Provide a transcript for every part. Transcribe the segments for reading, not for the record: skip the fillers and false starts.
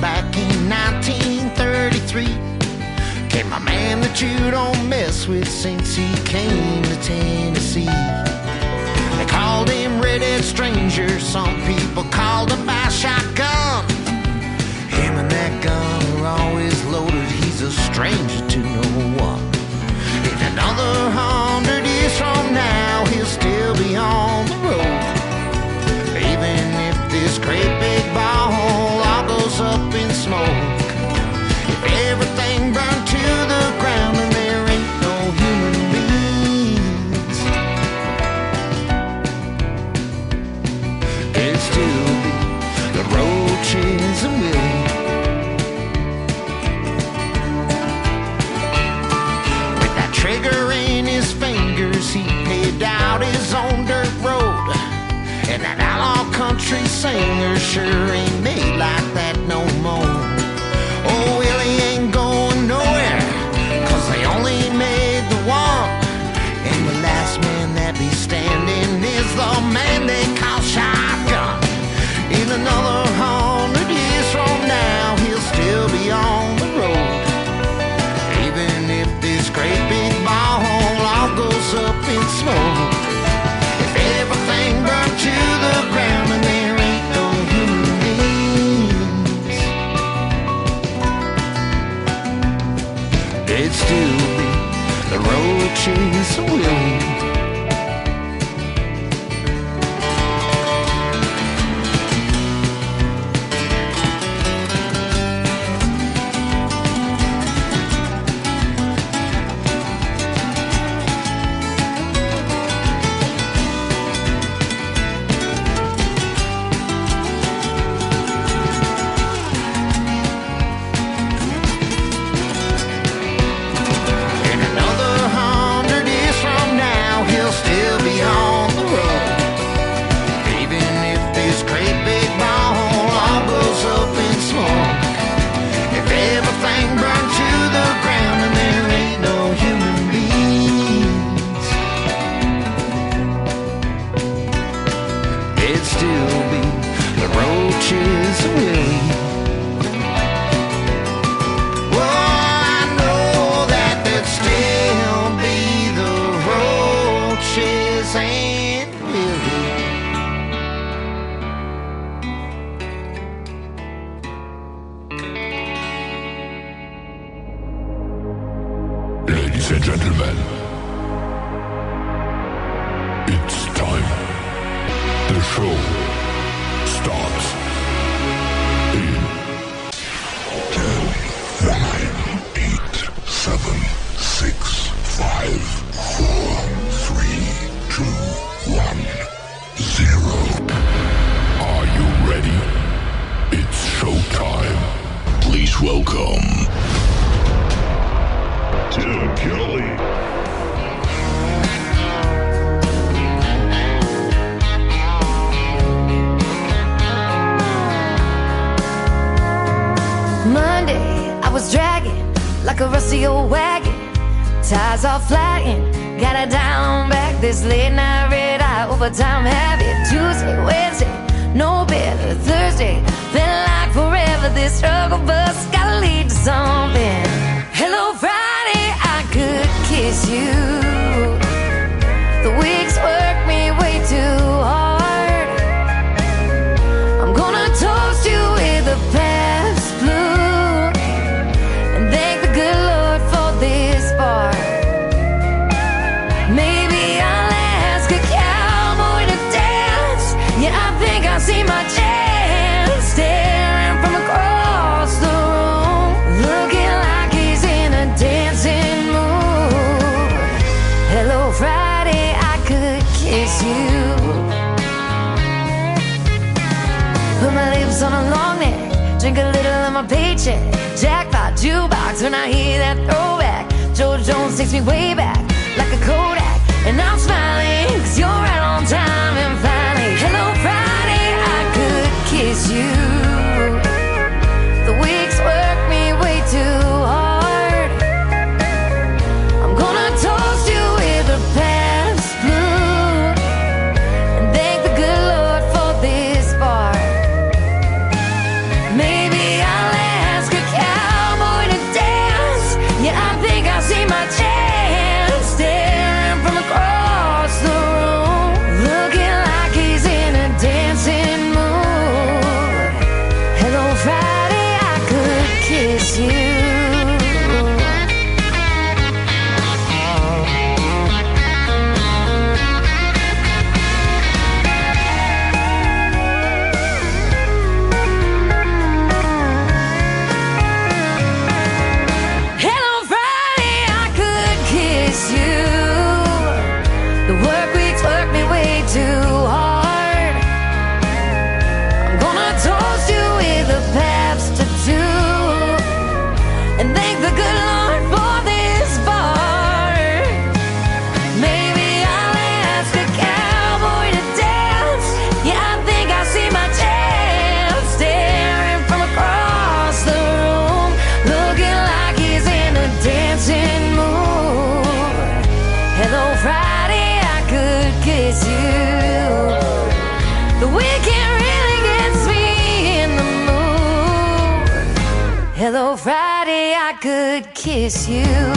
back in 1933. Came a man that you don't mess with since he came to Tennessee. They called him Redhead Stranger, some people called him by shotgun. Him and that gun are always loaded, he's a stranger to no one. In another 100 years from now, he'll still be on the road. Even if this great big ball all goes up in smoke. If everything burned to the ground and there ain't no human beings, it'd still be the Roaches and Willie. With that trigger in his fingers, he paved out his own dirt road. And that outlaw country singer sure ain't made like that no more. Oh, Willie ain't going nowhere, 'cause they only made the one. And the last man that be standing is the man they call Shotgun. In another 100 years from now, he'll still be on the road. Even if this great big ball all goes up in smoke. If everything burned to the ground and there ain't no human beings, it'd still be the Roaches and Willie. Ladies and gentlemen, it's time. The show starts in 10, 9, 8, 7, 6, 5, 4, 3, 2, 1, 0. Are you ready? It's showtime. Please welcome Tim Kelly. Monday, I was dragging like a rusty old wagon. Tires all flying, got it down back. This late night red eye overtime habit. Tuesday, Wednesday, no better. Thursday, felt like forever. This struggle bus gotta lead to something. Hello, Friday, I could kiss you. The weeks work me way too hard. I'm gonna toast you with a past blue and thank the good Lord for this part. Maybe I'll ask a cowboy to dance. Yeah, I think I see my chance. Staring from across the room, looking like he's in a dancing mood. Hello, Friday, I could kiss you. Put my lips on a long neck, drink a little of my paycheck. Jackpot jukebox when I hear that throwback. George Jones takes me way back like a Kodak. And I'm smiling 'cause you're right on time. And finally, hello, Friday, I could kiss you. The weeks work me way too hard. I'm gonna toast you with a past blue and thank the good Lord for this part. Maybe I'll The work weeks work me way too hard. I'm gonna toast you with a Pabst tattoo and thank the good Lord for this bar. Maybe I'll ask a cowboy to dance. Yeah, I think I see my chance, staring from across the room, looking like he's in a dancing mood. Hello, Friday, I could kiss you. The weekend really gets me in the mood. Hello, Friday, I could kiss you.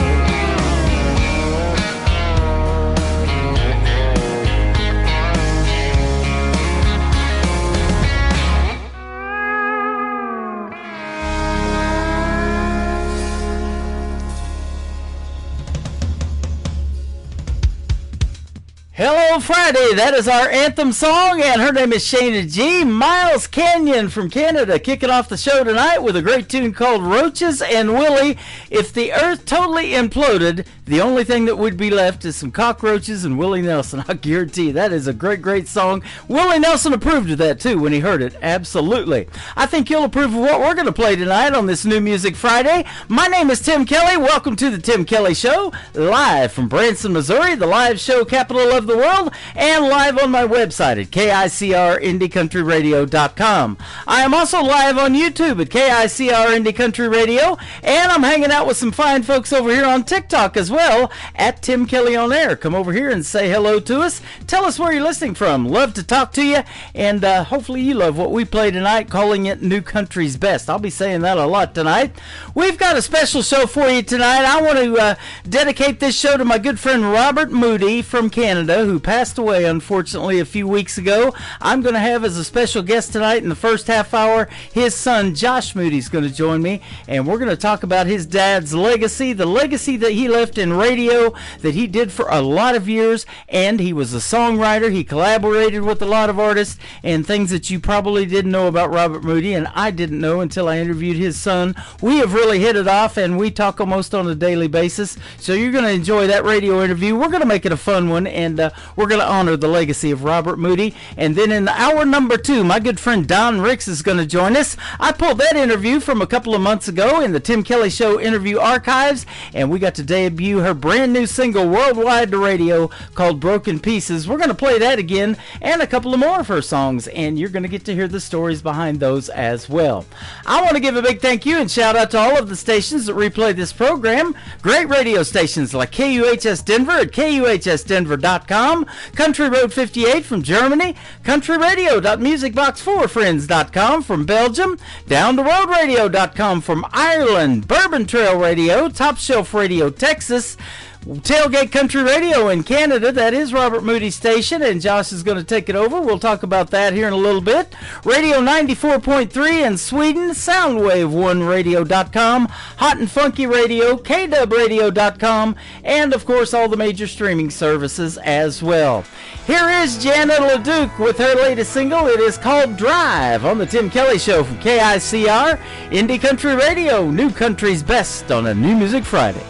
Hello Friday, that is our anthem song, and her name is Shana G. Miles Canyon from Canada kicking off the show tonight with a great tune called Roaches and Willie. If the earth totally imploded, the only thing that would be left is some cockroaches and Willie Nelson. I guarantee you, that is a great, great song. Willie Nelson approved of that too when he heard it. Absolutely. I think you'll approve of what we're going to play tonight on this New Music Friday. My name is Tim Kelly. Welcome to the Tim Kelly Show, live from Branson, Missouri, the live show capital of the world, and live on my website at KICRIndieCountryRadio.com. I am also live on YouTube at KICR Indie Country Radio, and I'm hanging out with some fine folks over here on TikTok as well, at Tim Kelly On Air. Come over here and say hello to us. Tell us where you're listening from. Love to talk to you, and hopefully you love what we play tonight, calling it New Country's Best. I'll be saying that a lot tonight. We've got a special show for you tonight. I want to dedicate this show to my good friend Robert Moody from Canada, who passed away unfortunately a few weeks ago. I'm going to have as a special guest tonight in the first half hour his son Josh Moody is going to join me, and we're going to talk about his dad's legacy, the legacy that he left in radio that he did for a lot of years. And he was a songwriter. He collaborated with a lot of artists, and things that you probably didn't know about Robert Moody, and I didn't know until I interviewed his son. We have really hit it off, and we talk almost on a daily basis, so you're going to enjoy that radio interview. We're going to make it a fun one, and we're going to honor the legacy of Robert Moody. And then in hour number 2, my good friend Don Ricks is going to join us. I pulled that interview from a couple of months ago in the Tim Kelly Show interview archives, and we got to debut her brand new single worldwide to radio called Broken Pieces. We're going to play that again and a couple of more of her songs, and you're going to get to hear the stories behind those as well. I want to give a big thank you and shout out to all of the stations that replay this program. Great radio stations like KUHS Denver at KUHSdenver.com, Country Road 58 from Germany, countryradio.musicbox4friends.com from Belgium, downtheroadradio.com from Ireland, Bourbon Trail Radio, Top Shelf Radio Texas, Tailgate Country Radio in Canada, that is Robert Moody's station, and Josh is going to take it over. We'll talk about that here in a little bit. Radio 94.3 in Sweden, SoundWave1Radio.com, Hot and Funky Radio, KDubRadio.com, and of course all the major streaming services as well. Here is Janet LeDuc with her latest single. It is called Drive on the Tim Kelly Show from KICR, Indie Country Radio, New Country's Best on a New Music Friday.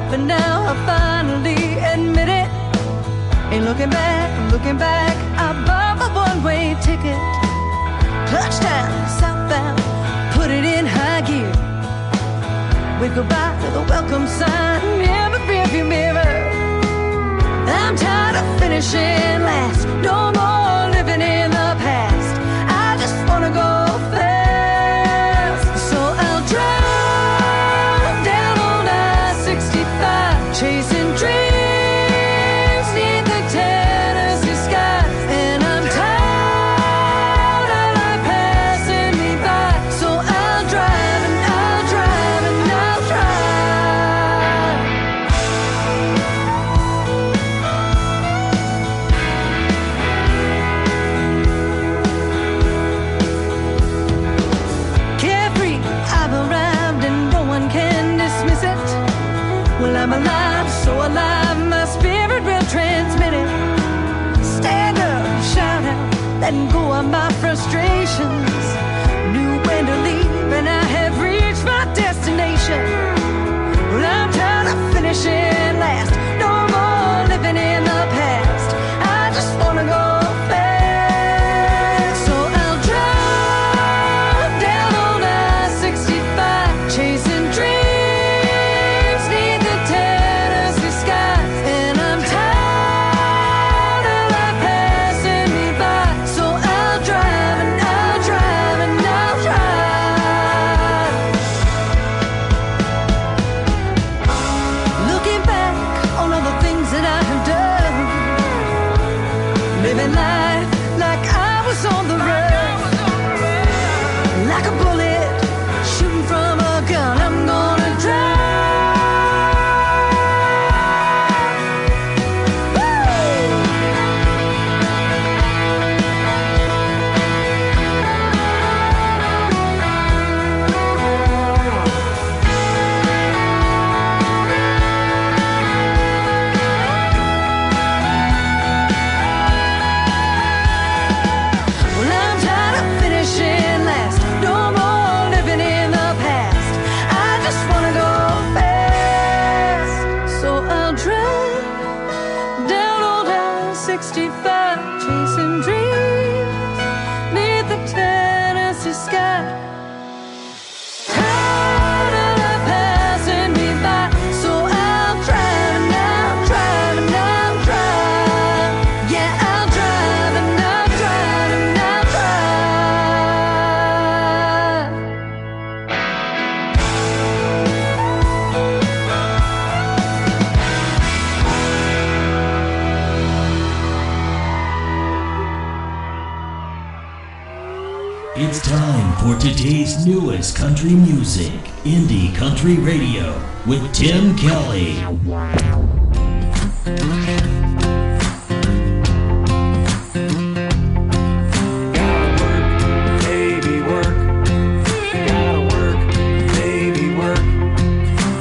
But now I finally admit it. Ain't looking back, I bought a one-way ticket. Touchdown, southbound, put it in high gear. We go by to the welcome sign in the rearview mirror. I'm tired of finishing last, no more living in the past. I just wanna go fast, so I'll drive chasing dreams neath the Tennessee skies, and I'm tired of life passing me by, so I'll drive and I'll drive and I'll drive. Carefree, I've arrived and no one can dismiss it. Well, I'm alive, so alive, my spirit will transmit it. Stand up, shout out, letting go of my frustrations. knew when to leave, and I have reached my destination. Well, I'm tired of finishing last. No more living in the past. I just wanna go fast. So I'll drive down on I-65, chasing dreams neath the Tennessee skies. And I'm tired of life passing me by. So I'll drive and I'll drive and I'll drive. Looking back on all the things that I have done, living life like I was on the run, like a bullet shooting from a gun. I'm gonna drive. Well, I'm tired of finishing last. No more living in the past. I just wanna go fast. So I'll drive down old I-65, chasing dreams neath the Tennessee sky. Tired of life passing me by. So I'll drive and I'll drive and I'll drive. Yeah, I'll drive and I'll drive and I'll drive. It's time for today's newest country music, Indie Country Radio, with Tim Kelly.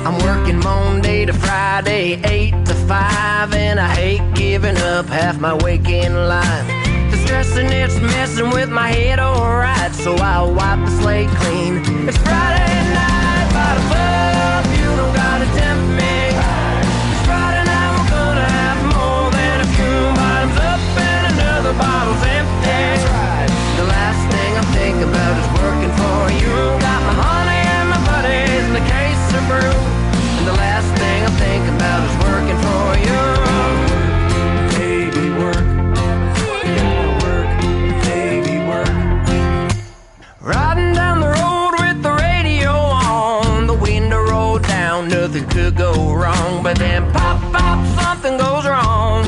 I'm working Monday to Friday, 8 to 5, and I hate giving up half my waking life. The stressing, it's messing with my head alright, so I'll wipe the slate clean. It's Friday night, by the club, you don't gotta tempt me. It's Friday night, we're gonna have more than a few bottoms up and another bottle's empty. The last thing I think about is working for you. Got my honey and my buddies and a case of brew. And the last thing I think about is working for you. Baby, work. Gotta work. Baby, work. Riding down the road with the radio on. The window rolled down, nothing could go wrong. But then pop, pop, something goes wrong.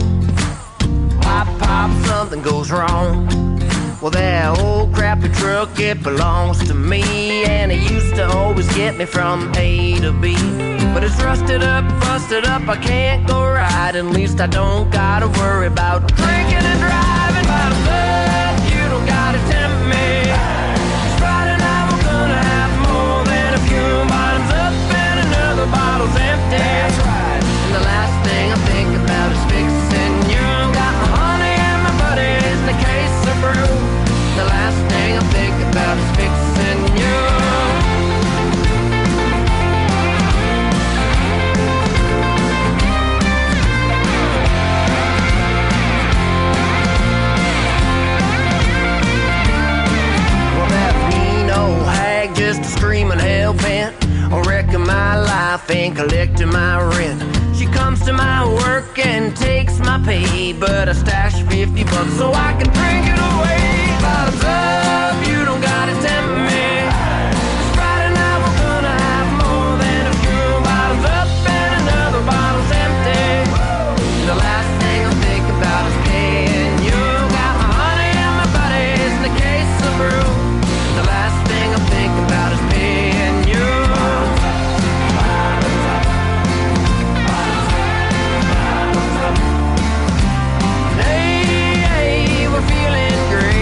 Pop, pop, something goes wrong. Well, that old crappy truck, it belongs to me, and it used to always get me from A to B. But it's rusted up, busted up, I can't go right. At least I don't gotta worry about drinking and driving. By the club, you don't gotta tempt me. It's Friday night, we're gonna have more than a few bottoms up and another bottle's empty. That's right. And the last thing I think about is fixing you. Got my honey and my buddies and a case of brew. The last thing I think about is fixing you. Well, that mean old hag, just a screaming hell-bent on wrecking my life and collecting my rent. She comes to my work and takes my pay, but I stash $50 so I can drink it away. Bottoms up, you don't gotta tempt me. It's Friday night, we're gonna have more than a few bottoms up and another bottle's empty. The last thing I think about is paying you. Got my honey and my buddies and a case of brew. The last thing I think about is paying you. Hey, hey, we're feeling great.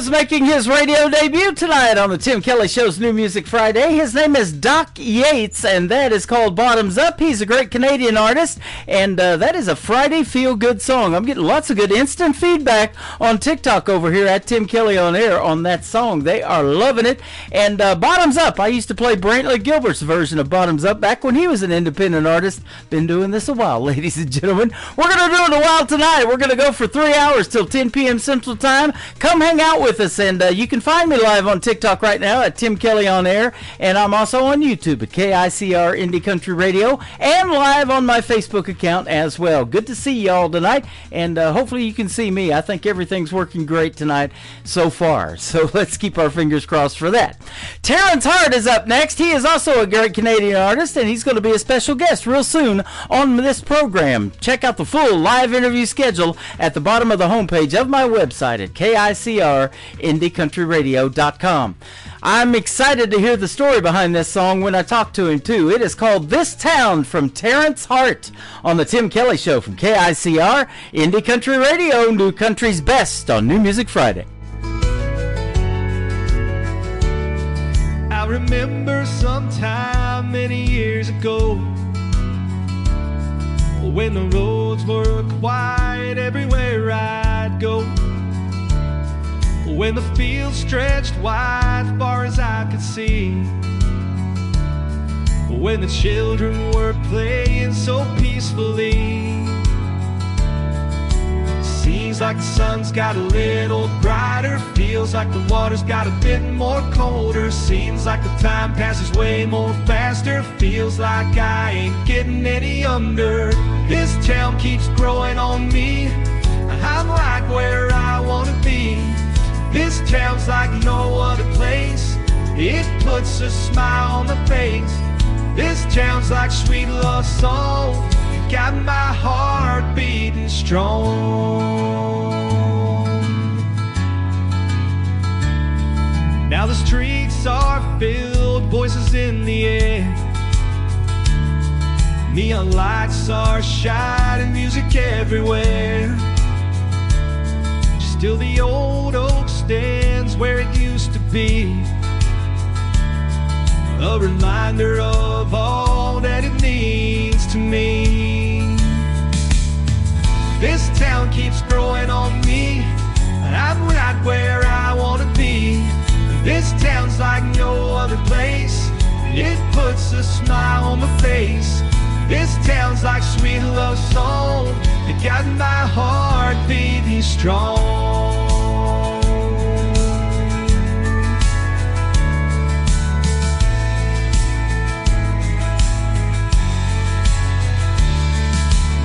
is making his radio debut tonight on the Tim Kelly Show's New Music Friday. His name is Doc Yates, and that is called Bottoms Up. He's a great Canadian artist, and that is a Friday feel-good song. I'm getting lots of good instant feedback on TikTok over here at Tim Kelly on Air on that song. They are loving it. And Bottoms Up, I used to play Brantley Gilbert's version of Bottoms Up back when he was an independent artist. Been doing this a while, ladies and gentlemen. We're going to do it a while tonight. We're going to go for 3 hours till 10 p.m. Central Time. Come hang out with us, and you can find me live on TikTok right now at Tim Kelly on Air, and I'm also on YouTube at KICR Indie Country Radio, and live on my Facebook account as well. Good to see y'all tonight, and hopefully you can see me. I think everything's working great tonight so far, so let's keep our fingers crossed for that. Terrence Hart is up next. He is also a great Canadian artist, and he's going to be a special guest real soon on this program. Check out the full live interview schedule at the bottom of the homepage of my website at KICRIndieCountryRadio.com. I'm excited to hear the story behind this song when I talk to him, too. It is called This Town from Terrence Hart on the Tim Kelly Show from KICR Indie Country Radio, New Country's best on New Music Friday. I remember sometime many years ago when the roads were quiet everywhere I'd go, when the fields stretched wide far as I could see, when the children were playing so peacefully. Seems like the sun's got a little brighter, feels like the water's got a bit more colder. Seems like the time passes way more faster, feels like I ain't getting any younger. This town keeps growing on me, I'm right where I wanna be. This town's like no other place, it puts a smile on my face. This town's like sweet love song, got my heart beating strong. Now the streets are filled, voices in the air, neon lights are shining, music everywhere. Still the old oak stands where it used to be, a reminder of all that it means to me. This town keeps growing on me, I'm right where I wanna be. This town's like no other place, it puts a smile on my face. This town's like sweet love song, it got my heart beating strong.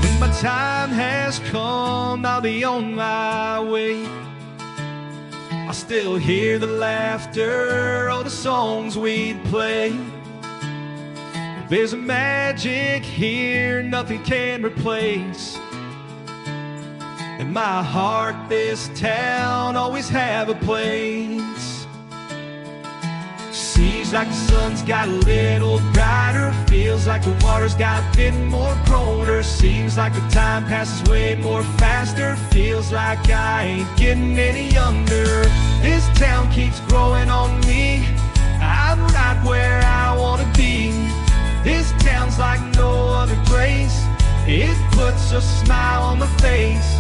When my time has come, I'll be on my way. I still hear the laughter of the songs we'd play. There's a magic here nothing can replace. In my heart, this town always have a place. Seems like the sun's got a little brighter, feels like the water's got a bit more colder. Seems like the time passes way more faster, feels like I ain't getting any younger. This town keeps growing on me, I'm right where I wanna be. This town's like no other place, it puts a smile on my face.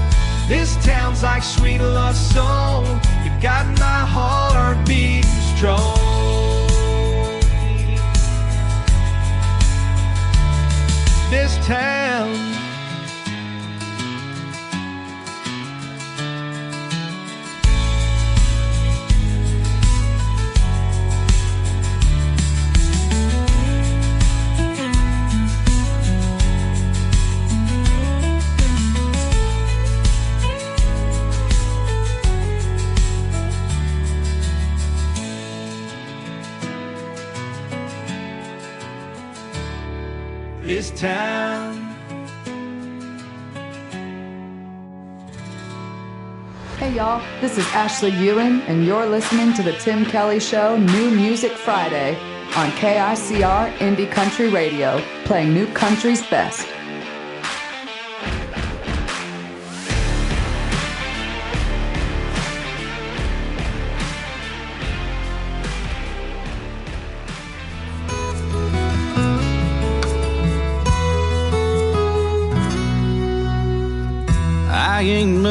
This town's like sweet love song, it got my heart beating strong. This town, this town. Hey y'all, this is Ashley Ewan, and you're listening to the Tim Kelly Show New Music Friday on KICR Indie Country Radio, playing New Country's best.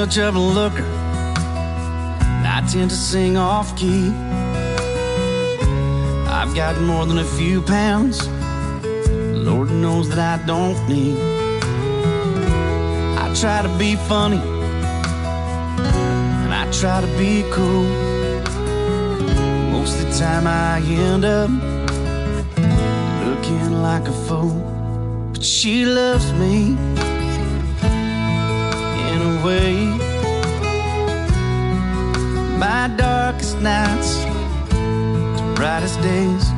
much of a looker, and I tend to sing off key. I've got more than a few pounds, Lord knows that I don't need. I try to be funny, and I try to be cool. Most of the time I end up looking like a fool. But she loves me in a way. My darkest nights to brightest days.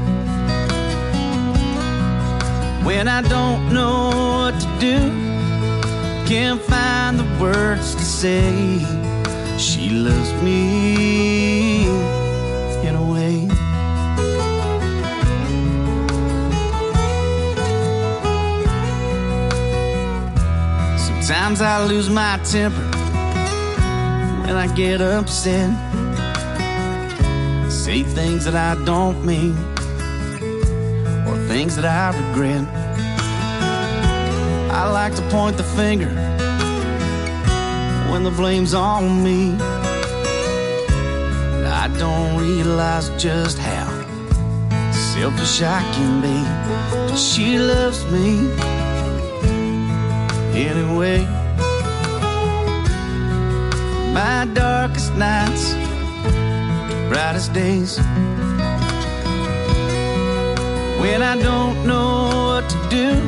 When I don't know what to do, can't find the words to say, she loves me in a way. Sometimes I lose my temper when I get upset, say things that I don't mean, or things that I regret. I like to point the finger when the blame's on me, and I don't realize just how selfish I can be. But she loves me anyway. My darkest nights, brightest days. When I don't know what to do,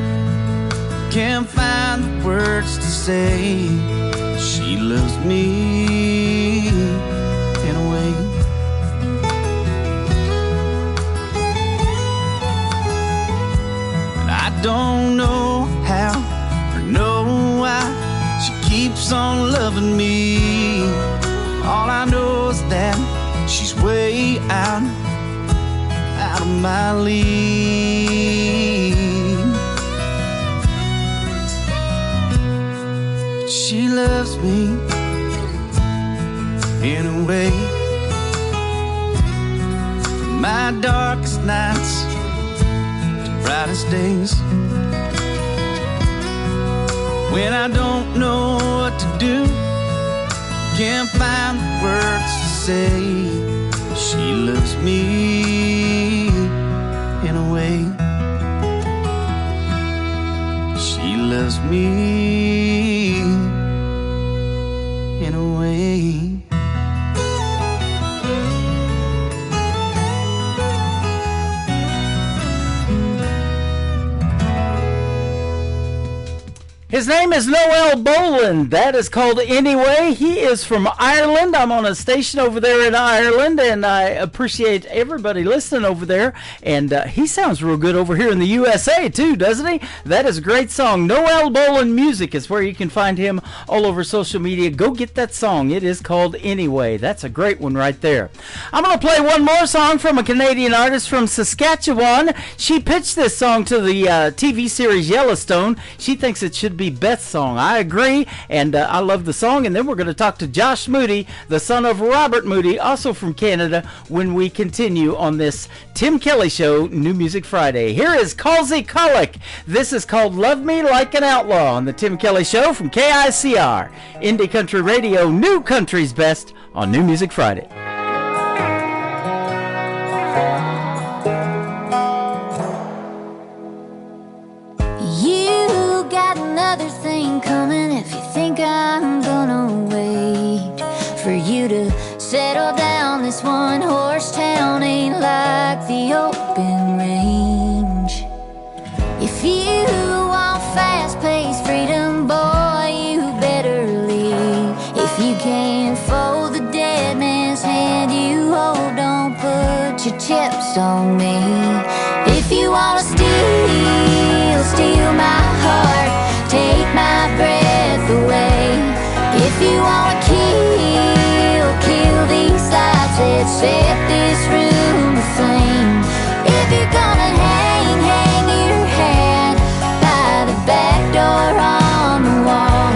can't find the words to say, she loves me in a way. And I don't know how or know why she keeps on loving me. All I know is that she's way out of my league. She loves me in a way. From my darkest nights to brightest days. When I don't know what to do, can't find the words to say, she loves me in a way. She loves me in a way. His name is Noel Boland. That is called Anyway. He is from Ireland. I'm on a station over there in Ireland, and I appreciate everybody listening over there. And he sounds real good over here in the USA, too, doesn't he? That is a great song. Noel Boland Music is where you can find him all over social media. Go get that song. It is called Anyway. That's a great one right there. I'm going to play one more song from a Canadian artist from Saskatchewan. She pitched this song to the TV series Yellowstone. She thinks it should be Beth's song. I agree, and I love the song. And then we're going to talk to Josh Moody, the son of Robert Moody, also from Canada, when we continue on this Tim Kelly Show, New Music Friday. Here is Calsey Cullick. This is called Love Me Like an Outlaw on the Tim Kelly Show from KICR, Indie Country Radio, New Country's Best on New Music Friday. Another thing coming if you think I'm gonna wait for you to settle down. This one horse town ain't like the open range. If you want fast-paced freedom, boy, you better leave. If you can't fold the dead man's hand you hold, don't put your chips on me. If you wanna steal my heart, take my breath away. If you wanna kill these lights that set this room aflame. If you're gonna hang your hat by the back door on the wall.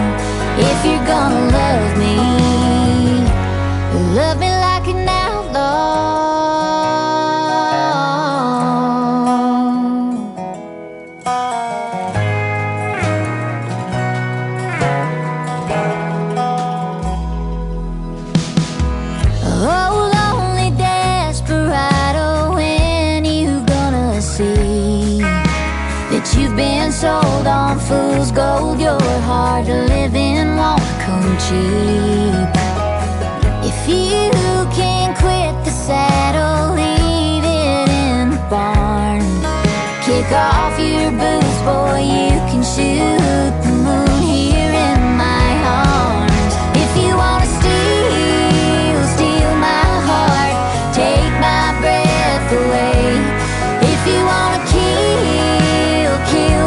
If you're gonna love me like an outlaw. you've been sold on fool's gold, your hard to live in won't come cheap. If you can't quit the saddle, leave it in the barn. Kick off your boots, boy, you can shoot the moon here in my arms. If you wanna steal my heart, take my breath away. If you wanna kill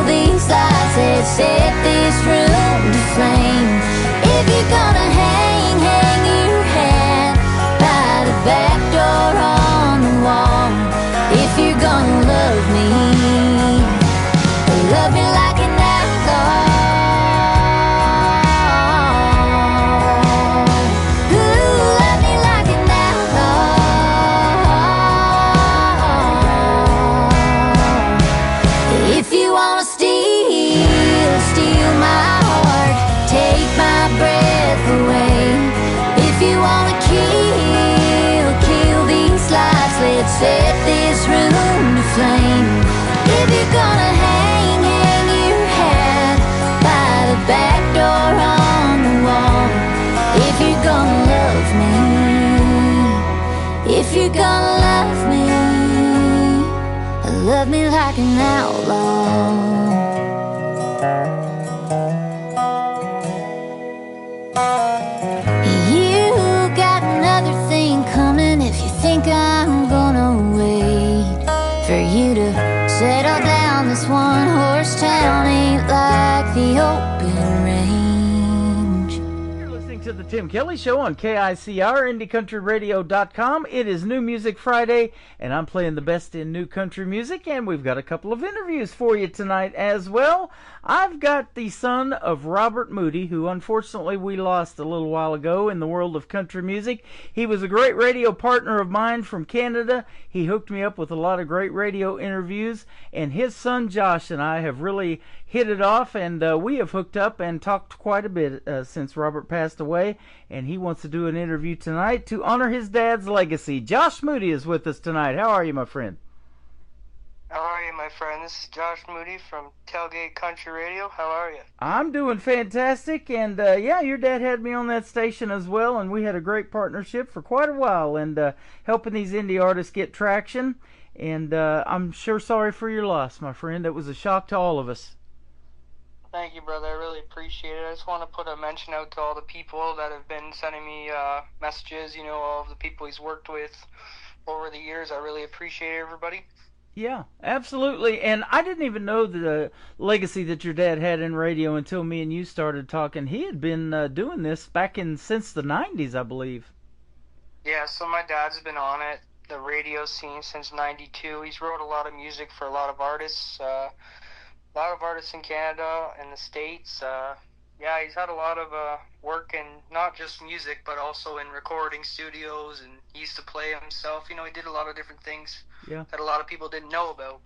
these lights that set this room to flame. If you're gonna hang your hat by the back door on the wall. If you're gonna love me like an outlaw. Ooh, love me like an outlaw. If you wanna steal my heart, take my breath away. If you wanna kill these lights, let's set this room to flame. If you're gonna hang your hat by the back door on the wall. If you're gonna love me, if you're gonna love me like an outlaw. You got another thing coming if you think I'm gonna wait for you to settle down. This one horse town ain't like the open range. You're listening to the Tim Kelly Show on KICR, IndieCountryRadio.com. It is New Music Friday, and I'm playing the best in new country music, and we've got a couple of interviews for you tonight as well. I've got the son of Robert Moody, who unfortunately we lost a little while ago in the world of country music. He was a great radio partner of mine from Canada. He hooked me up with a lot of great radio interviews, and his son Josh and I have really hit it off, and we have hooked up and talked quite a bit since Robert passed away, and he wants to do an interview tonight to honor his dad's legacy. Josh Moody is with us tonight. How are you, my friend? How are you, my friend? This is Josh Moody from Tailgate Country Radio. How are you? I'm doing fantastic, and yeah, your dad had me on that station as well, and we had a great partnership for quite a while, and helping these indie artists get traction, and I'm sure sorry for your loss, my friend. It was a shock to all of us. Thank you, brother. I really appreciate it. I just want to put a mention out to all the people that have been sending me messages, you know, all of the people he's worked with over the years. I really appreciate everybody. Yeah, absolutely. And I didn't even know the legacy that your dad had in radio until me and you started talking. He had been doing this back since the 90s, I believe. Yeah, so my dad's been on it, the radio scene, since 92. He's wrote a lot of music for a lot of artists in Canada and the States. Yeah, he's had a lot of work in not just music, but also in recording studios, and he used to play himself. You know, he did a lot of different things that a lot of people didn't know about.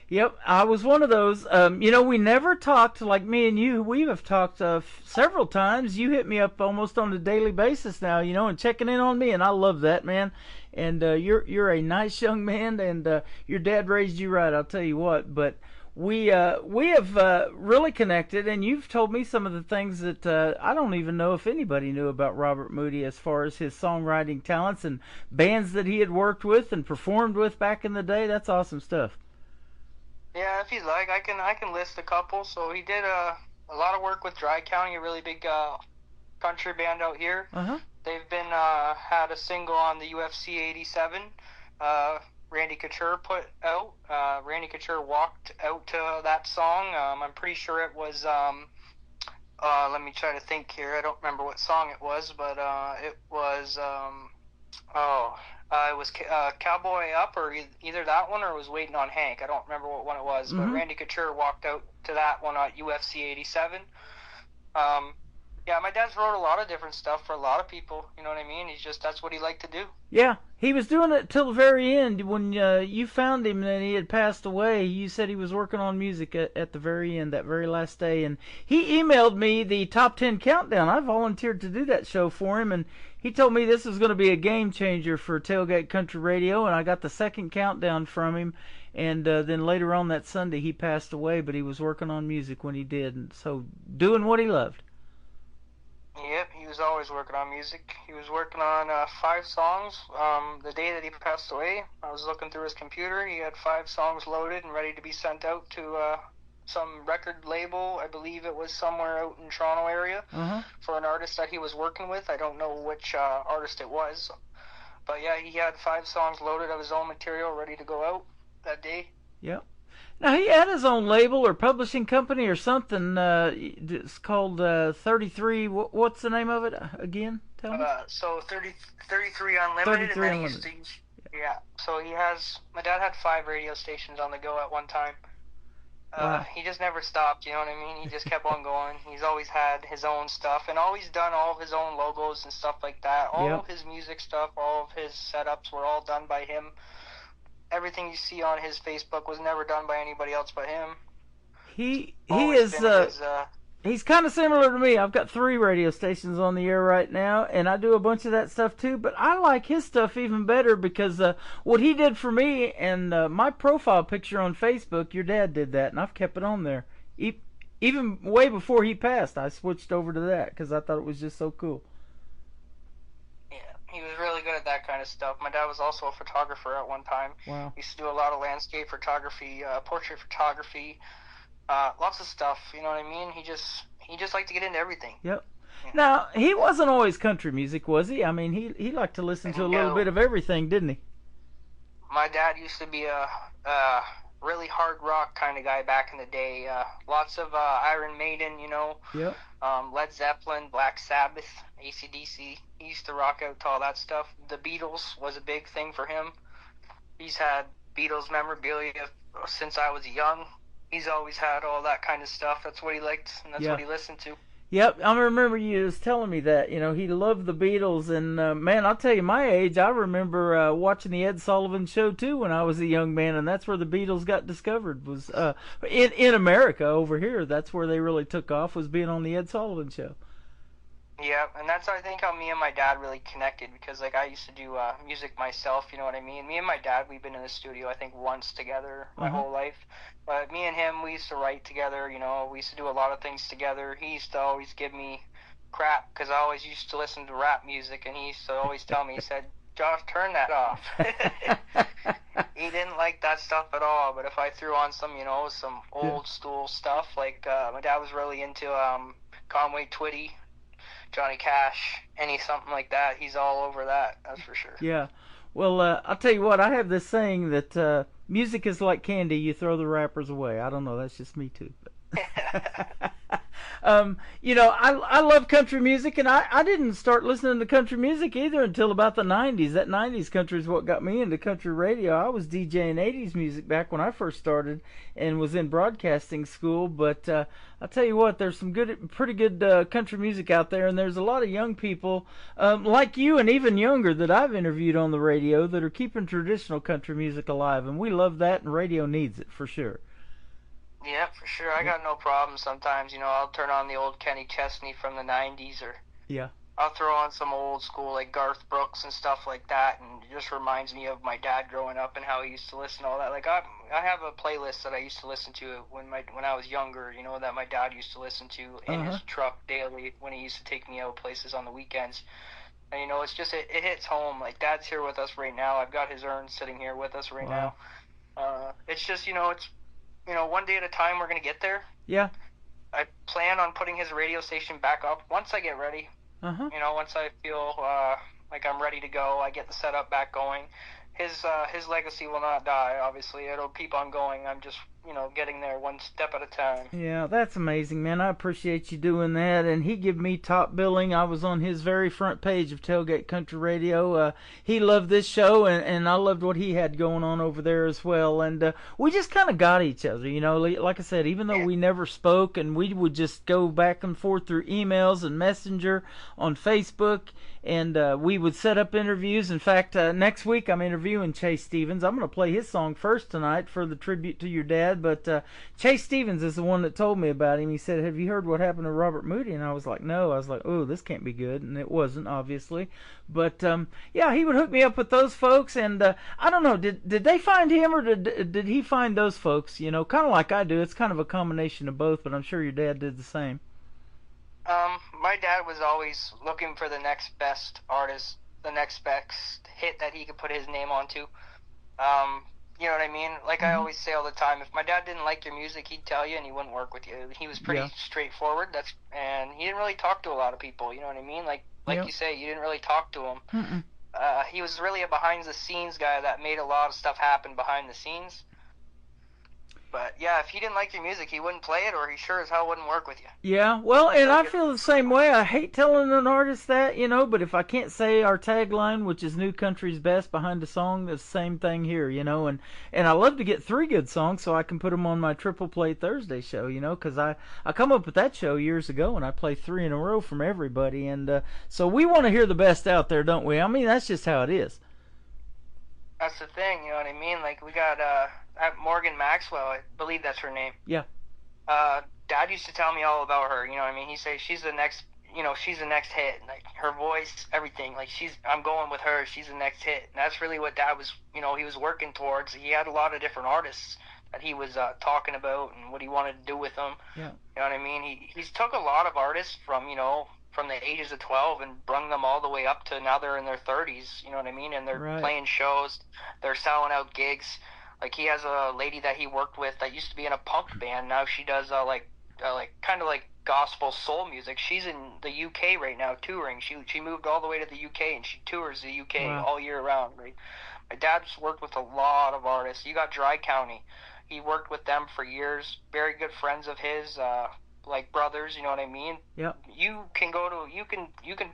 Yep, I was one of those. You know, we never talked like me and you. We have talked several times. You hit me up almost on a daily basis now, you know, and checking in on me, and I love that, man. And you're a nice young man, and your dad raised you right, I'll tell you what. But we have really connected, and you've told me some of the things that I don't even know if anybody knew about Robert Moody as far as his songwriting talents and bands that he had worked with and performed with back in the day. That's awesome stuff. Yeah, if you'd like, I can list a couple. So he did a lot of work with Dry County, a really big country band out here. Uh-huh. They've been had a single on the UFC 87. Randy Couture put out. Randy Couture walked out to that song. I'm pretty sure it was, let me try to think here. I don't remember what song it was, but it was, it was Cowboy Up, or either that one or it was Waiting on Hank. I don't remember what one it was, but Randy Couture walked out to that one at UFC 87. Yeah, my dad's wrote a lot of different stuff for a lot of people, you know what I mean? That's what he liked to do. Yeah, He was doing it till the very end. When you found him and he had passed away, you said he was working on music at the very end, that very last day. And he emailed me the top 10 countdown. I volunteered to do that show for him, and he told me this was going to be a game changer for Tailgate Country Radio, and I got the second countdown from him. And then later on that Sunday, he passed away, but he was working on music when he did, and so doing what he loved. Yep, he was always working on music. He was working on 5 songs. The day that he passed away, I was looking through his computer. He had 5 songs loaded and ready to be sent out to some record label. I believe it was somewhere out in Toronto area for an artist that he was working with. I don't know which artist it was. But yeah, he had 5 songs loaded of his own material ready to go out that day. Yep. Now, he had his own label or publishing company or something. It's called 33. What's the name of it again? Tell me. So 33 Unlimited. 33 and Unlimited. Yeah. So he has. My dad had 5 radio stations on the go at one time. Wow. He just never stopped. You know what I mean? He just kept on going. He's always had his own stuff and always done all of his own logos and stuff like that. All of his music stuff, all of his setups were all done by him. Everything you see on his Facebook was never done by anybody else but him. He is he's kind of similar to me. I've got 3 radio stations on the air right now, and I do a bunch of that stuff too. But I like his stuff even better because what he did for me and my profile picture on Facebook, your dad did that, and I've kept it on there. Even way before he passed, I switched over to that because I thought it was just so cool. He was really good at that kind of stuff. My dad was also a photographer at one time. Wow. He used to do a lot of landscape photography, portrait photography, lots of stuff. You know what I mean? He just liked to get into everything. Yep. Yeah. Now, he wasn't always country music, was he? I mean, he liked to listen to a little bit of everything, didn't he? My dad used to be a really hard rock kind of guy back in the day. Lots of Iron Maiden, you know. Yep. Led Zeppelin, Black Sabbath, AC/DC. He used to rock out to all that stuff. The Beatles was a big thing for him. He's had Beatles memorabilia since I was young. He's always had all that kind of stuff. That's what he liked, and that's what he listened to. Yep, I remember you was telling me that. You know, he loved the Beatles, and man, I'll tell you, my age, I remember watching the Ed Sullivan Show too when I was a young man, and that's where the Beatles got discovered. Was in America over here. That's where they really took off, was being on the Ed Sullivan Show. Yeah, and that's, I think, how me and my dad really connected, because, like, I used to do music myself, you know what I mean? Me and my dad, we've been in the studio, I think, once together my whole life. But me and him, we used to write together, you know, we used to do a lot of things together. He used to always give me crap, because I always used to listen to rap music, and he used to always tell me, he said, Josh, turn that off. He didn't like that stuff at all, but if I threw on some, you know, some old school stuff, like, my dad was really into Conway Twitty, Johnny Cash, something like that. He's all over that, that's for sure. Yeah. Well, I'll tell you what, I have this saying that music is like candy, you throw the wrappers away. I don't know, that's just me too. You know, I love country music, and I didn't start listening to country music either until about the 90s. That 90s country is what got me into country radio. I was DJing 80s music back when I first started and was in broadcasting school, but I'll tell you what, there's some pretty good country music out there, and there's a lot of young people like you and even younger that I've interviewed on the radio that are keeping traditional country music alive, and we love that, and radio needs it for sure. Yeah, for sure. I got no problem sometimes. You know, I'll turn on the old Kenny Chesney from the 90s, or I'll throw on some old school like Garth Brooks and stuff like that, and it just reminds me of my dad growing up and how he used to listen to all that. Like, I have a playlist that I used to listen to when I was younger, you know, that my dad used to listen to in his truck daily when he used to take me out places on the weekends. And, you know, it's just, it hits home. Like, Dad's here with us right now. I've got his urn sitting here with us right now. It's just, you know, one day at a time we're going to get there. Yeah. I plan on putting his radio station back up once I get ready. You know, once I feel like I'm ready to go, I get the setup back going. His legacy will not die, obviously. It'll keep on going. I'm just, you know, getting there one step at a time. Yeah, that's amazing, man. I appreciate you doing that. And he gave me top billing. I was on his very front page of Tailgate Country Radio. He loved this show, and I loved what he had going on over there as well. And we just kind of got each other, you know. Like I said, even though we never spoke, and we would just go back and forth through emails and Messenger on Facebook, and we would set up interviews. In fact, next week I'm interviewing Chase Stevens. I'm going to play his song first tonight for the tribute to your dad, but Chase Stevens is the one that told me about him. He said, "Have you heard what happened to Robert Moody?" And I was like, "No." I was like, "Oh, this can't be good," and it wasn't, obviously. But yeah, he would hook me up with those folks, and I don't know, did they find him, or did he find those folks? You know, kind of like I do. It's kind of a combination of both, but I'm sure your dad did the same. My dad was always looking for the next best artist, the next best hit that he could put his name onto. You know what I mean? Like I always say all the time, if my dad didn't like your music, he'd tell you, and he wouldn't work with you. He was pretty straightforward. And he didn't really talk to a lot of people. You know what I mean? Like you say, you didn't really talk to him. He was really a behind-the-scenes guy that made a lot of stuff happen behind the scenes. But, yeah, if he didn't like your music, he wouldn't play it, or he sure as hell wouldn't work with you. Yeah, well, and I feel the same way. I hate telling an artist that, you know, but if I can't say our tagline, which is New Country's Best behind a song, it's the same thing here, you know. And I love to get 3 good songs so I can put them on my Triple Play Thursday show, you know, because I come up with that show years ago, and I play 3 in a row from everybody. And so we want to hear the best out there, don't we? I mean, that's just how it is. That's the thing, you know what I mean? Like, we got Morgan Maxwell, I believe that's her name. Yeah. Dad used to tell me all about her, you know what I mean? He'd say, she's the next hit. Like, her voice, everything. Like, I'm going with her. She's the next hit. And that's really what Dad was, you know, he was working towards. He had a lot of different artists that he was talking about and what he wanted to do with them. Yeah. You know what I mean? He's took a lot of artists from, you know, from the ages of 12 and brung them all the way up to now they're in their 30s, you know what I mean? And they're playing shows, they're selling out gigs. Like, he has a lady that he worked with that used to be in a punk band. Now she does kind of like gospel soul music. She's in the UK right now touring. She moved all the way to the UK and she tours the UK all year round. Right? My dad's worked with a lot of artists. You got Dry County. He worked with them for years. Very good friends of his. Like brothers, you know what I mean? Yep. You can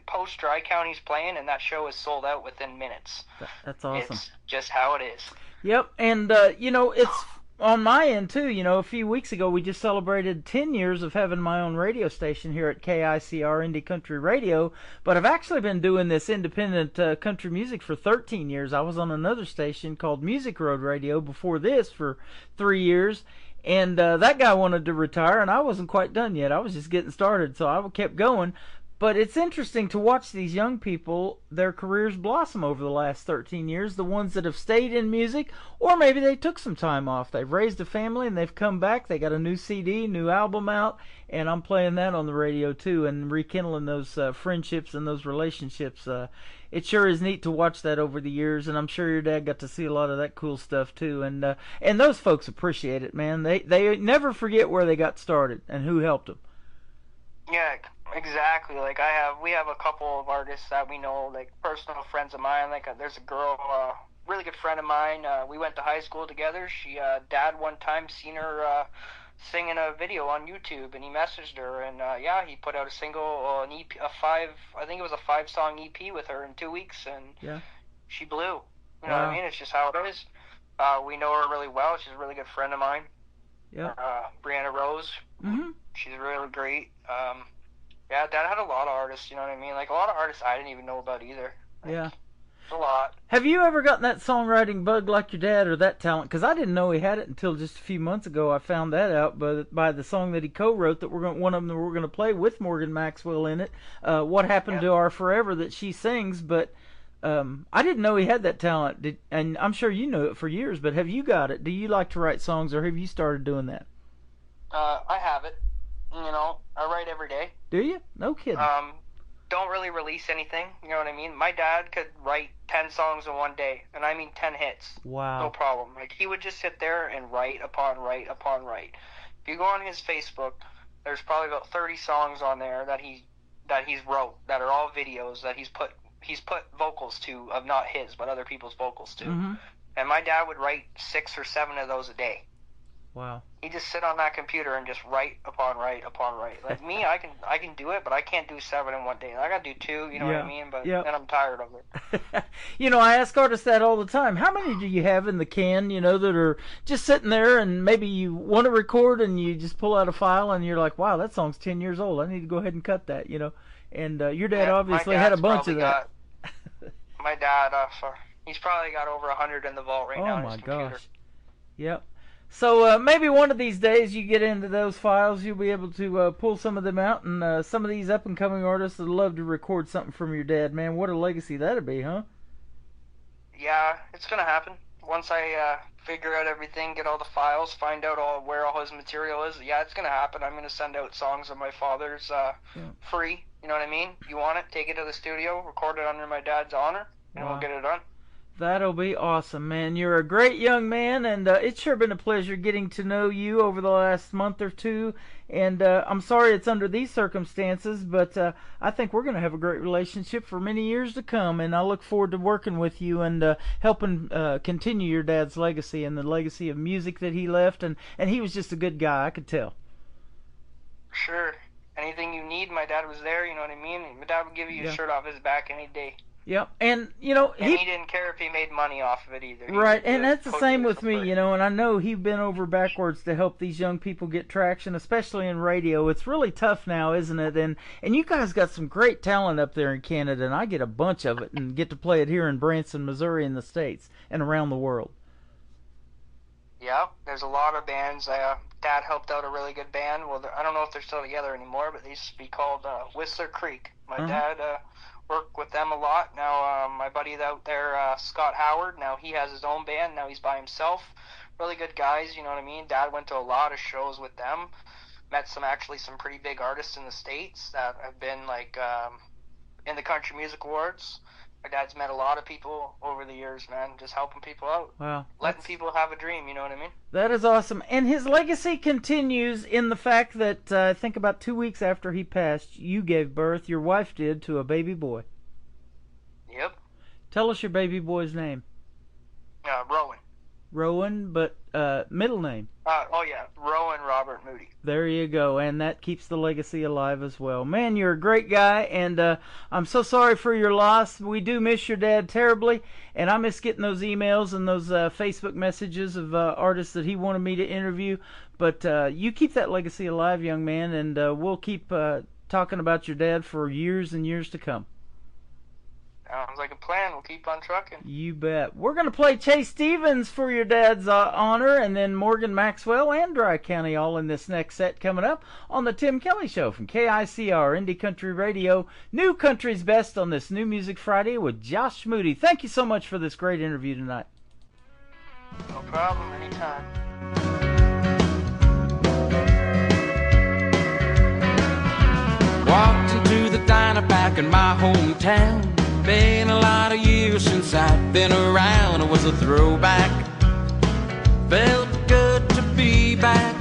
post Dry County's playing, and that show is sold out within minutes. That's awesome. It's just how it is. Yep, and you know, it's on my end too. You know, a few weeks ago we just celebrated 10 years of having my own radio station here at KICR Indie Country Radio. But I've actually been doing this independent country music for 13 years. I was on another station called Music Road Radio before this for 3 years. And that guy wanted to retire, and I wasn't quite done yet. I was just getting started, so I kept going. But it's interesting to watch these young people, their careers blossom over the last 13 years, the ones that have stayed in music, or maybe they took some time off. They've raised a family, and they've come back. They got a new CD, new album out, and I'm playing that on the radio, too, and rekindling those friendships and those relationships. It sure is neat to watch that over the years, and I'm sure your dad got to see a lot of that cool stuff too. And those folks appreciate it, man. They never forget where they got started and who helped them. Yeah, exactly. Like we have a couple of artists that we know, like personal friends of mine. Like there's a girl, really good friend of mine. We went to high school together. Dad one time seen her singing a video on YouTube, and he messaged her, and he put out a single, an EP, I think it was a 5-song EP with her in 2 weeks, and she blew. You know what I mean? It's just how it is. We know her really well. She's a really good friend of mine. Yeah. Brianna Rose. Mm-hmm. She's really great. Dad had a lot of artists. You know what I mean? Like a lot of artists I didn't even know about either. Like, a lot. Have you ever gotten that songwriting bug like your dad, or that talent? Because I didn't know he had it until just a few months ago. I found that out by the song that he co-wrote, that one of them that we're going to play with Morgan Maxwell in it. What Happened to Our Forever, that she sings. But I didn't know he had that talent. And I'm sure you know it for years. But have you got it? Do you like to write songs, or have you started doing that? I have it. You know, I write every day. Do you? No kidding. Don't really release anything, you know what I mean? My dad could write 10 songs in one day, and I mean 10 hits. Wow. No problem. Like, he would just sit there and write upon write upon write. If you go on his Facebook, there's probably about 30 songs on there that he's wrote, that are all videos that he's put vocals to, of not his, but other people's vocals to. Mm-hmm. And my dad would write 6 or 7 of those a day. Wow. He just sit on that computer and just write upon write upon write. Like me, I can do it, but I can't do 7 in one day. I gotta do 2, you know what I mean? But then I'm tired of it. You know, I ask artists that all the time. How many do you have in the can, you know, that are just sitting there, and maybe you want to record and you just pull out a file and you're like, wow, that song's 10 years old. I need to go ahead and cut that, you know? And your dad obviously had a bunch of that. My dad, he's probably got over 100 in the vault right now. Oh my gosh. Yep. So maybe one of these days you get into those files, you'll be able to pull some of them out, and some of these up-and-coming artists would love to record something from your dad. Man, what a legacy that'd be, huh? Yeah, it's going to happen. Once I figure out everything, get all the files, find out where all his material is, yeah, it's going to happen. I'm going to send out songs of my father's free, you know what I mean? You want it, take it to the studio, record it under my dad's honor, and we'll get it done. That'll be awesome, man. You're a great young man, and it's sure been a pleasure getting to know you over the last month or two. And I'm sorry it's under these circumstances, but I think we're going to have a great relationship for many years to come, and I look forward to working with you and helping continue your dad's legacy and the legacy of music that he left. And he was just a good guy, I could tell. Sure. Anything you need, my dad was there, you know what I mean? My dad would give you a shirt off his back any day. Yep, and you know he didn't care if he made money off of it either. Right, and that's the same with me, you know. And I know he bent over backwards to help these young people get traction, especially in radio. It's really tough now, isn't it? And you guys got some great talent up there in Canada, and I get a bunch of it and get to play it here in Branson, Missouri, in the States and around the world. Yeah, there's a lot of bands. Dad helped out a really good band. Well, I don't know if they're still together anymore, but they used to be called Whistler Creek. My dad worked with them a lot. Now my buddy out there, Scott Howard, now he has his own band. Now he's by himself. Really good guys, you know what I mean? Dad went to a lot of shows with them. Met some pretty big artists in the States that have been in the Country Music Awards. My dad's met a lot of people over the years, man, just helping people out. Wow. Letting people have a dream, you know what I mean? That is awesome. And his legacy continues in the fact that I think about 2 weeks after he passed, you gave birth, your wife did, to a baby boy. Yep. Tell us your baby boy's name. Rowan. Rowan, but middle name. Rowan Robert Moody. There you go, and that keeps the legacy alive as well. Man, you're a great guy, and I'm so sorry for your loss. We do miss your dad terribly, and I miss getting those emails and those Facebook messages of artists that he wanted me to interview. But you keep that legacy alive, young man, and we'll keep talking about your dad for years and years to come. Sounds like a plan. We'll keep on trucking. You bet. We're going to play Chase Stevens for your dad's honor, and then Morgan Maxwell and Dry County all in this next set coming up on the Tim Kelly Show from KICR Indie Country Radio. New Country's Best on this New Music Friday with Josh Moody. Thank you so much for this great interview tonight. No problem. Anytime. Walked into the diner back in my hometown. Been a lot of years since I've been around. It was a throwback. Felt good to be back.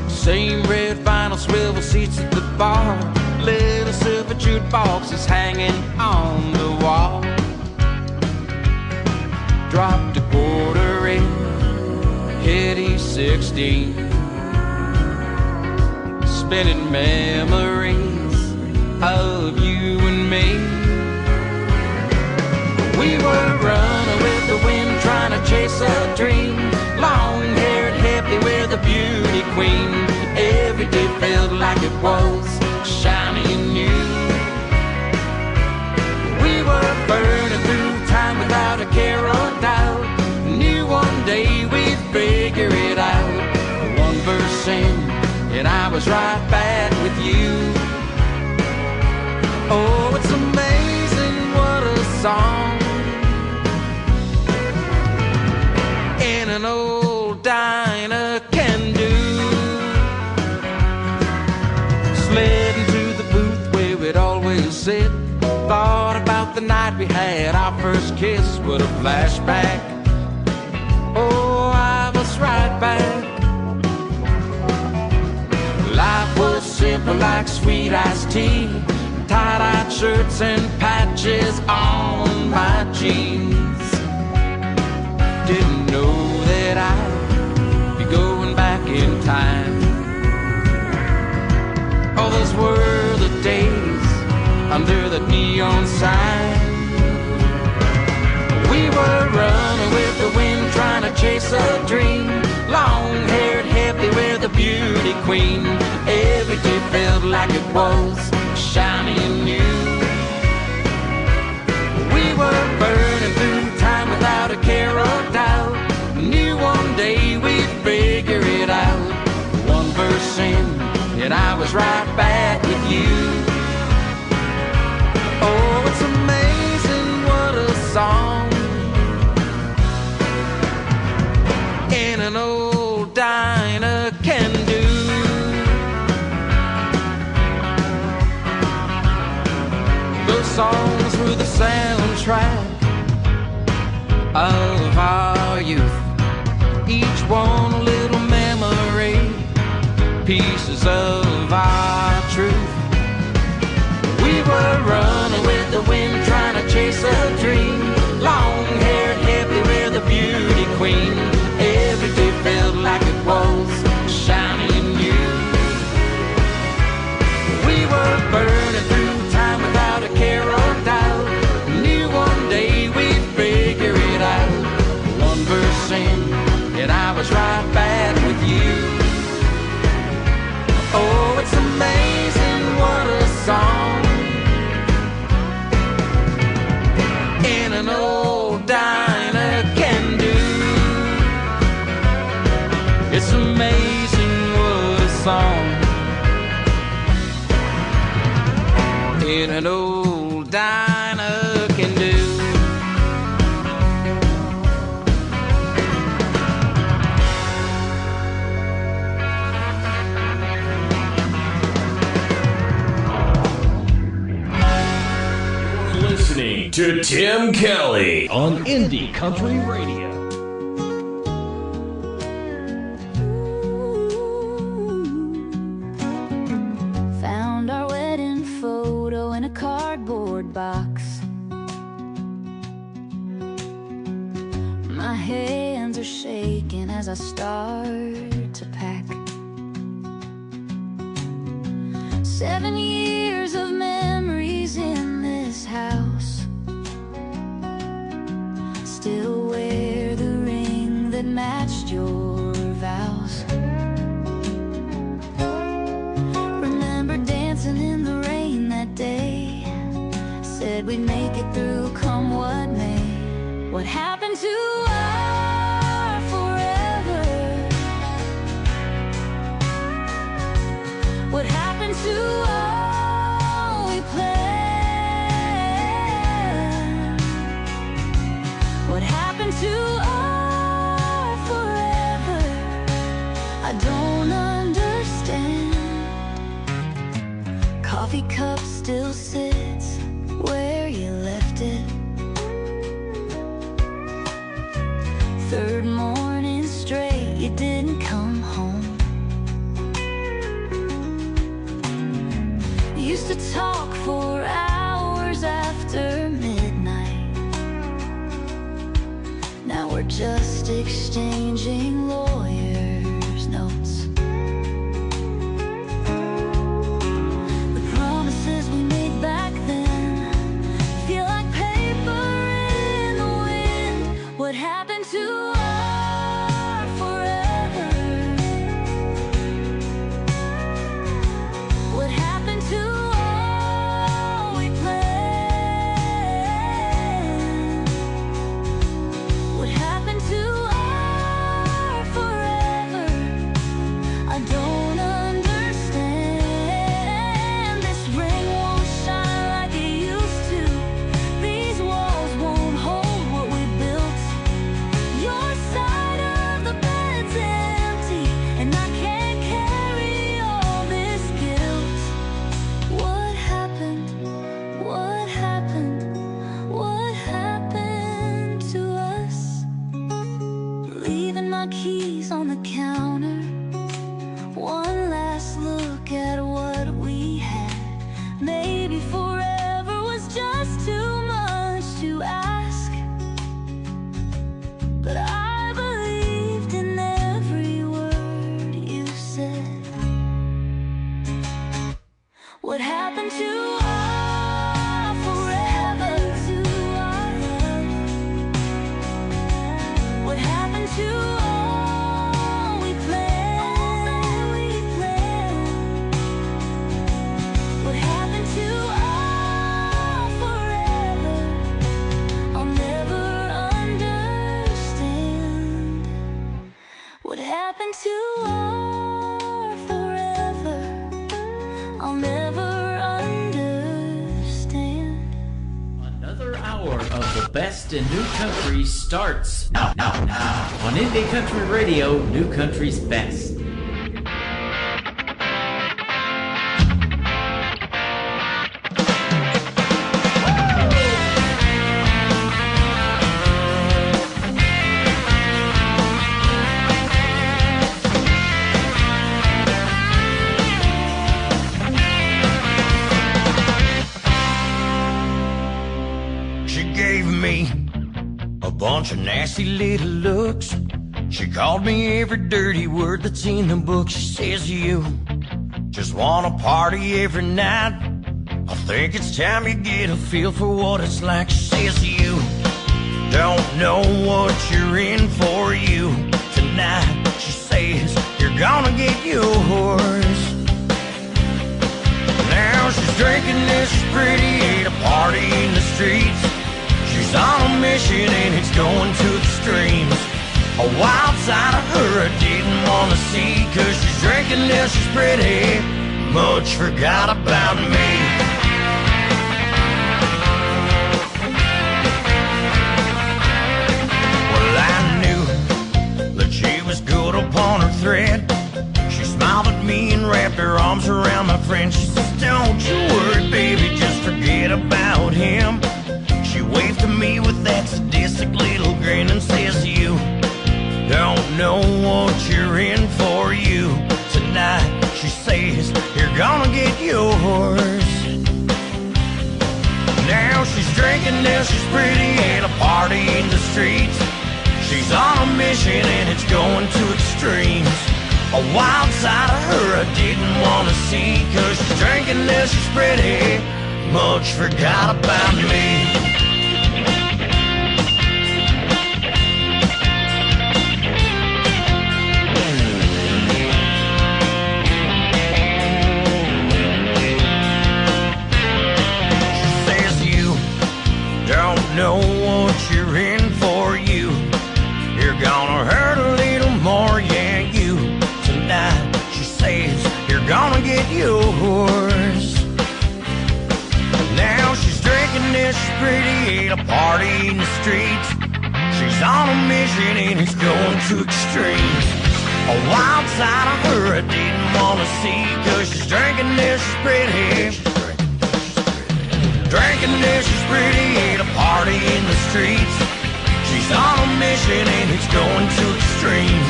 Same red vinyl swivel seats at the bar. Little silver jukeboxes hanging on the wall. Dropped a quarter in, hit E16. Spinning memories of you and me. We were running with the wind, trying to chase a dream. Long-haired, happy with a beauty queen. Every day felt like it was shiny and new. We were burning through time without a care or doubt. Knew one day we'd figure it out. One verse in, and I was right back with you. Oh, it's amazing what a song in an old diner can do. Slid into the booth where we'd always sit. Thought about the night we had our first kiss. What a flashback. Oh, I was right back. Life was simple like sweet iced tea. Tie-dyed shirts and patches on my jeans. Didn't know that I'd be going back in time. Oh, those were the days under the neon sign. We were running with the wind, trying to chase a dream. Long-haired, happy with a beauty queen. Every day felt like it was shiny and new. We were burning through time without a care or doubt. Knew one day we'd figure it out. One verse in, and I was right back with you. Oh, it's amazing what a song in an old diner can do. Those songs were the soundtrack of our youth. Each one a little memory, pieces of our truth. We were running with the wind, trying to chase a dream. Long-haired, happy, we're the beauty queen. Every day felt like it was shiny and new. We were burning through time without a care or doubt. Knew one day we'd figure it out. One verse in, and I was right back with you. Oh, it's amazing what a song in an old diner can do. It's amazing what a song in an old diner can do. Listening to Tim Kelly on Indie Country Radio. Found our wedding photo in a cardboard box. My hands are shaking as I start to pack. 7 years of memories in this house. Still wear the ring that matched your vows. Remember dancing in the rain that day. Said we'd make it through come what may. What happened to our forever? What happened to all we planned? What happened to our forever? I don't understand. Coffee cup still sits where you left it. Third morning straight, you didn't come home. Used to talk for hours after midnight. Now we're just exchanging lawyers' notes. The promises we made back then feel like paper in the wind. What happened to our forever? What happened to all we planned? What happened to our forever? I don't understand. This ring won't shine like it used to. These walls won't hold what we built. Your side of the bed's empty, and I can't carry all this guilt. What happened? What happened? What happened to us? Leaving my keys on the counter. One last look at what we had. Maybe forever was just too much to ask. But I believed in every word you said. What happened to our forever? What happened to all we planned? happened to our forever? I'll never understand. Another hour of the best in new country starts now. On Indie Country Radio, New Country's Best. Bunch of nasty little looks. She called me every dirty word that's in the book. She says you just wanna party every night. I think it's time you get a feel for what it's like. She says you don't know what you're in for you tonight. She says you're gonna get yours. Now she's drinking this pretty at a party in the streets. She's on a mission and it's going to extremes. A wild side of her I didn't want to see, 'cause she's drinking till she's pretty much forgot about me. Well, I knew that she was good upon her thread. She smiled at me and wrapped her arms around my friend. She says, don't you worry, baby, just forget about him. She waved to me with that sadistic little grin and says, you don't know what you're in for you tonight. She says, you're gonna get yours. Now she's drinking till she's pretty at a party in the streets. She's on a mission and it's going to extremes. A wild side of her I didn't want to see, 'cause she's drinking till she's pretty much forgot about me. Know what you're in for you. You're gonna hurt a little more, yeah, you tonight. She says you're gonna get yours. Now she's drinking this pretty at a party in the streets. She's on a mission and it's going to extremes. A wild side of her I didn't want to see, 'cause she's drinking this pretty. Drinking this is pretty at a party in the streets. She's on a mission and it's going to extremes.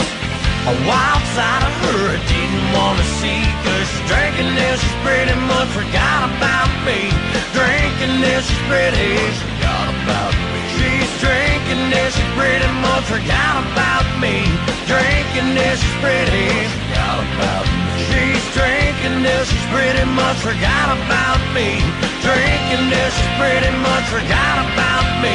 A wild side of her I didn't want to see, 'cause she's drinking this is pretty much forgot about me. Drinking this is pretty forgot about me. She's drinking this is pretty much forgot about me. Drinking this is pretty forgot about me. She's drinking this is pretty much forgot about me. Drinking this is pretty much forgot about me.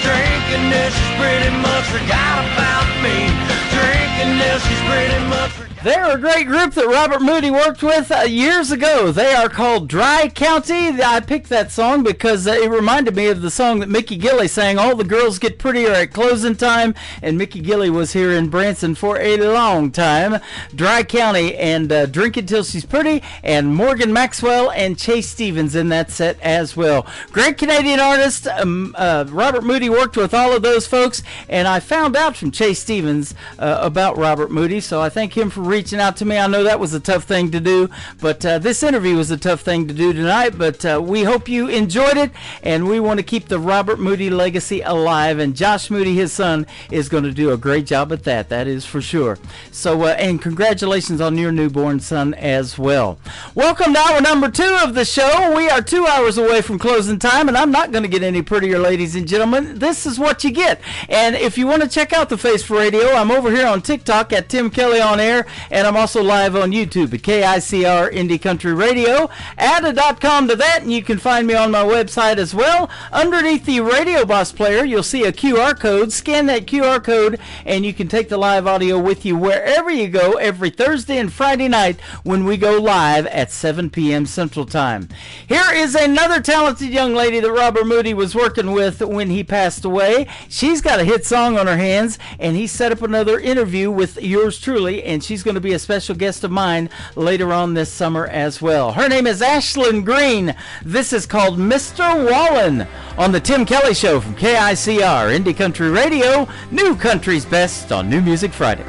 Drinking this is pretty much forgot about me. Drinking this is pretty much. They're a great group that Robert Moody worked with years ago. They are called Dry County. I picked that song because it reminded me of the song that Mickey Gilley sang, All the Girls Get Prettier at Closing Time, and Mickey Gilley was here in Branson for a long time. Dry County and Drink It Till She's Pretty, and Morgan Maxwell and Chase Stevens in that set as well. Great Canadian artist. Robert Moody worked with all of those folks, and I found out from Chase Stevens about Robert Moody, so I thank him for reaching out to me. I know that was a tough thing to do, but this interview was a tough thing to do tonight, but we hope you enjoyed it, and we want to keep the Robert Moody legacy alive, and Josh Moody, his son, is going to do a great job at that. That is for sure. So, and congratulations on your newborn son as well. Welcome to hour number 2 of the show. We are 2 hours away from closing time, and I'm not going to get any prettier, ladies and gentlemen. This is what you get. And if you want to check out the Face for Radio, I'm over here on TikTok at Tim Kelly On Air, And I'm also live on YouTube at KICR Indie Country Radio. Add a .com to that, and you can find me on my website as well. Underneath the Radio Boss player, you'll see a QR code. Scan that QR code, and you can take the live audio with you wherever you go every Thursday and Friday night when we go live at 7 p.m. Central Time. Here is another talented young lady that Robert Moody was working with when he passed away. She's got a hit song on her hands, and he set up another interview with yours truly, and she's going to be a special guest of mine later on this summer as well. Her name is Ashlyn Green. This is called Mr. Wallen on the Tim Kelly Show from KICR Indie Country Radio, New Country's Best on New Music Friday.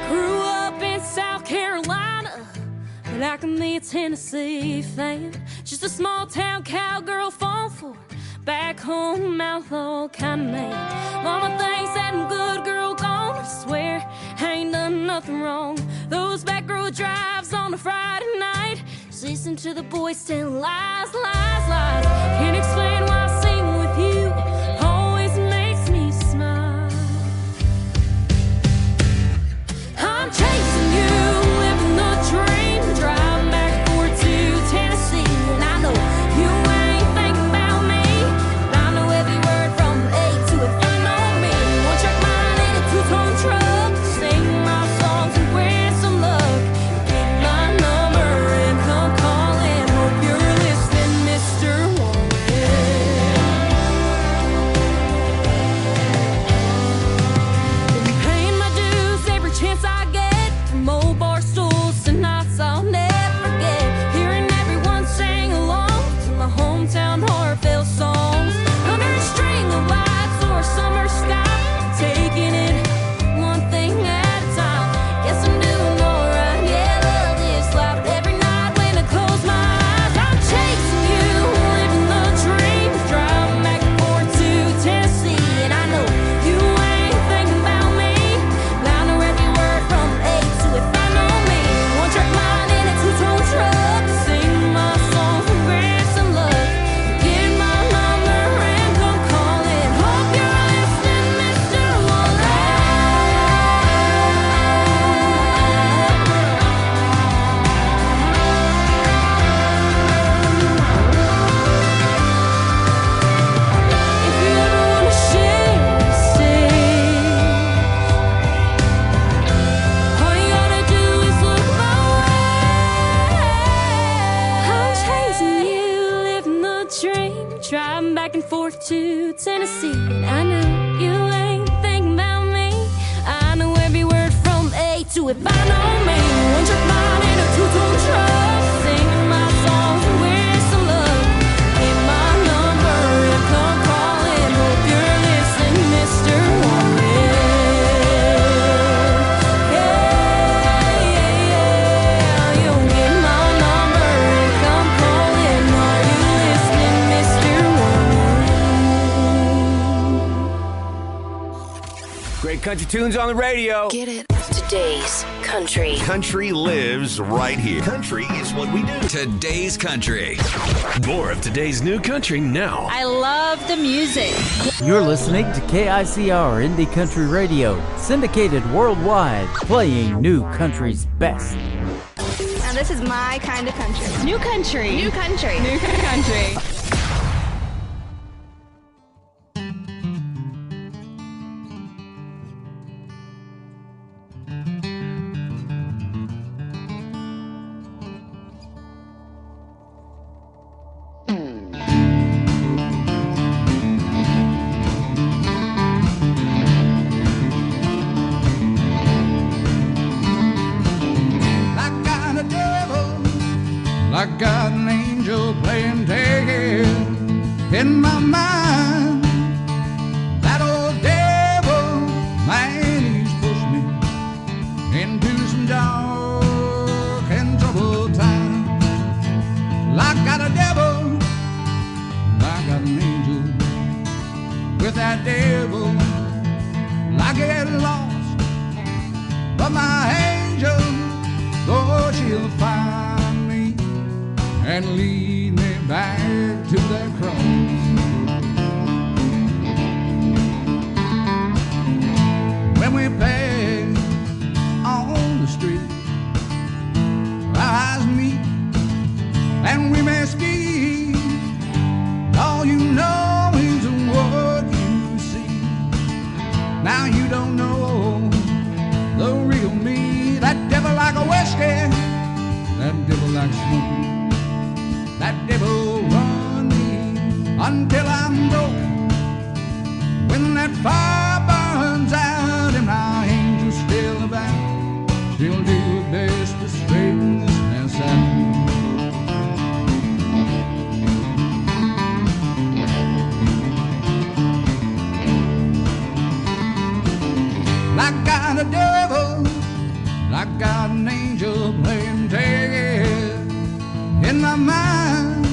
Grew up in South Carolina, but I can be a Tennessee fan. Just a small town cowgirl falling for back home outlaw kind of man. Mama thinks that I'm good girl gone. I swear I ain't done nothing wrong. Those back road drives on a Friday night, just listen to the boys tell lies, lies, lies. Can't explain why singing with you always makes me smile. I'm chasing you, living the dream, driving back and forth to Tennessee, and I know you ain't thinking about me, but I know every word from A to F. I know me, one track mind in a two-tone truck, sing my songs and wear some luck. Get my number and come calling. Hope you're listening, Mr. Warren. Been paying my dues every chance I get, from old bar stools to nights I'll never forget. Hearing everyone sing along to my hometown heartfelt songs, under a string of lights or a summer sky, taking it one thing at a time. Guess I'm doing alright, yeah, love this life. Every night when I close my eyes, I'm chasing you, living the dream, driving back and forth to Tennessee, and I know you ain't thinking about me, but I know every word from A to F. I know me, one track mind in a two-tone truck, sing my songs and grab some luck. Get my number and come calling. Hope you're listening, Mr. Wallen. If you ever wanna share, stay. All you gotta do is look my way. I'm chasing you, living the dream, driving back and forth to Tennessee, and I know you ain't thinking about me. I know every word from A to F. I know me, one track mind in a two-tone truck, singing my songs and wear some love. Get my number and come calling. Hope you're listening, Mr. Warren. Yeah, you'll get my number and come calling. Are you listening, Mr. Warren? Great country tunes on the radio. Get it? Today's country. Country lives right here. Country is what we do. Today's country. More of today's new country now. I love the music. You're listening to KICR Indie Country Radio, syndicated worldwide, playing new country's best. Now this is my kind of country. New country. New country. New country. I got an angel playing tag in my mind. That old devil, man, he's pushed me into some dark and troubled times. I got a devil, I got an angel. With that devil, I get lost, but my angel, Lord, she'll find and lead me back to that cross. When when we pass on the street. Our eyes meet and we may speak. All you know is what you see. Now you don't know the real me. That devil like a whiskey, that devil like smoke. That devil run me until I'm broke. When that fire burns out and my angel's still about, she'll do her best to straighten this mess out. I got a devil, I got an angel playing tag in my mind.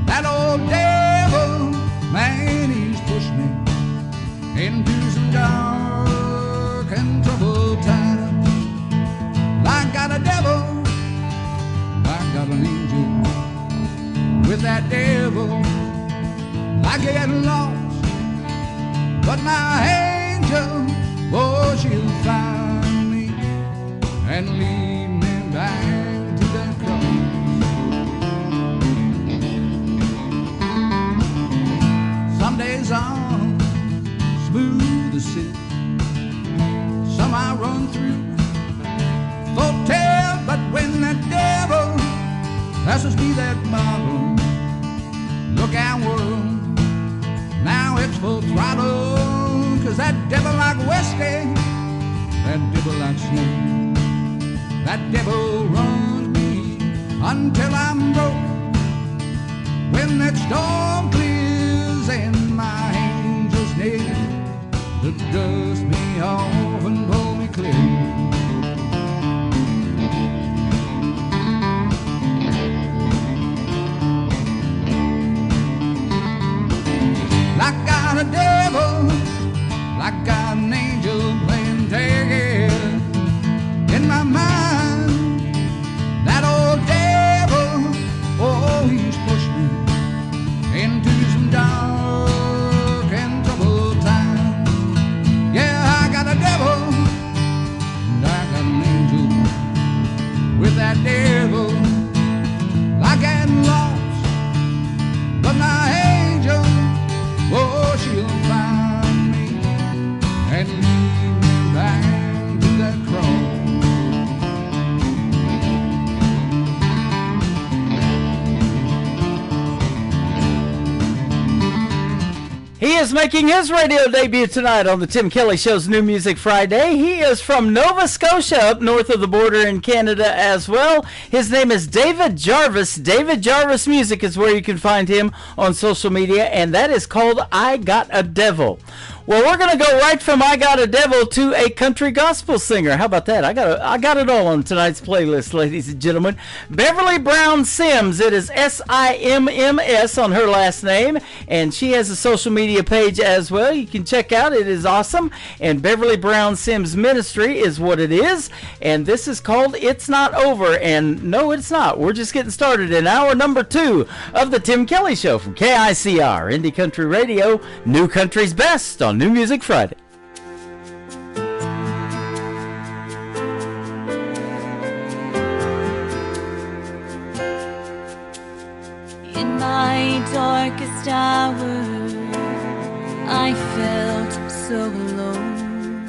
That old devil, man, he's pushed me into some dark and troubled times. I got a devil, I got an angel. With that devil, I get lost, but my angel, oh, she'll find me and lead me back to that cross. Some days I'm smooth as silk, some I run through full tail, but when that devil passes me that bottle, look out world, now it's full throttle. Cause that devil like whiskey, that devil like smoke, that devil runs me until I'm broke. When that storm clears and my angel's near to dust me off and pull me clear. I got a devil, I got an angel playing tag in my mind. That old devil, oh, he's pushed me into some dark and troubled times. Yeah, I got a devil, and I got an angel. With that devil, I get lost, but my angel, oh, she'll find me and lead me back to that cross. He is making his radio debut tonight on the Tim Kelly Show's New Music Friday. He is from Nova Scotia, up north of the border in Canada as well. His name is David Jarvis. David Jarvis Music is where you can find him on social media, and that is called I Got a Devil. Well, we're going to go right from I Got a Devil to a country gospel singer. How about that? I got it all on tonight's playlist, ladies and gentlemen. Beverly Brown Sims. It is S-I-M-M-S on her last name, and she has a social media page as well. You can check out. It is awesome. And Beverly Brown Sims Ministry is what it is, and this is called It's Not Over. And no, it's not. We're just getting started in hour number 2 of the Tim Kelly Show from KICR, Indie Country Radio, New Country's Best on New Music Friday. In my darkest hour, I felt so alone.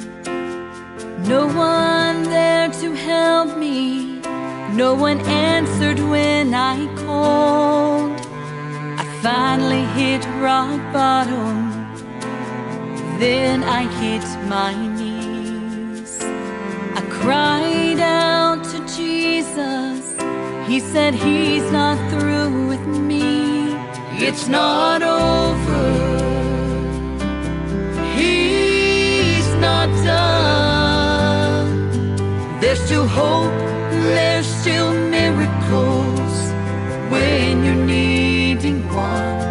No one there to help me, no one answered when I called. I finally hit rock bottom, then I hit my knees. I cried out to Jesus. He said he's not through with me. It's not over. He's not done. There's still hope. There's still miracles when you're needing one.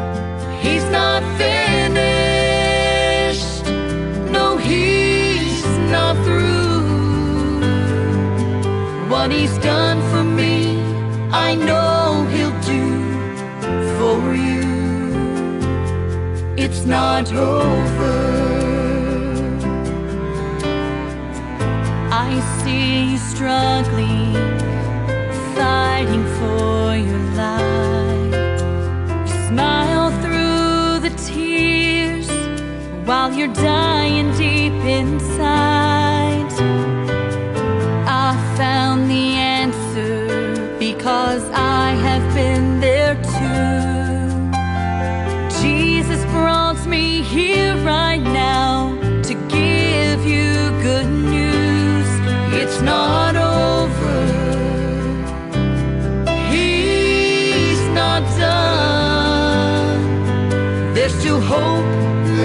He's not finished. He's not through. What he's done for me, I know he'll do for you. It's not over. I see you struggling, fighting for your life. You smile through the tears while you're dying deep inside. I found the answer because I have been there too. Jesus brought me here right now to give you good news. It's not over. He's not done. There's still hope.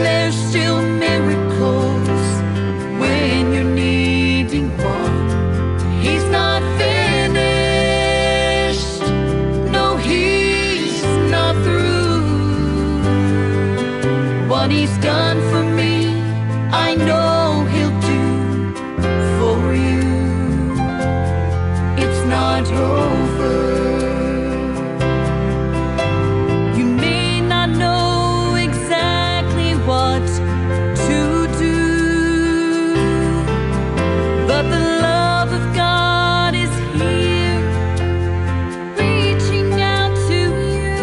There's still miracles when you're needing one. He's not finished. No, he's not through. What he's done for me, I know he'll do for you. It's not over. You may not know exactly what to do, but the love of God is here, reaching out to you.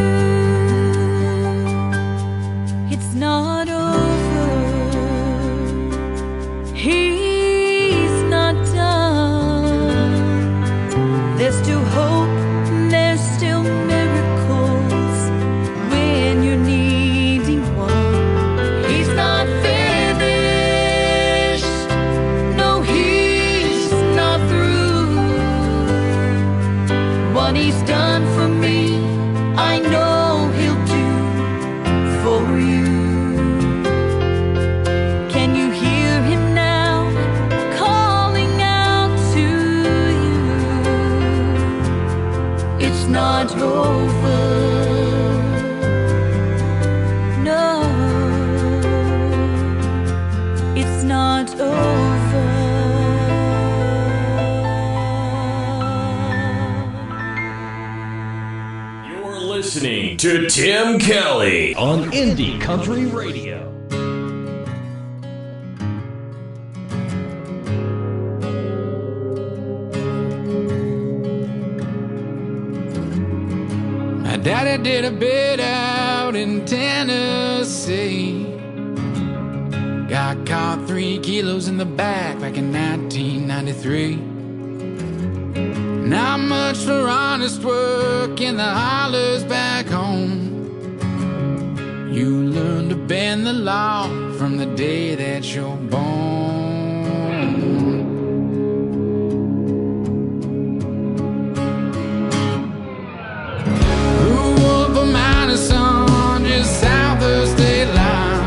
It's not over. He's not done. There's still hope, there's still miracles when you're needing one. He's not finished. No, he's not through. What he's done for me, I know he'll do for you. Can you hear him now, calling out to you? It's not over. No, it's not over. You're listening to Tim Kelly on Indie Country Radio. My daddy did a bid out in Tennessee. Got caught 3 kilos in the back in 1993. Not much for honest work in the hollers back home. You learn to bend the law from the day that you're born. Grew up a miner's son just south of the state line.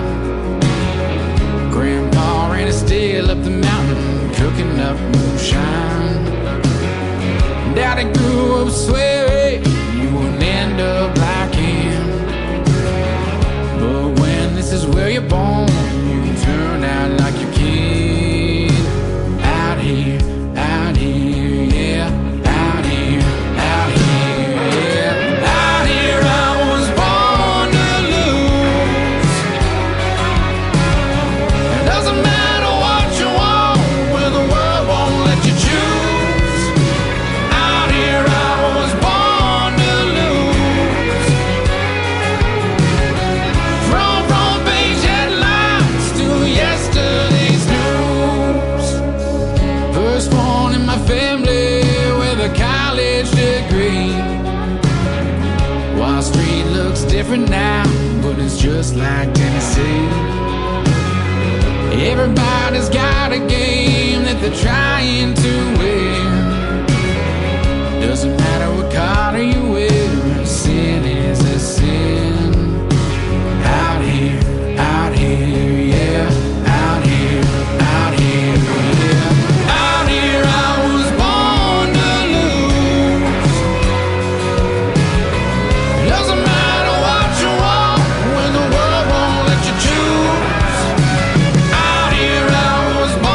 Grandpa ran a still up the mountain, cooking up moonshine. Daddy grew up swearing you wouldn't end up like him. But when this is where you're born, you can turn out like your kid. Out here, yeah. Out here, yeah. Out here I was born to lose. It doesn't matter what you want when the world won't let you choose. Out here I was born to lose. From front page headlines to yesterday's news. First one in my family with a college degree. Wall Street looks different now, but it's just like Tennessee. Everybody's got a game that they're trying to win. Doesn't matter what color you wear, sin is a sin. Out here, yeah. Out here, yeah. Out here I was born to lose. Doesn't matter what you want when the world won't let you choose. Out here I was born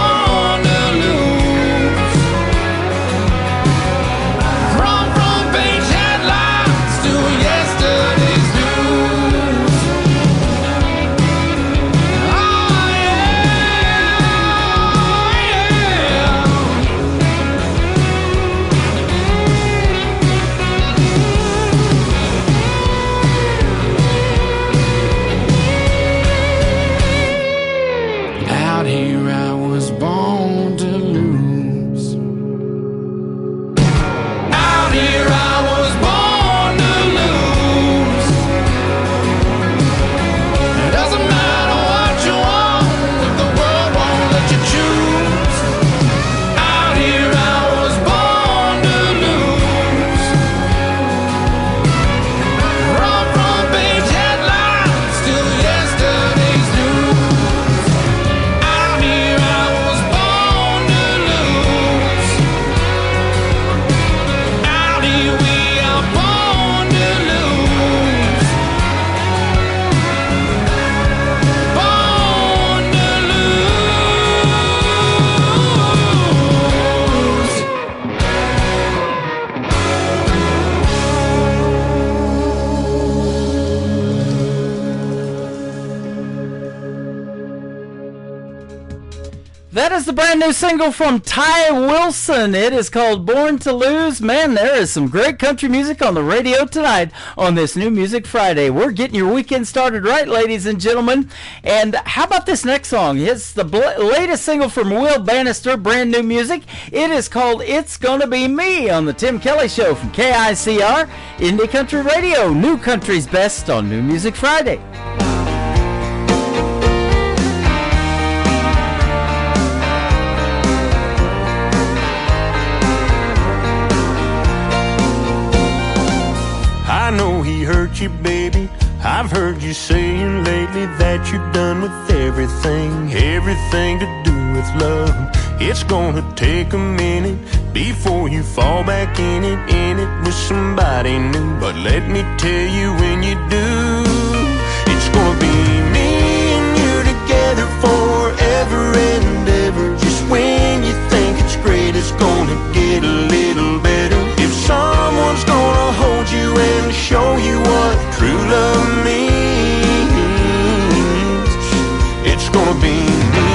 is the brand new single from Ty Wilson. It is called Born to Lose. Man, there is some great country music on the radio tonight on this New Music Friday. We're getting your weekend started right, ladies and gentlemen. And how about this next song? It's the latest single from Will Bannister, brand new music. It is called It's Gonna Be Me on the Tim Kelly Show from KICR, Indie Country Radio, New Country's Best on New Music Friday. I know he hurt you, baby. I've heard you saying lately that you're done with everything to do with love. It's gonna take a minute before you fall back in it with somebody new. But let me tell you, when you do, it's gonna be me and you together forever and ever. Just when you think it's great, it's gonna get a little better. If someone's gonna hold you and show you what true love means, it's gonna be me.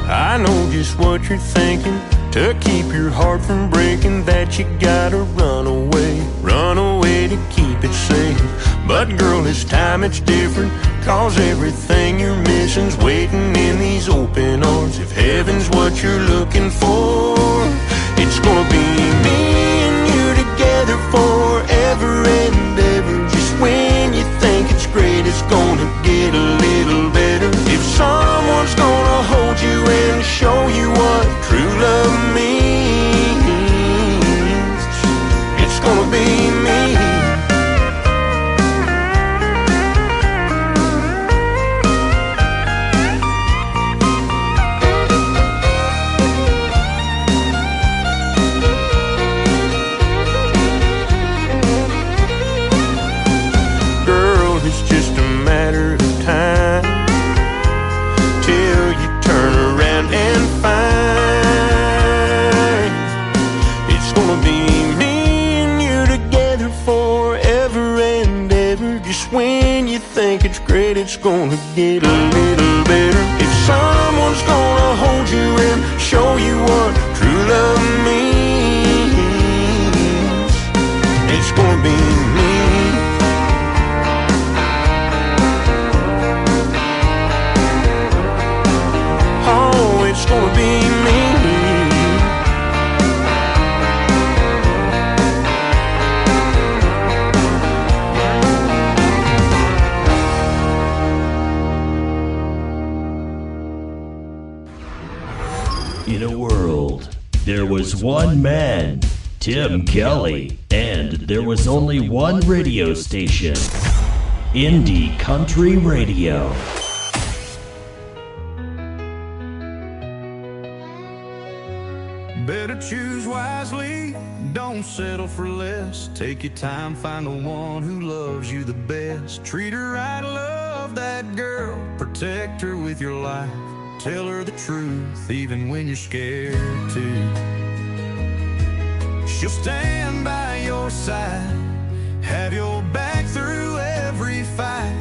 I know just what you're thinking, to keep your heart from breaking, that you gotta run away to keep it safe. But girl, this time it's different, 'cause everything you're missing's waiting in these open arms. If heaven's what you're looking for, it's gonna be me and you together forever and ever. Just when you think it's great, it's gonna get a little better. If someone's gonna hold you and show you what true love means, it's gonna be me. It's gonna get a little better. If someone's gonna hold you and show you what true love means, it's gonna be me. Oh, it's gonna be me. In a world, there was one man, Tim Kelly, and there was only one radio station, Indie Country Radio. Better choose wisely, don't settle for less. Take your time, find the one who loves you the best. Treat her right, love that girl, protect her with your life. Tell her the truth, even when you're scared to. She'll stand by your side, have your back through every fight.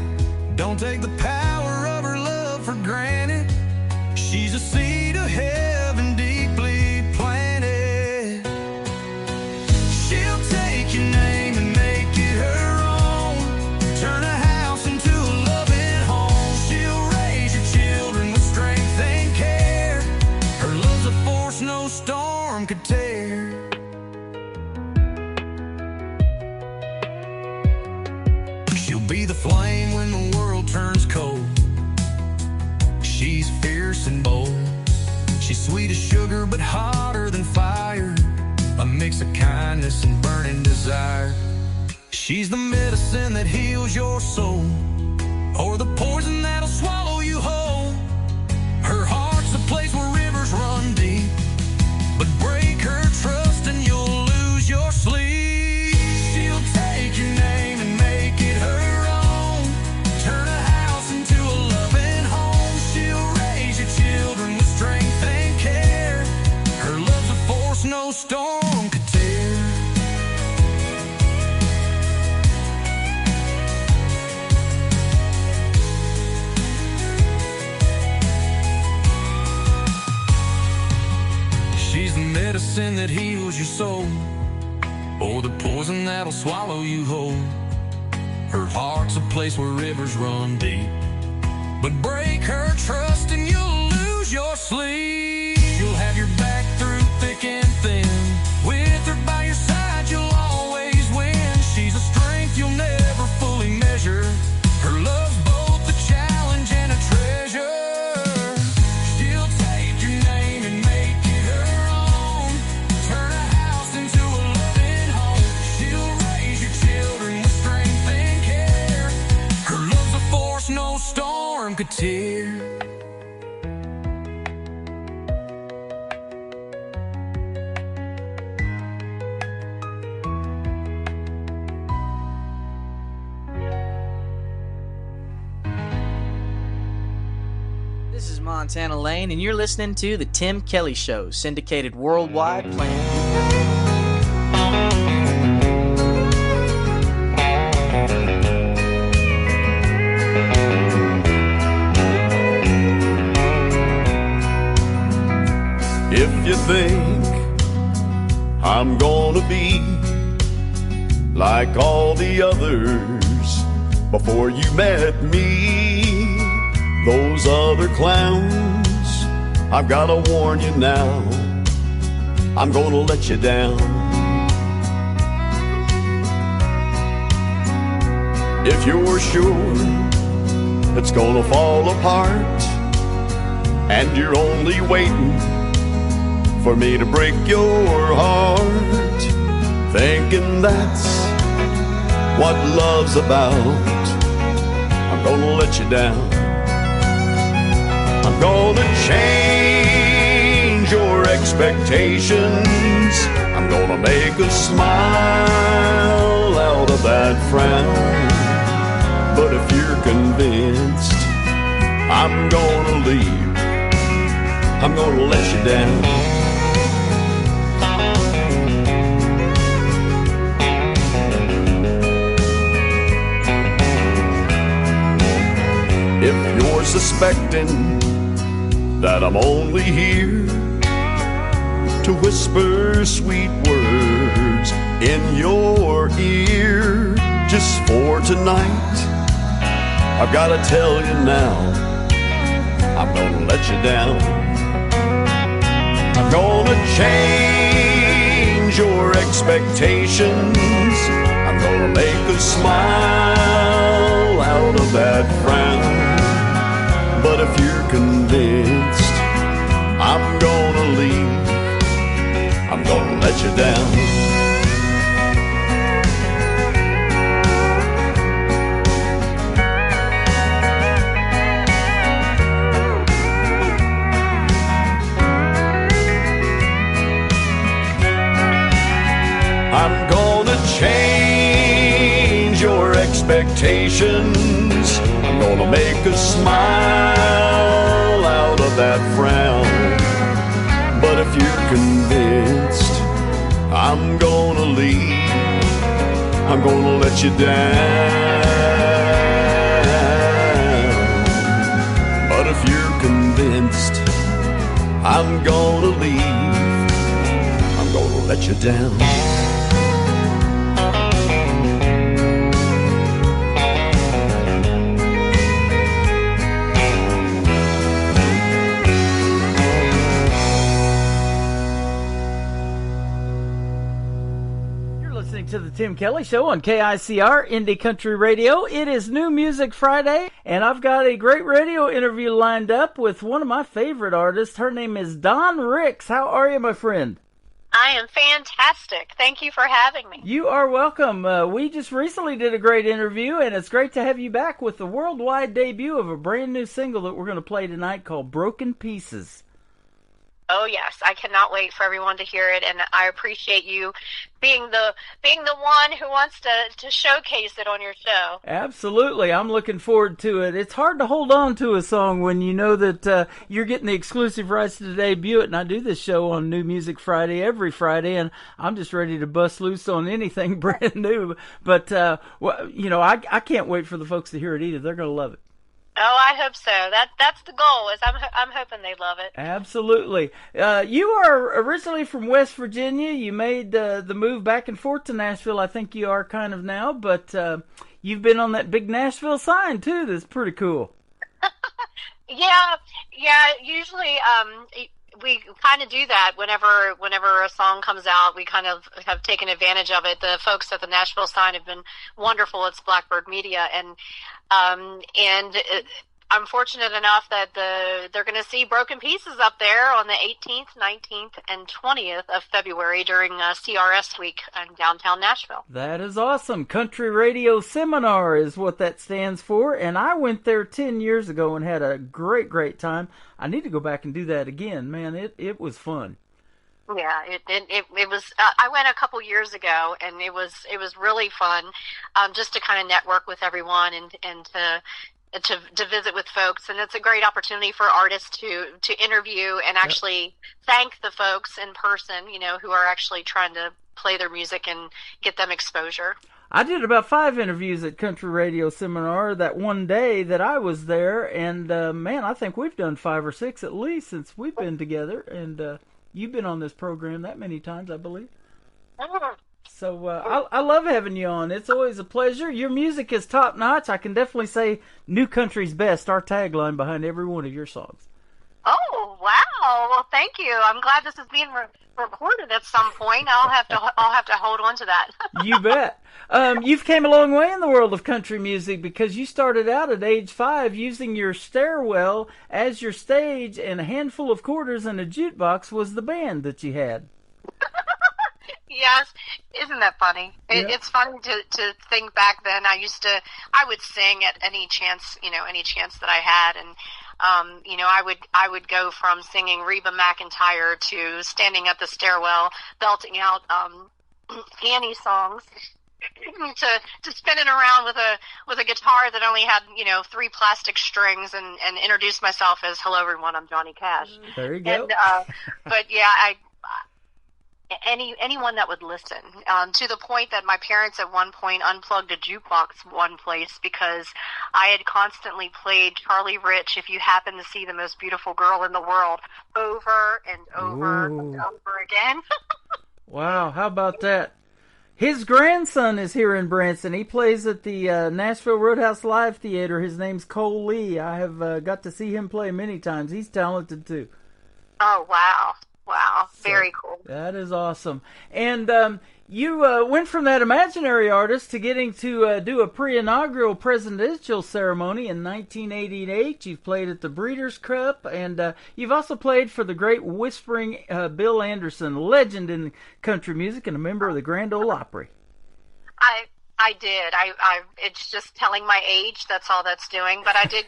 Don't take the power of her love for granted. She's a seed of heaven deeply planted. She'll take your name and make it her own. Turn a house into a loving home. She'll raise your children with strength and care. Her love's a force no storm could tear. She'll be the flame when the world turns cold. She's fierce and bold. She's sweet as sugar but hotter than fire. A mix of kindness and burning desire. She's the medicine that heals your soul, or the poison that'll swallow you whole. Her heart's a place where rivers run deep, but break her trust and you'll lose your sleep. She'll take your name and make it her own. Turn a house into a loving home. She'll raise your children with strength and care. Her love's a force no storm could tear. that heals your soul, or the poison that'll swallow you whole. Her heart's a place where rivers run deep, but break her trust and you'll lose your sleep. You'll have your back through thick and thin. With her by your side, you'll always win. She's a strength you'll never fully measure. Her love's both a challenge and a treasure. She'll take your name and make it her own. Turn a house into a loving home. She'll raise your children with strength and care. Her love's a force no storm could tear. This is Montana Lane, and you're listening to The Tim Kelly Show, syndicated worldwide, playing. If you think I'm gonna be like all the others before you met me, those other clowns, I've gotta warn you now, I'm gonna let you down. If you're sure it's gonna fall apart and you're only waiting for me to break your heart, thinking that's what love's about, I'm gonna let you down. I'm gonna change your expectations. I'm gonna make a smile out of that frown. But if you're convinced I'm gonna leave, I'm gonna let you down. If you're suspecting that I'm only here to whisper sweet words in your ear just for tonight, I've gotta tell you now, I'm gonna let you down. I'm gonna change your expectations. I'm gonna make a smile out of that frown. But if you're convinced I'm gonna leave, I'm gonna let you down. I'm gonna change your expectations. I'm gonna make a smile out of that frown. But if you're convinced I'm gonna leave, I'm gonna let you down. But if you're convinced I'm gonna leave, I'm gonna let you down. To the Tim Kelly Show on KICR Indie Country Radio. It is New Music Friday, and I've got a great radio interview lined up with one of my favorite artists. Her name is Dawn Ricks. How are you, my friend? I am fantastic. Thank you for having me. You are welcome. We just recently did a great interview, and it's great to have you back with the worldwide debut of a brand new single that we're going to play tonight called Broken Pieces. Oh yes, I cannot wait for everyone to hear it, and I appreciate you being the one who wants to showcase it on your show. Absolutely, I'm looking forward to it. It's hard to hold on to a song when you know that you're getting the exclusive rights to debut it, and I do this show on New Music Friday every Friday, and I'm just ready to bust loose on anything brand new. But well, you know, I can't wait for the folks to hear it either. They're going to love it. Oh, I hope so. That's the goal. Is I'm hoping they love it. Absolutely. You are originally from West Virginia. You made the move back and forth to Nashville. I think you are kind of now, but you've been on that big Nashville sign too. That's pretty cool. Yeah. Usually, we kind of do that whenever a song comes out. We kind of have taken advantage of it. The folks at the Nashville sign have been wonderful. It's Blackbird Media, and I'm fortunate enough that they're going to see Broken Pieces up there on the 18th, 19th, and 20th of February during CRS week in downtown Nashville. That is awesome. Country Radio Seminar is what that stands for, and I went there 10 years ago and had a great time. I need to go back and do that again. Man, it was fun. Yeah, it was. I went a couple years ago, and it was really fun, just to kind of network with everyone and to visit with folks. And it's a great opportunity for artists to interview and actually thank the folks in person, who are actually trying to play their music and get them exposure. I did about 5 interviews at Country Radio Seminar that one day that I was there, and man, I think we've done 5 or 6 at least since we've been together, and you've been on this program that many times, I believe. So I love having you on. It's always a pleasure. Your music is top notch. I can definitely say New Country's Best, our tagline behind every one of your songs. Oh, wow. Well, thank you. I'm glad this is being recorded at some point. I'll have to hold on to that. You bet. You've came a long way in the world of country music because you started out at age 5 using your stairwell as your stage, and a handful of quarters and a jukebox was the band that you had. Yes, isn't that funny? It's funny to think back then. I would sing at any chance that I had, and I would go from singing Reba McEntire to standing at the stairwell belting out Annie songs to spinning around with a guitar that only had 3 plastic strings and introduce myself as "Hello everyone, I'm Johnny Cash." There you go. And, but yeah, anyone that would listen, to the point that my parents at one point unplugged a jukebox one place because I had constantly played Charlie Rich, "If You Happen to See the Most Beautiful Girl in the World," over and over and over again. Wow, how about that? His grandson is here in Branson. He plays at the Nashville Roadhouse Live Theater. His name's Cole Lee. I have got to see him play many times. He's talented too. Oh, wow. Wow, very cool. That is awesome. And you went from that imaginary artist to getting to do a pre-inaugural presidential ceremony in 1988. You've played at the Breeders' Cup, and you've also played for the great whispering Bill Anderson, legend in country music and a member of the Grand Ole Opry. I did. It's just telling my age. That's all that's doing. But I did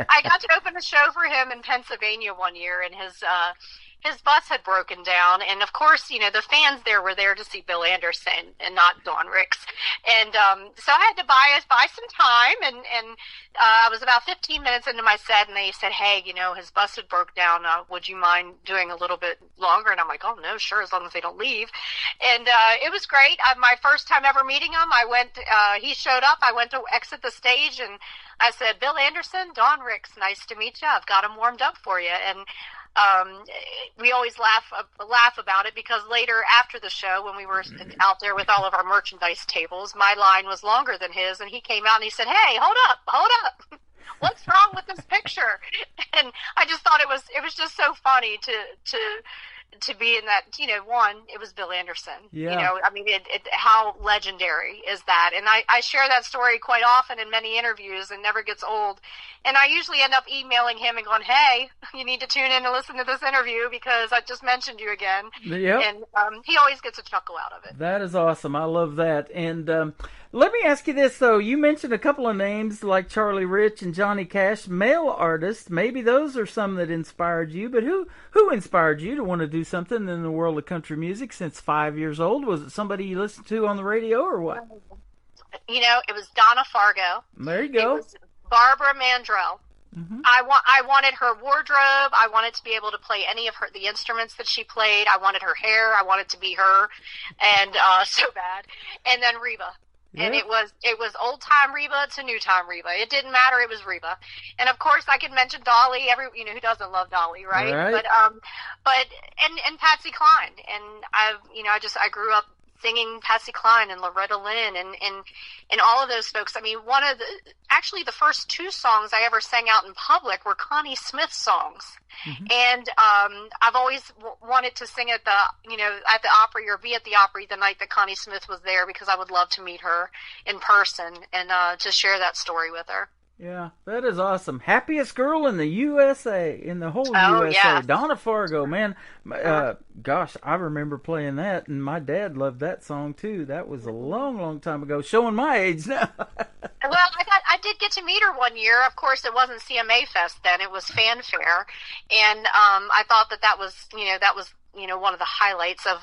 I got to open a show for him in Pennsylvania one year, and his bus had broken down, and of course, the fans there were there to see Bill Anderson and not Don Ricks, and so I had to buy some time, and I was about 15 minutes into my set, and they said, "Hey, his bus had broke down. Would you mind doing a little bit longer?" And I'm like, "Oh no, sure, as long as they don't leave." And it was great. My first time ever meeting him, he showed up. I went to exit the stage, and I said, "Bill Anderson, Don Ricks, nice to meet you. I've got him warmed up for you." And we always laugh about it because later after the show, when we were out there with all of our merchandise tables, my line was longer than his, and he came out and he said, "Hey, hold up. What's wrong with this picture?" And I just thought it was just so funny to be in that, one, it was Bill Anderson. Yeah. I mean, how legendary is that? And I share that story quite often in many interviews and never gets old. And I usually end up emailing him and going, "Hey, you need to tune in and listen to this interview because I just mentioned you again." Yep. And he always gets a chuckle out of it. That is awesome. I love that. And let me ask you this, though. You mentioned a couple of names like Charlie Rich and Johnny Cash, male artists. Maybe those are some that inspired you, but who inspired you to want to do something in the world of country music since 5 years old? Was it somebody you listened to on the radio or what? It was Donna Fargo. There you go. It was Barbara Mandrell. Mm-hmm. I wanted her wardrobe. I wanted to be able to play any of the instruments that she played. I wanted her hair. I wanted to be her, and so bad. And then Reba. And it was old time Reba to new time Reba. It didn't matter. It was Reba. And of course I could mention Dolly. Who doesn't love Dolly, right? Right. But Patsy Cline. And I grew up singing Patsy Cline and Loretta Lynn and all of those folks. I mean, the first two songs I ever sang out in public were Connie Smith songs. Mm-hmm. And I've always wanted to sing at the Opry or be at the Opry the night that Connie Smith was there, because I would love to meet her in person and to share that story with her. Yeah, that is awesome. Happiest girl in the USA, in the whole USA. Yeah. Donna Fargo, man. Gosh, I remember playing that, and my dad loved that song too. That was a long, long time ago, showing my age now. Well, I did get to meet her one year. Of course, it wasn't CMA Fest then; it was Fanfare, and I thought that was one of the highlights of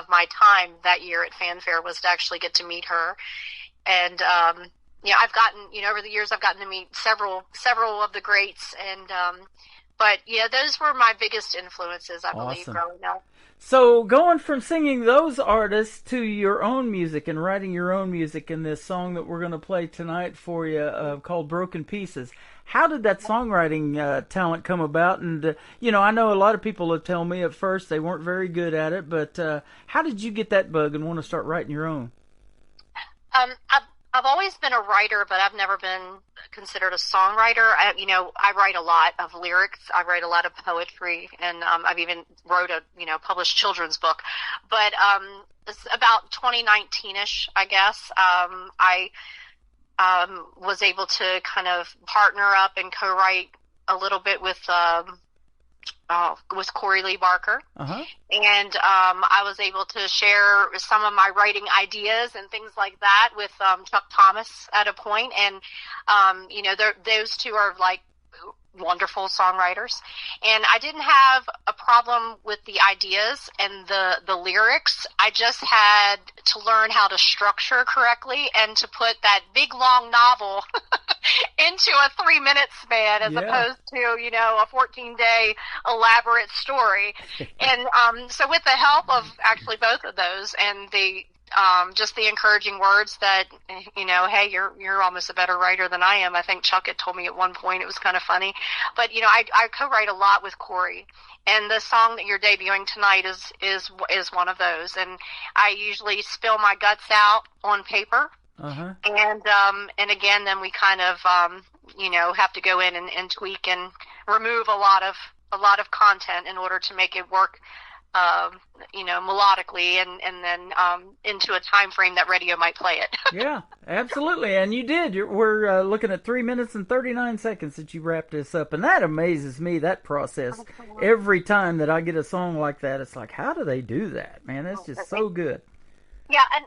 my time that year at Fanfare was to actually get to meet her, and. I've gotten, over the years, I've gotten to meet several of the greats, and but those were my biggest influences, I believe, growing up. So going from singing those artists to your own music and writing your own music in this song that we're going to play tonight for you, called Broken Pieces, how did that songwriting talent come about? And, I know a lot of people have told me at first they weren't very good at it, but how did you get that bug and want to start writing your own? I've always been a writer, but I've never been considered a songwriter. I write a lot of lyrics. I write a lot of poetry, and I've even wrote a published children's book. But it's about 2019-ish, I guess. I was able to kind of partner up and co-write a little bit with Corey Lee Barker. Uh-huh. And I was able to share some of my writing ideas and things like that with Chuck Thomas at a point. And, those two are like wonderful songwriters. And I didn't have a problem with the ideas and the lyrics. I just had to learn how to structure correctly and to put that big long novel into a 3-minute span as opposed to, a 14-day elaborate story. And so with the help of actually both of those and the just the encouraging words that, hey, you're almost a better writer than I am. I think Chuck had told me at one point. It was kind of funny. But, I co-write a lot with Corey. And the song that you're debuting tonight is one of those. And I usually spill my guts out on paper. Uh-huh. And again, then we kind of, have to go in and tweak and remove a lot of content in order to make it work, melodically and then into a time frame that radio might play it. Yeah, absolutely. And you did. We're looking at 3 minutes and 39 seconds that you wrapped this up. And that amazes me, that process. Every time that I get a song like that, it's like, how do they do that? Man, that's just so good. Yeah, and,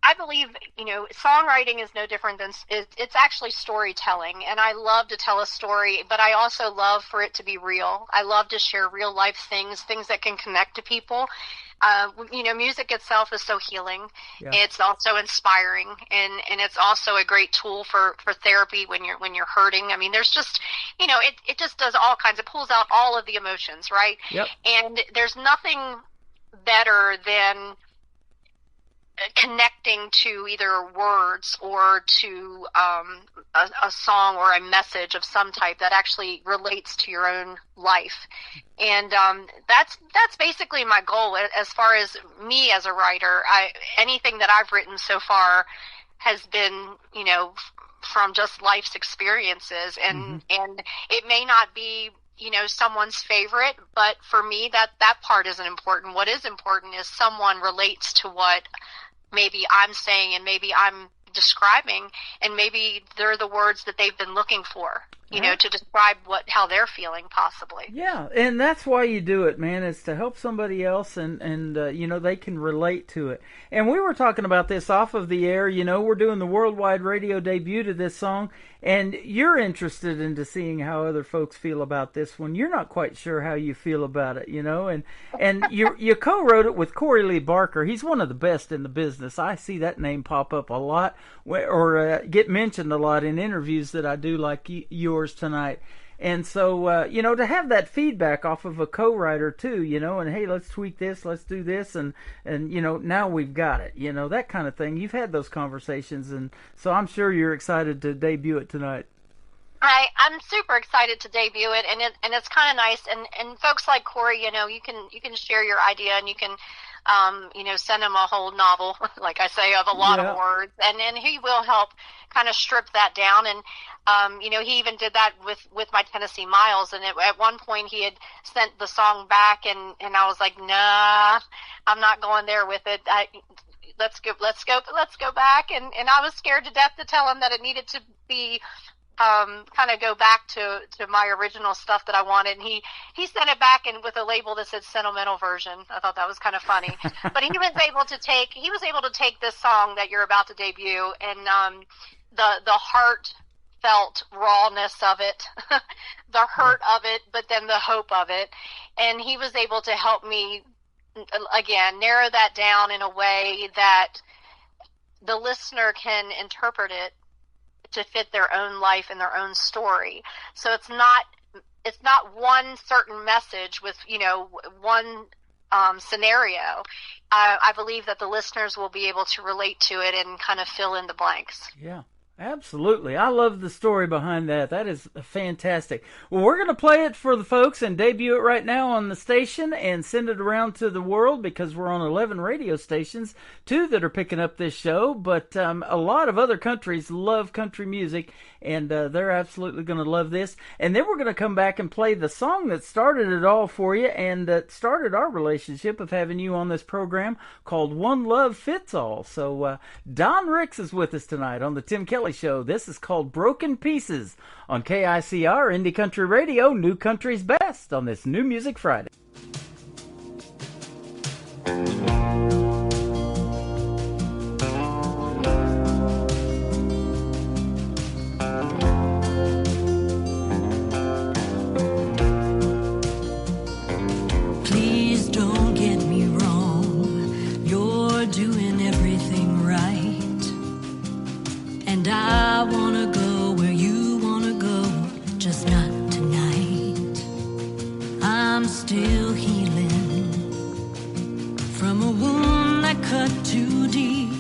I believe, songwriting is no different than, it's actually storytelling, and I love to tell a story, but I also love for it to be real. I love to share real life things that can connect to people. Music itself is so healing. Yeah. It's also inspiring, and it's also a great tool for therapy when you're hurting. I mean, there's just, it just does all kinds, it pulls out all of the emotions, right? Yep. And there's nothing better than connecting to either words or to a song or a message of some type that actually relates to your own life. And that's basically my goal as far as me as a writer. Anything that I've written so far has been, from just life's experiences, and it may not be someone's favorite, but for me that part isn't important. What is important is someone relates to what maybe I'm saying and maybe I'm describing, and maybe they're the words that they've been looking for, to describe how they're feeling possibly. Yeah, and that's why you do it, man, is to help somebody else and they can relate to it. And we were talking about this off of the air, we're doing the worldwide radio debut to this song, and you're interested into seeing how other folks feel about this one. You're not quite sure how you feel about it, and you co-wrote it with Corey Lee Barker. He's one of the best in the business. I see that name pop up a lot or get mentioned a lot in interviews that I do like yours tonight. And so, to have that feedback off of a co-writer too, and hey, let's tweak this, let's do this, and now we've got it, that kind of thing. You've had those conversations, and so I'm sure you're excited to debut it tonight. I'm super excited to debut it, and it's kind of nice. And folks like Corey, you can share your idea, and you can, send him a whole novel, like I say, of a lot of words, and then he will help kind of strip that down. And he even did that with my Tennessee Miles. And at one point, he had sent the song back, and I was like, nah, I'm not going there with it. Let's go back. And I was scared to death to tell him that it needed to be kind of go back to my original stuff that I wanted. And he sent it back and with a label that said sentimental version. I thought that was kind of funny. But he was able to take this song that you're about to debut and the heartfelt rawness of it, the hurt of it, but then the hope of it. And he was able to help me again narrow that down in a way that the listener can interpret it to fit their own life and their own story. So it's not one certain message with, one scenario. I believe that the listeners will be able to relate to it and kind of fill in the blanks. Yeah. Absolutely. I love the story behind that. That is fantastic. Well, we're going to play it for the folks and debut it right now on the station and send it around to the world because we're on 11 radio stations, 2 that are picking up this show. But a lot of other countries love country music, and they're absolutely going to love this. And then we're going to come back and play the song that started it all for you and that started our relationship of having you on this program called One Love Fits All. So Don Ricks is with us tonight on the Tim Kelly Show. This is called Broken Pieces on KICR Indie Country Radio, New Country's Best on this New Music Friday. Please don't get me wrong, you're doing everything right. And I wanna go where you wanna go, just not tonight. I'm still healing from a wound that cut too deep,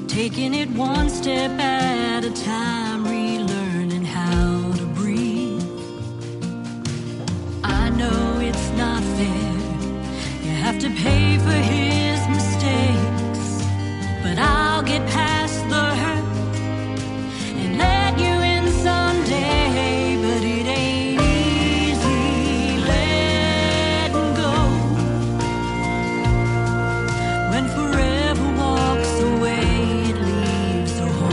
taking it one step at a time, relearning how to breathe. I know it's not fair, you have to pay for his mistakes, but I'll get past the hurt let you in someday, but it ain't easy letting go when forever walks away, it leaves a hole.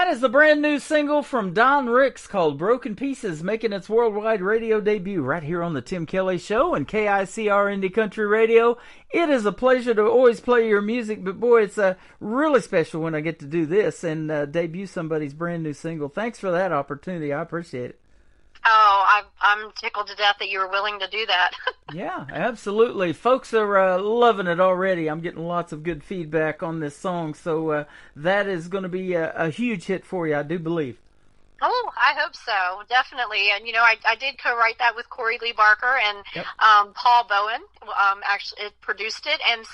That is the brand new single from Don Ricks called Broken Pieces, making its worldwide radio debut right here on the Tim Kelly Show and KICR Indie Country Radio. It is a pleasure to always play your music, but boy, it's really special when I get to do this and debut somebody's brand new single. Thanks for that opportunity. I appreciate it. Oh, I'm tickled to death that you were willing to do that. Yeah, absolutely. Folks are loving it already. I'm getting lots of good feedback on this song, so that is going to be a huge hit for you, I do believe. Oh, I hope so, definitely. And, I did co-write that with Corey Lee Barker and Yep. Paul Bowen actually produced it. And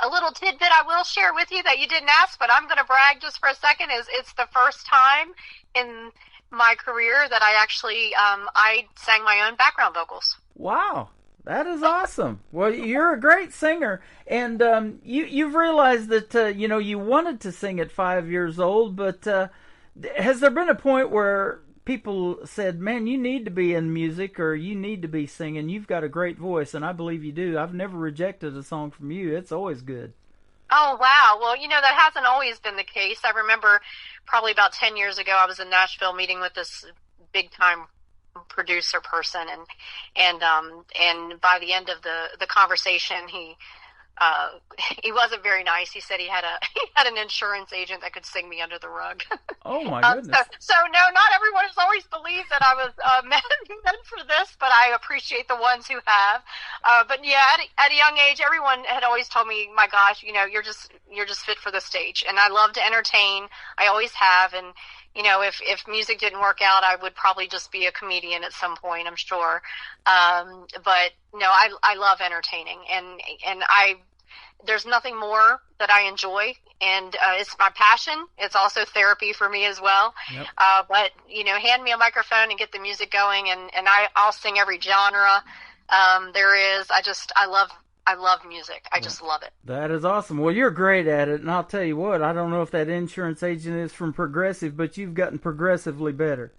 a little tidbit I will share with you that you didn't ask, but I'm going to brag just for a second, is it's the first time in my career that I actually I sang my own background vocals. Wow, that is awesome. Well, you're a great singer, and you've realized that you wanted to sing at 5 years old, but has there been a point where people said, man, you need to be in music or you need to be singing? You've got a great voice, and I believe you do. I've never rejected a song from you. It's always good. Oh, wow. Well, that hasn't always been the case. I remember probably about 10 years ago, I was in Nashville meeting with this big-time producer person, and by the end of the conversation, he wasn't very nice. He said he had an insurance agent that could sing me under the rug. Oh my goodness! So no, not everyone has always believed that I was meant for this, but I appreciate the ones who have. But yeah, at a young age, everyone had always told me, "My gosh, you're just fit for the stage." And I love to entertain. I always have, and if music didn't work out, I would probably just be a comedian at some point, I'm sure. But no, I love entertaining, and there's nothing more that I enjoy, and it's my passion. It's also therapy for me as well. Yep. But hand me a microphone and get the music going, and I'll sing every genre there is. I love music. I just love it. That is awesome. Well, you're great at it, and I'll tell you what, I don't know if that insurance agent is from Progressive, but you've gotten progressively better.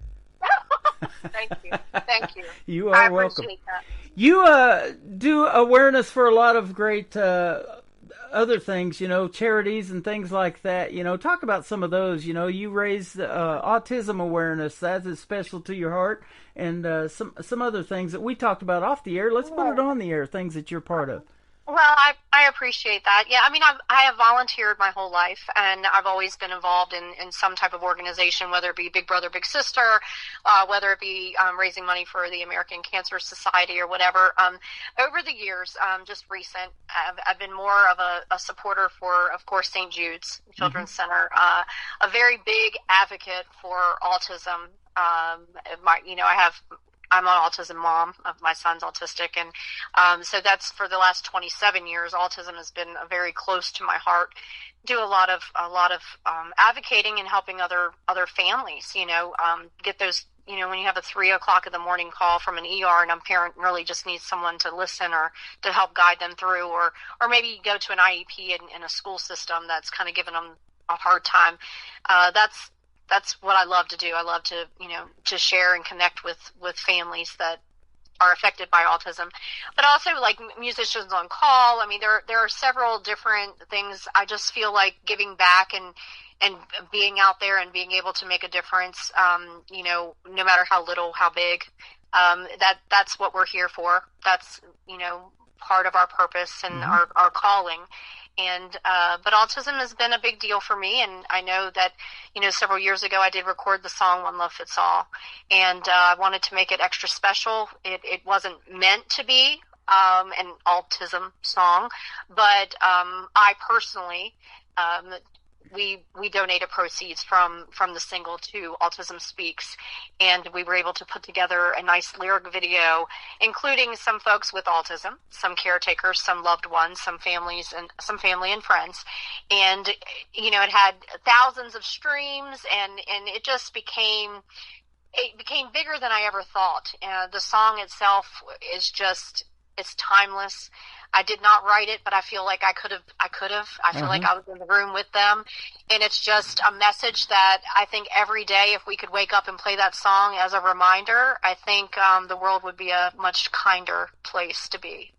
Thank you. You are welcome. Appreciate that. You do awareness for a lot of great other things, charities and things like that. Talk about some of those. You raise autism awareness. That is special to your heart, and some other things that we talked about off the air. Let's put it on the air, things that you're part of. Well, I appreciate that. Yeah, I mean, I have volunteered my whole life, and I've always been involved in some type of organization, whether it be Big Brother, Big Sister, whether it be raising money for the American Cancer Society or whatever. Over the years, just recent, I've been more of a supporter for, of course, St. Jude's Children's Center, a very big advocate for autism. I'm an autism mom. My son's autistic, and so that's for the last 27 years. Autism has been very close to my heart. Do a lot of advocating and helping other families. Get those. When you have a 3 o'clock in the morning call from an ER and a parent really just needs someone to listen or to help guide them through, or maybe you go to an IEP in a school system that's kind of giving them a hard time. That's what I love to do. I love to, to share and connect with families that are affected by autism, but also like Musicians on Call. I mean, there are several different things. I just feel like giving back and being out there and being able to make a difference, no matter how little, how big, that's what we're here for. That's, part of our purpose and our calling. And but autism has been a big deal for me, and I know that several years ago I did record the song One Love Fits All, and I wanted to make it extra special. It wasn't meant to be an autism song, but I personally we donated proceeds from the single to Autism Speaks, and we were able to put together a nice lyric video, including some folks with autism, some caretakers, some loved ones, some family and friends. And, it had thousands of streams, and it just became bigger than I ever thought. The song itself is it's timeless. I did not write it, but I feel like I could have. I feel like I was in the room with them. And it's just a message that I think every day, if we could wake up and play that song as a reminder, I think the world would be a much kinder place to be.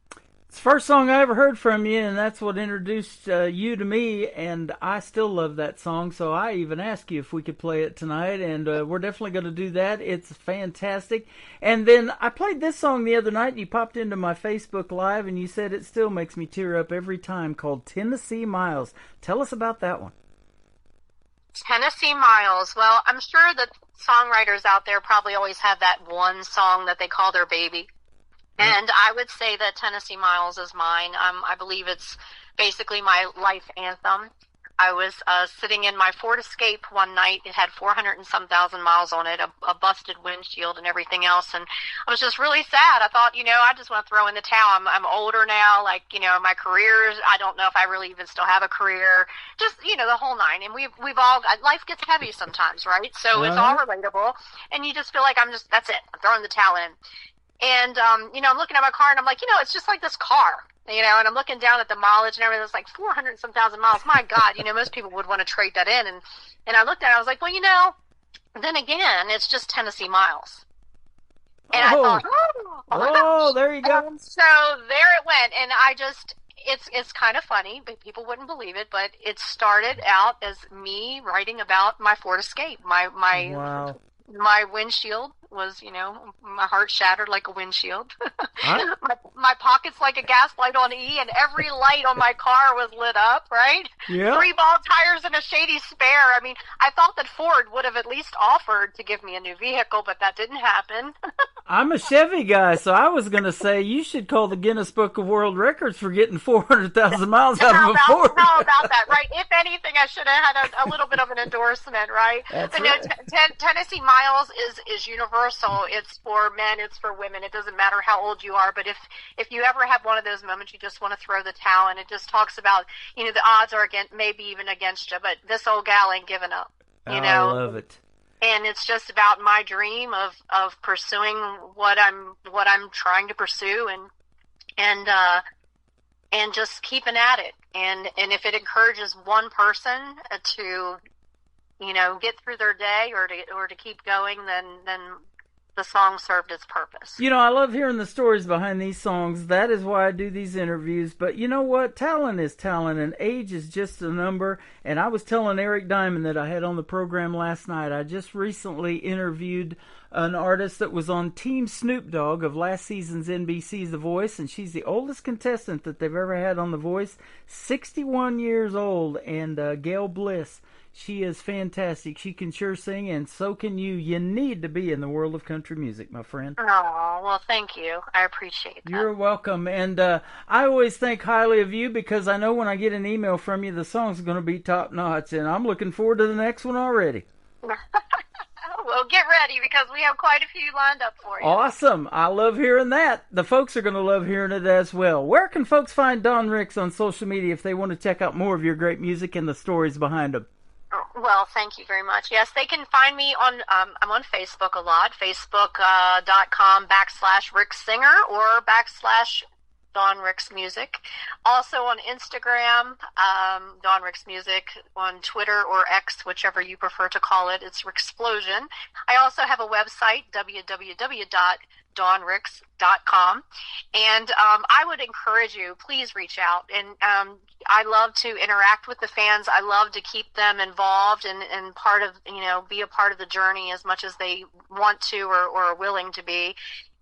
It's the first song I ever heard from you, and that's what introduced you to me, and I still love that song, so I even asked you if we could play it tonight, and we're definitely going to do that. It's fantastic. And then I played this song the other night, and you popped into my Facebook Live, and you said it still makes me tear up every time, called Tennessee Miles. Tell us about that one. Tennessee Miles. Well, I'm sure that songwriters out there probably always have that one song that they call their baby. And I would say that Tennessee Miles is mine. I believe it's basically my life anthem. I was sitting in my Ford Escape one night. It had 400 and some thousand miles on it, a busted windshield and everything else. And I was just really sad. I thought, I just want to throw in the towel. I'm older now. Like, my career, I don't know if I really even still have a career. Just, the whole nine. And we've all, life gets heavy sometimes, right? So it's all relatable. And you just feel like that's it. I'm throwing the towel in. And, I'm looking at my car and I'm like, it's just like this car. And I'm looking down at the mileage and everything. It's like 400 and some thousand miles. My God, most people would want to trade that in. And I looked at it. I was like, well, then again, it's just Tennessee Miles. And I thought, oh, there you go. And so there it went. And I just, it's kind of funny, but people wouldn't believe it. But it started out as me writing about my Ford Escape. My windshield was, my heart shattered like a windshield. Huh? my pocket's like a gas light on E, and every light on my car was lit up, right? Yeah. 3 ball tires and a shady spare. I mean, I thought that Ford would have at least offered to give me a new vehicle, but that didn't happen. I'm a Chevy guy, so I was going to say you should call the Guinness Book of World Records for getting 400,000 miles out of a Ford. How about that, right? If anything, I should have had a little bit of an endorsement, right? That's but right. Tennessee Miles is universal. It's for men, it's for women. It doesn't matter how old you are, but if you ever have one of those moments you just want to throw the towel, and it just talks about, the odds are maybe even against you, but this old gal ain't giving up, I love it. And it's just about my dream of pursuing what I'm trying to pursue, and just keeping at it. And if it encourages one person to, get through their day or to keep going, then the song served its purpose. I love hearing the stories behind these songs. That is why I do these interviews. But you know what? Talent is talent, and age is just a number. And I was telling Eric Diamond that I had on the program last night. I just recently interviewed an artist that was on Team Snoop Dogg of last season's NBC's The Voice, and she's the oldest contestant that they've ever had on The Voice, 61 years old, and Gail Bliss. She is fantastic. She can sure sing, and so can you. You need to be in the world of country music, my friend. Oh, well, thank you. I appreciate that. You're welcome. And I always think highly of you because I know when I get an email from you, the song's going to be top-notch, and I'm looking forward to the next one already. Well, get ready because we have quite a few lined up for you. Awesome. I love hearing that. The folks are going to love hearing it as well. Where can folks find Dawn Ricks on social media if they want to check out more of your great music and the stories behind them? Well, thank you very much. Yes, they can find me on, I'm on Facebook a lot, facebook.com/Rick Singer or /Dawn Ricks Music. Also on Instagram, Dawn Ricks Music, on Twitter or X, whichever you prefer to call it. It's Ricksplosion. I also have a website, www.dawnricks.com. And I would encourage you, please reach out. And I love to interact with the fans. I love to keep them involved and part of, be a part of the journey as much as they want to or are willing to be.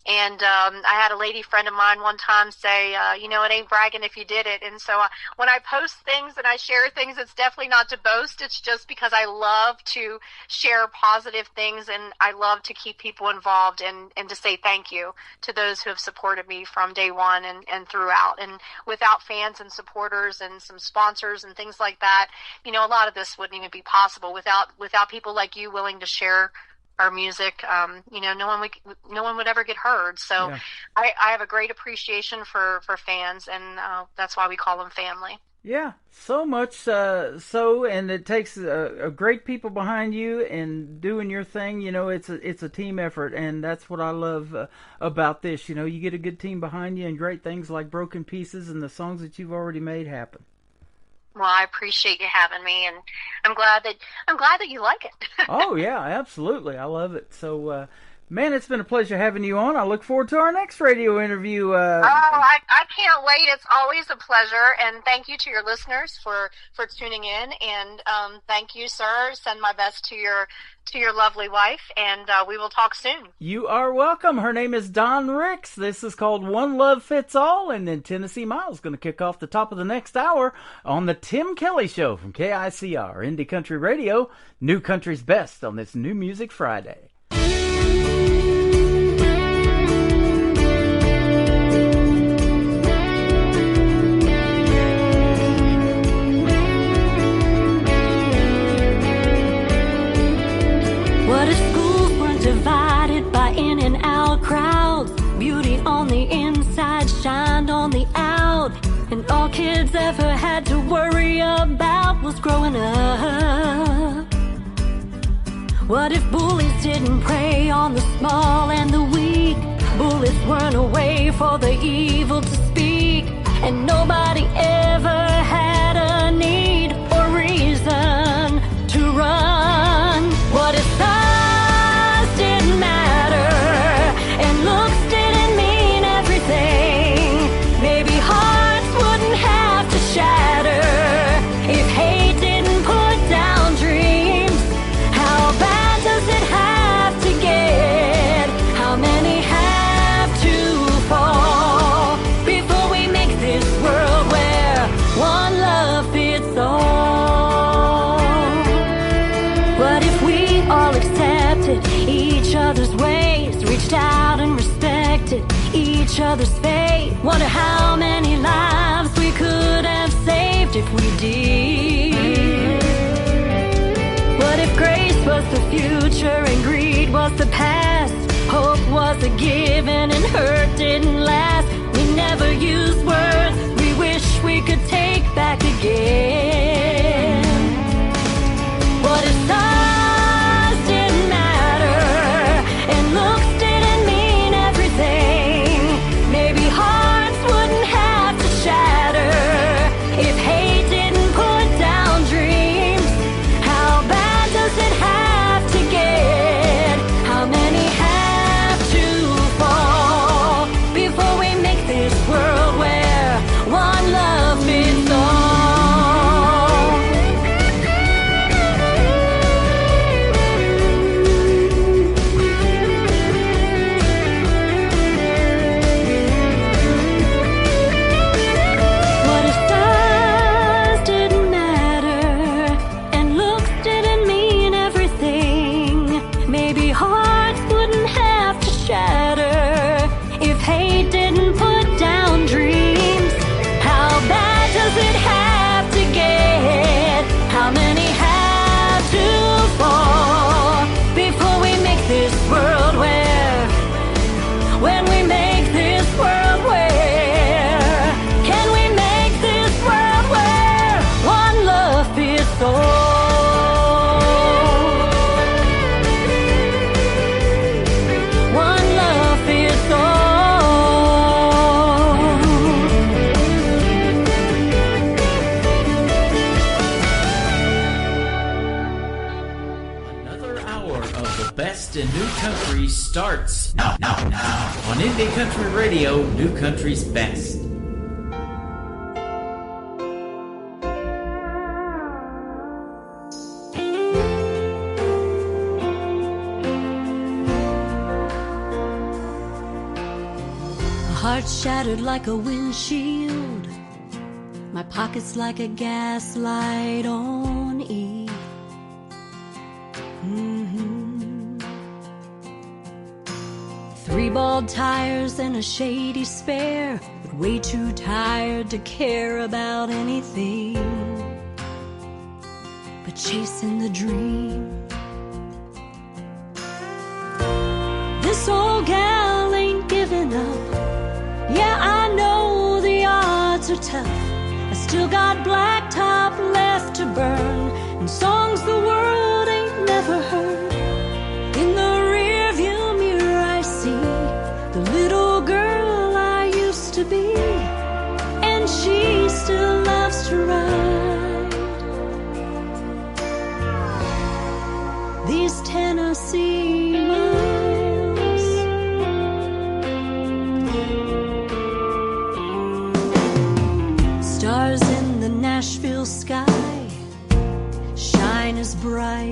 And I had a lady friend of mine one time say, it ain't bragging if you did it. And so when I post things and I share things, it's definitely not to boast. It's just because I love to share positive things, and I love to keep people involved and to say thank you to those who have supported me from day one and throughout. And without fans and supporters and some sponsors and things like that, a lot of this wouldn't even be possible without people like you willing to share our music. No one would ever get heard. So yeah. I have a great appreciation for fans, and that's why we call them family. Yeah, so much and it takes a great people behind you and doing your thing. It's a team effort, and that's what I love about this. You get a good team behind you, and great things like Broken Pieces and the songs that you've already made happen. Well, I appreciate you having me, and I'm glad that you like it. Oh yeah, absolutely, I love it. So, man, it's been a pleasure having you on. I look forward to our next radio interview. I can't wait. It's always a pleasure, and thank you to your listeners for tuning in. And thank you, sir. Send my best to your lovely wife, and we will talk soon. You are welcome. Her name is Dawn Ricks. This is called One Love Fits All, and then Tennessee Miles going to kick off the top of the next hour on the Tim Kelly Show from KICR, Indie Country Radio, New Country's Best on this New Music Friday. What if schools weren't divided by in and out crowds? Beauty on the inside shined on the out, and all kids ever had to worry about was growing up. What if bullies didn't prey on the small and the weak? Bullets weren't a way for the evil to speak, and nobody ever had a need or reason to run. What if size didn't matter and looks didn't mean everything? Maybe hearts wouldn't have to shatter if hate didn't put down dreams. How bad does it have to get? How many have to fall before we make this world where one love fits all? What if we all accepted each other's ways, reached out and respected each other's fate? Wonder how many lives we could have saved if we did. What if grace was the future and greed was the past? Hope was a given and hurt didn't last. We never used words we wish we could take back again. What if size didn't matter and looks didn't mean everything? Maybe hearts wouldn't have to shatter if hate didn't put down dreams. How bad does it have to get? How many have to fall before we make this world where one love fits all? What if size didn't matter and looks didn't mean everything? Maybe hearts wouldn't have to shatter if hate didn't put down dreams. How bad does it have to get? How many have to fall before we make this world where, when we make this world where, can we make this world where one love fits all? One love fits all. Another hour of the best in new country starts now on Indie Country Radio, New Country's Best. A heart shattered like a windshield, my pockets like a gaslight on E. Three bald tires and a shady spare, but way too tired to care about anything but chasing the dream. This old gal ain't giving up. Yeah, I know the odds are tough. I still got blacktop left to burn and songs the world ain't never heard. In the rearview mirror I see the little girl I used to be, and she still loves to ride these Tennessee miles.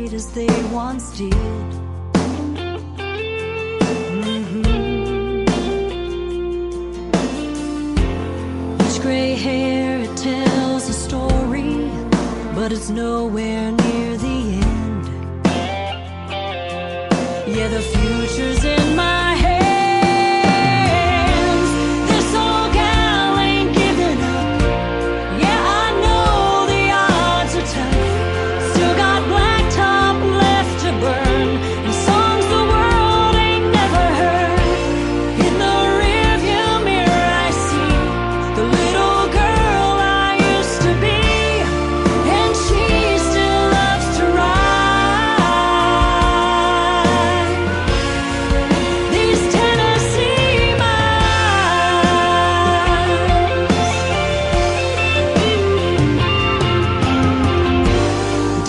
great as they once did. Each gray hair, it tells a story, but it's nowhere near the end. Yeah, the future's in my hands. This old gal ain't giving up. Yeah, I know the odds are tough. Still got blacktop left to burn, and songs the world ain't never heard. In the rearview mirror I see the little girl I used to be, and she still loves to ride these Tennessee miles.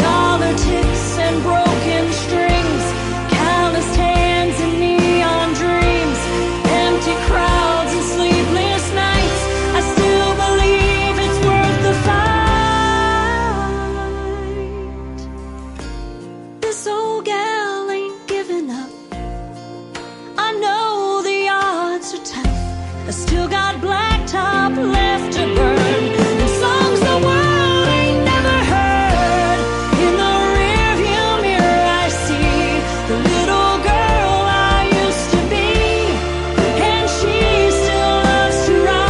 Dollar ticks and broken strings, calloused hands and neon dreams, empty crowds and sleepless nights. I still believe it's worth the fight. This old gal ain't giving up. I know the odds are tough. I still got blacktop left to burn, and songs the world ain't never heard. In the rearview mirror I see the little girl I used to be, and she still loves to ride.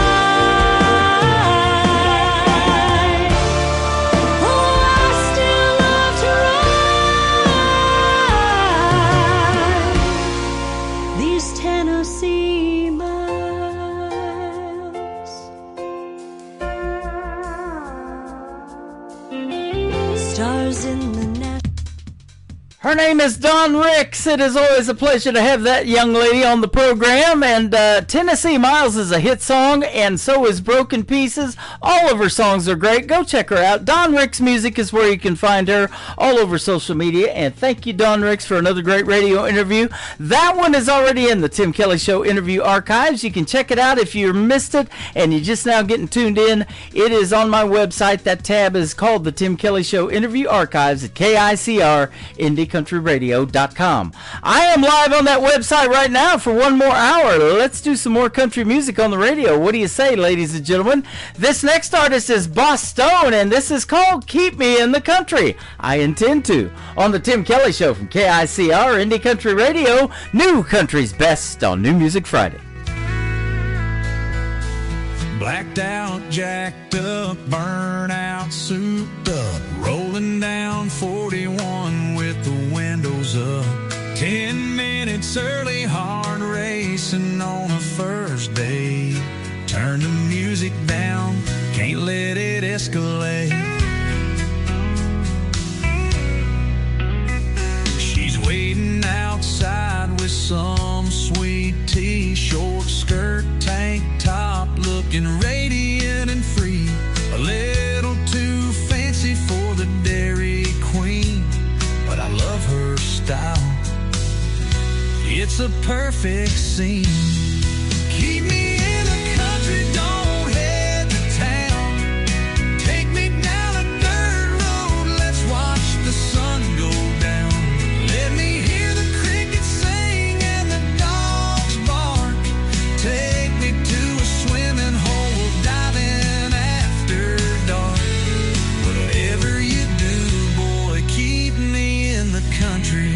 Oh, I still love to ride these Tennessee miles. Stars in the net. Her name is Dawn Ricks. It is always a pleasure to have that young lady on the program. And Tennessee Miles is a hit song, and so is Broken Pieces. All of her songs are great. Go check her out. Dawn Ricks Music is where you can find her all over social media. And thank you, Dawn Ricks, for another great radio interview. That one is already in the Tim Kelly Show interview archives. You can check it out if you missed it and you're just now getting tuned in. It is on my website. That tab is called the Tim Kelly Show interview archives at KICRIndieCountryRadio.com. I am live on that website right now for one more hour. Let's do some more country music on the radio. What do you say, ladies and gentlemen? This next artist is Boss Stone, and this is called Keep Me in the Country. I intend to. On the Tim Kelly Show from KICR Indie Country Radio, New Country's Best on New Music Friday. Blacked out, jacked up, burnt out, souped up, rolling down 41 with the windows up. 10 minutes early, hard racing on a first day. Turn the music down, can't let it escalate. She's waiting outside with some sweet tea, short skirt, tank top, looking radiant and free. A little too fancy for the Dairy Queen, but I love her style. It's a perfect scene. Keep me in the country, don't head to town. Take me down a dirt road, let's watch the sun go down. Let me hear the crickets sing and the dogs bark. Take me to a swimming hole, we'll dive in after dark. Whatever you do, boy, keep me in the country.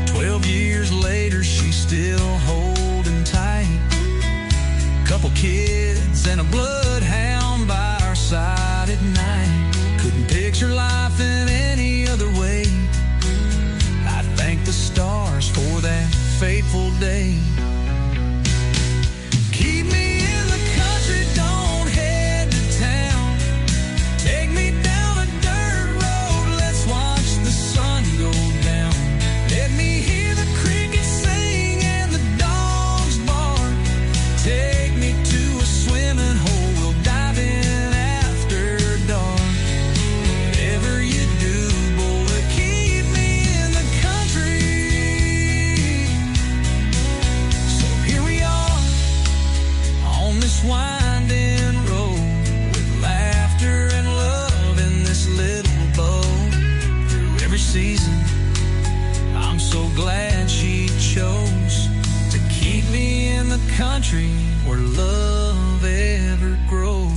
12 years later, she's still holding tight. Couple kids and a bloodhound by our side at night. Couldn't picture life in any other way. I thank the stars for that fateful day. Keep me in the country, don't head to town. Take me down a dirt road, let's watch the sun go down. Let me hear the crickets sing and the dogs bark. Take me to a swimming hole, we'll dive in after dark. Whatever you do, boy, keep me in the country. country where love ever grows.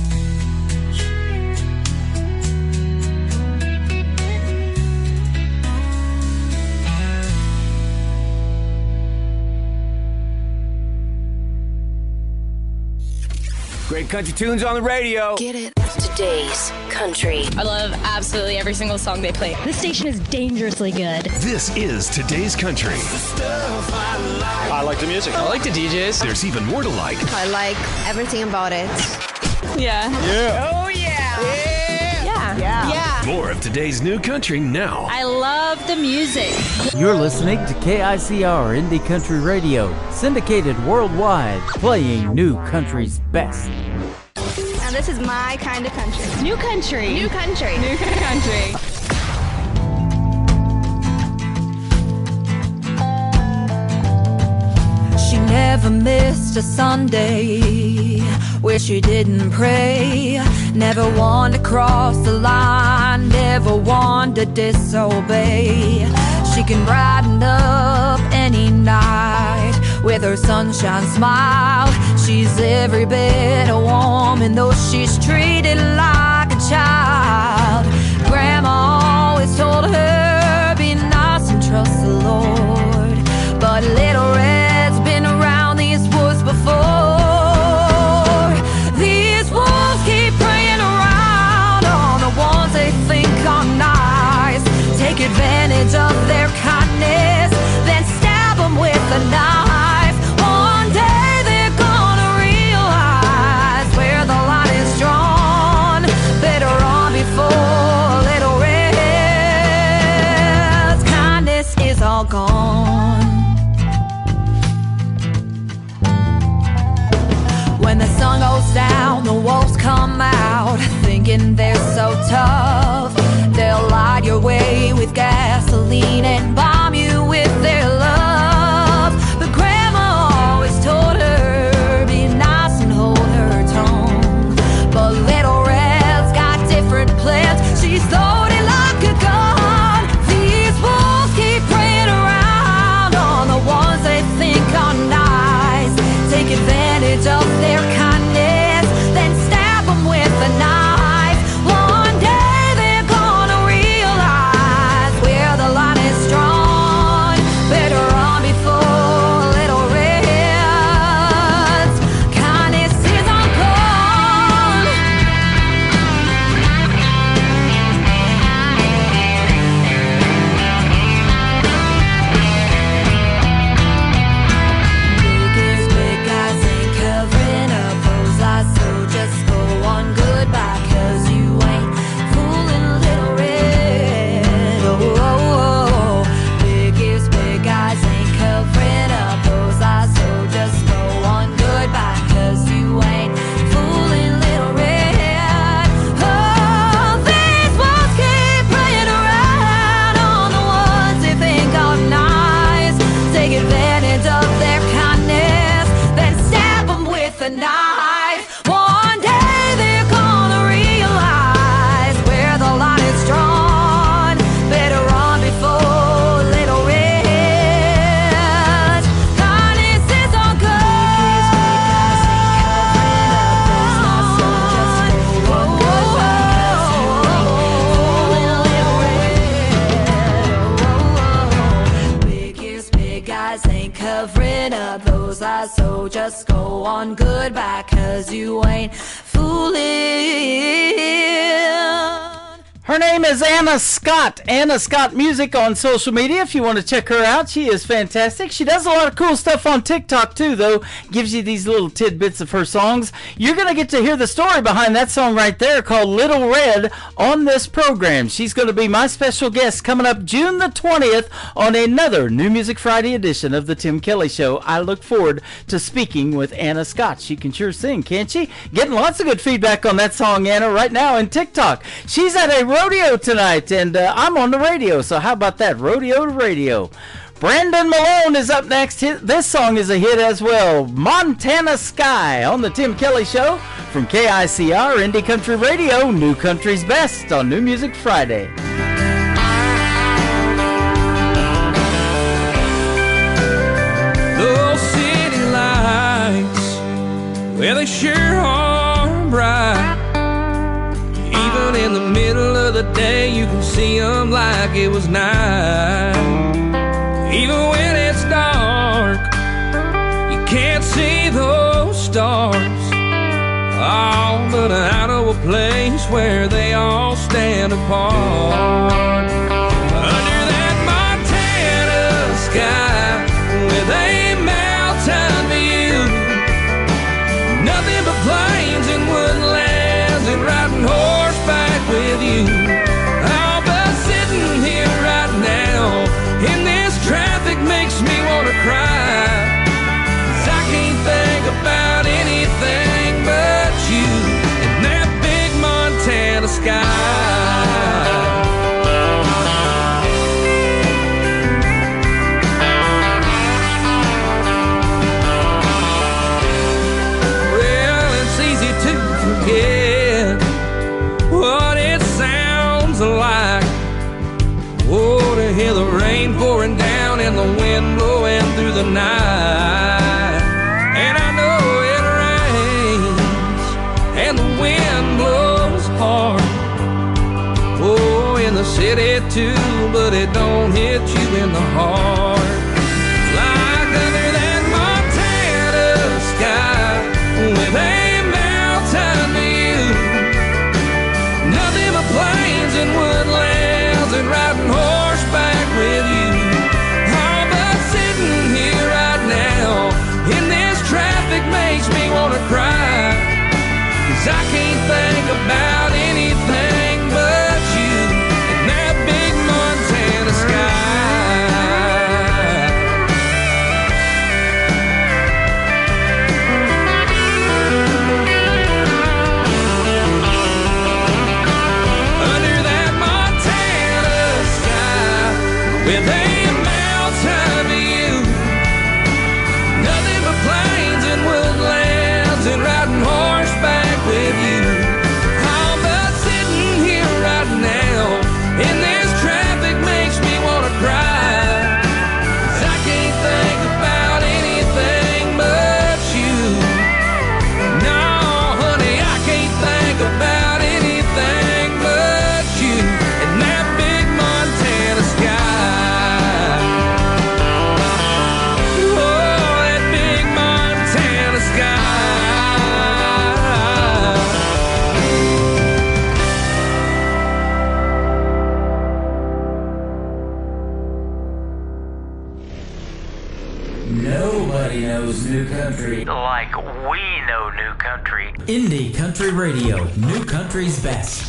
Great country tunes on the radio. Get it. Today's country. I love absolutely every single song they play. This station is dangerously good. This is Today's Country. I like the music. I like the DJs. There's even more to like. I like everything about it. Yeah. Oh, yeah. Yeah. More of today's new country now. I love the music. You're listening to KICR Indie Country Radio, syndicated worldwide, playing new country's best. Now this is my kind of country. New country. New country. New country. She never missed a Sunday where she didn't pray. Never wanted to cross the line, never wanted to disobey. She can brighten up any night with her sunshine smile. She's every bit a woman, though she's treated like a child. Grandma always told her, be nice and trust the Lord. But Little Red's been around these woods before. These wolves keep preying around on the ones they think are nice. Take advantage of their kindness, then stab them with a knife. One day they're gonna realize where the line is drawn. Better run before Little Red's kindness is all gone. When the sun goes down, the wolves come out, thinking they're so tough. They'll light your way with gasoline and bomb you with their love. But Grandma always told her, be nice and hold her tongue. But Little Red's got different plans. She's loaded like a gun. These wolves keep preying around on the ones they think are nice. Take advantage of their kindness, then stab them with a knife. One day they're gonna realize where the line is drawn. Better run before Little Red's kindness is all gone. Biggest big guys ain't covering up those eyes, so just go on goodbye, 'cause you ain't fooling Little Red. Oh, oh, oh. Biggest big guys ain't covering up those eyes, so just go on goodbye, 'cause you ain't fooling Little Red. Oh, these wolves keep preying around on the ones they think are nice. Take advantage of their kindness, then stab them with a knife. One day they're gonna realize where the line is drawn. Better run before Little Red. Kindness is all good. Biggest big guys ain't covering up those eyes, so just go on goodbye, 'cause you ain't fooling. Her name is Anna Scott. Anna Scott Music on social media. If you want to check her out, she is fantastic. She does a lot of cool stuff on TikTok too, though. Gives you these little tidbits of her songs. You're going to get to hear the story behind that song right there called Little Red on this program. She's going to be my special guest coming up June the 20th on another New Music Friday edition of the Tim Kelly Show. I look forward to speaking with Anna Scott. She can sure sing, can't she? Getting lots of good feedback on that song, Anna, right now in TikTok. She's at a rodeo tonight, and I'm on the radio, so how about that? Rodeo to radio. Brandon Malone is up next. This song is a hit as well. Montana Sky on the Tim Kelly Show from KICR Indie Country Radio, New Country's Best on New Music Friday. Those city lights well, they sure are bright. Even in the middle of the day, you can see them like it was night. Even when it's dark, you can't see those stars. Oh, but out of a place where they all stand apart. Under that Montana sky, with a mountain view, nothing but plains and woodlands, and riding horseback with you. Oh, but sitting here right now in this traffic makes me want to cry, 'cause I can't think about anything but you in that big Montana sky. Well, it's easy to forget what it sounds like. Oh, to hear the rain pouring down and the wind blowing through the night. And I know it rains and the wind blows hard. Oh, in the city too, but it don't hit you in the heart. Like under that Montana sky with a mountain view, nothing but plains and woodlands, and riding horseback with you. Oh, but sitting here right now in this traffic makes me want to cry, 'cause I can't think about anything but you in that big Montana sky. Under that Montana sky with a mountain view, nothing but plains and woodlands, and riding horseback with you. Oh, but sitting here right now in this traffic makes me want to cry, 'cause I can't think about anything but you. No, honey, I can't think about anything but you in that big Montana sky. Oh, that big Montana sky. Nobody knows new country Like we know new country. Indie Country Radio, new country's best.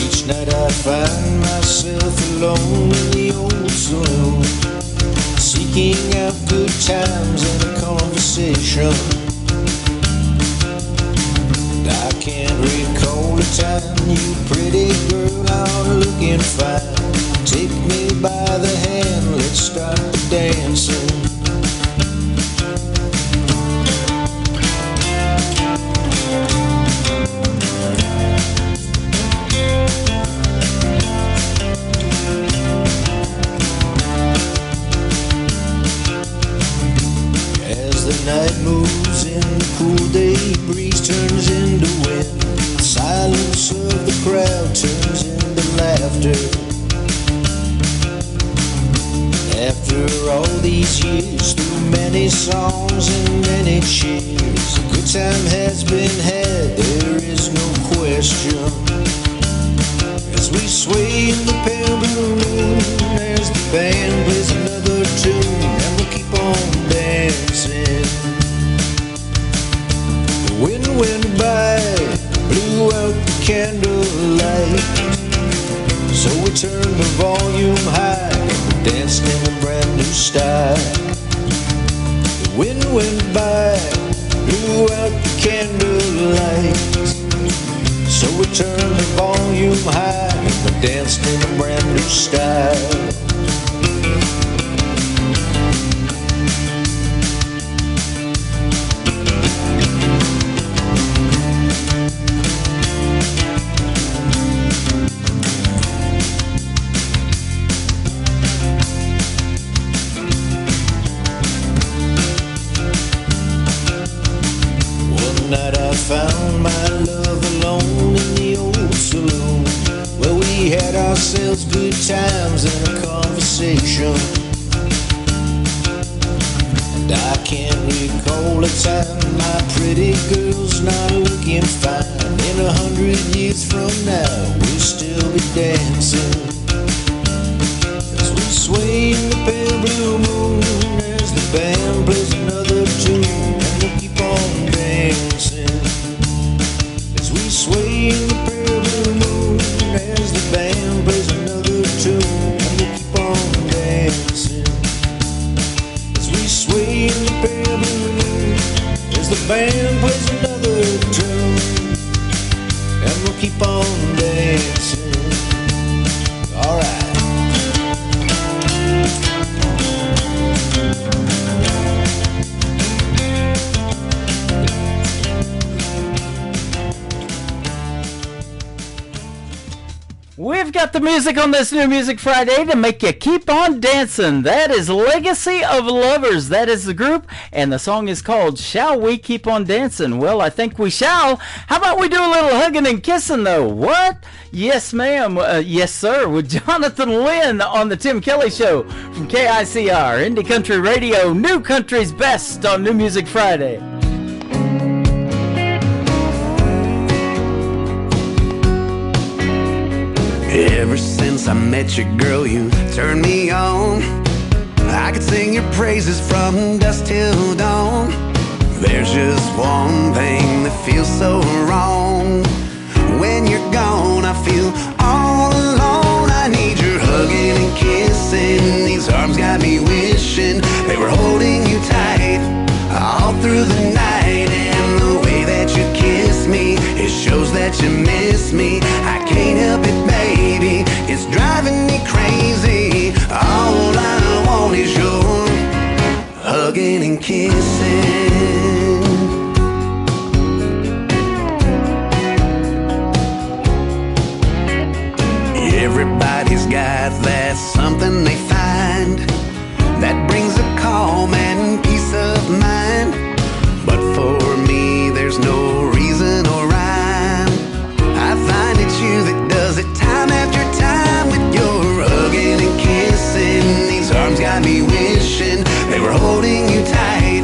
Each night I find myself alone in the old saloon, seeking out good times and a conversation. I can't recall a time, you pretty girl, out looking fine. Take me by the hand, let's start the dancing. As the night moves in, the cool day breeze turns into wind. The silence of the crowd turns into laughter. After all these years, through many songs and many cheers, a good time has been had, there is no question. As we sway in the pale blue moon, as the band plays another tune, and we'll keep on dancing. The wind went by, blew out the candlelight, so we turned the volume high and danced in a brand new style. The wind went by, blew out the candlelight, so we turned the volume high and danced in a brand new style. was good times and a conversation. And I can't recall a time my pretty girl's not looking fine. In 100 years from now, we'll still be dancing as we sway in the pale blue moon, as the band plays another tune, and we'll keep on dancing as we sway in the pale blue moon, as the band plays another tune, and we'll keep on dancing as we sway in the pale blue moon, as the band plays another tune, and we'll keep on dancing. All right. We've got the music on this New Music Friday to make you keep on dancing. That is Legacy of Lovers. That is the group, and the song is called Shall We Keep on Dancing? Well, I think we shall. How about we do a little hugging and kissing, though? What? Yes, ma'am. Yes, sir. With Jonathan Lynn on the Tim Kelly Show from KICR, Indie Country Radio, New Country's Best on New Music Friday. Ever since I met you, girl, you turned me on. I could sing your praises from dusk till dawn. There's just one thing that feels so wrong. When you're gone, I feel all alone. I need your hugging and kissing. These arms got me wishing they were holding you tight all through the night. And the way that you kiss me, it shows that you miss me. I can't help it, baby, it's driving me crazy. All I want is your hugging and kissing. Everybody's got that something they find that brings a calm and peace of mind. But for me, there's no reason or rhyme. I find it's you that does it time after time with your hugging and kissing. These arms got me wishing they were holding you tight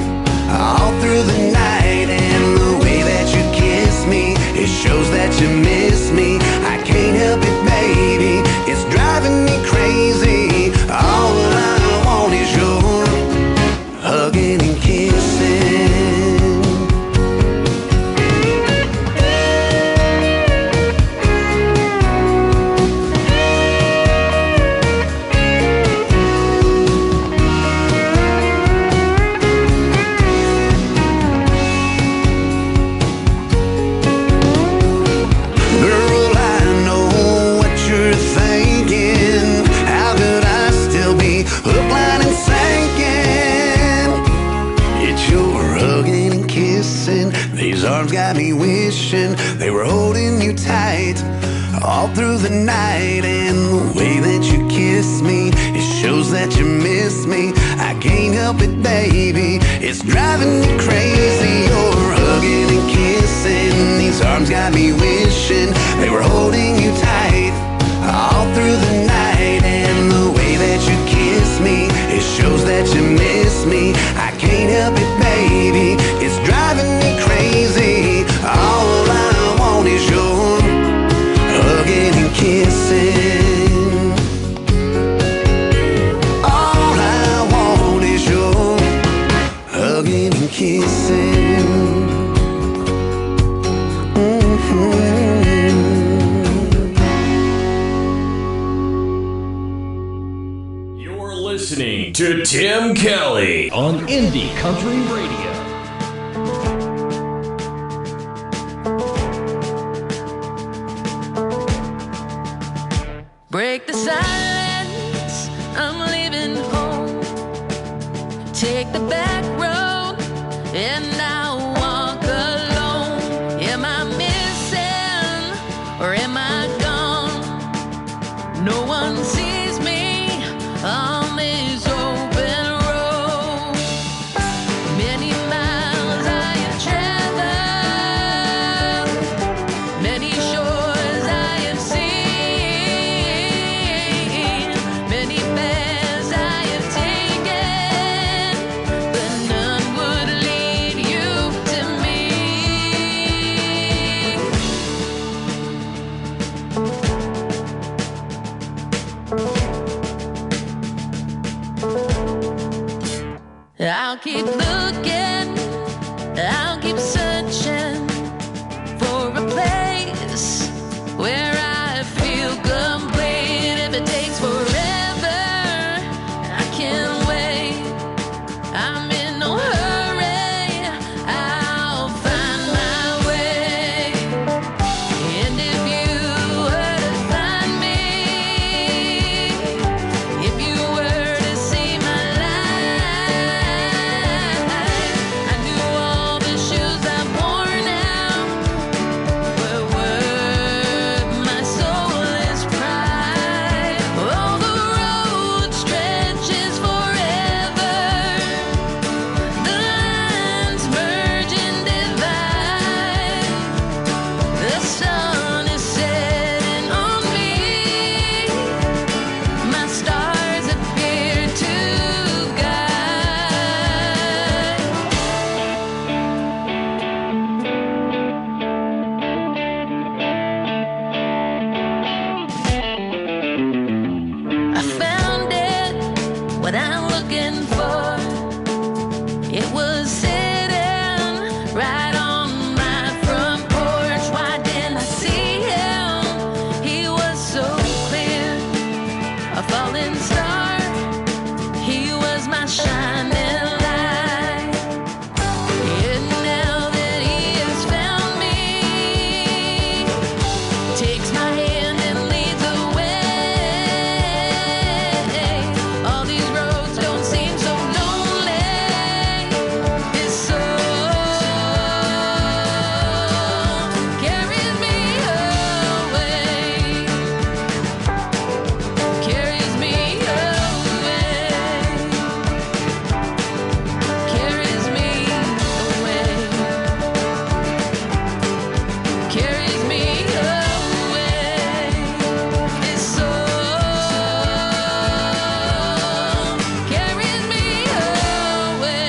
all through the night. And the way that you kiss me, it shows that you miss me. I can't help it, baby, it's driving me crazy. All I want is your hugging and kissing. Arms got me wishing they were holding you tight all through the night. And the way that you kiss me, it shows that you miss me. I can't help it, baby, it's driving me crazy. You're hugging and kissing. These arms got me wishing they were holding you tight all through the night. And the way that you kiss me, it shows that you miss me. I can't help it, baby, it's driving me crazy. All I want is your hugging and kissing. All I want is your hugging and kissing. You're listening to Tim Kelly on Indie Country Radio. Break the silence, I'm leaving home. Take the back road, and I'll walk alone. Am I missing, or am I gone? No one sees me on this open road. Many miles I have traveled, many shores I have seen. I'll keep looking, I'll keep searching for a place where I feel complete. If it takes forever, I can't wait. I'm in no hurry, I'll find my way. And if you were to find me, if you were to see my life, I knew all the shoes I've worn out were worth my soulless pride. Oh, the road stretches forever, the lines merge and divide. The sun is setting on me, my stars appear to guide. I found it, what I'm looking for. It was sitting right on my front porch. Why didn't I see him? He was so clear, a falling star. He was my shining light. And now that he has found me, takes my hand and leads the way. All these roads don't seem so lonely. His soul carries me away, carries me away, carries me away, carries me away. His soul carries me away.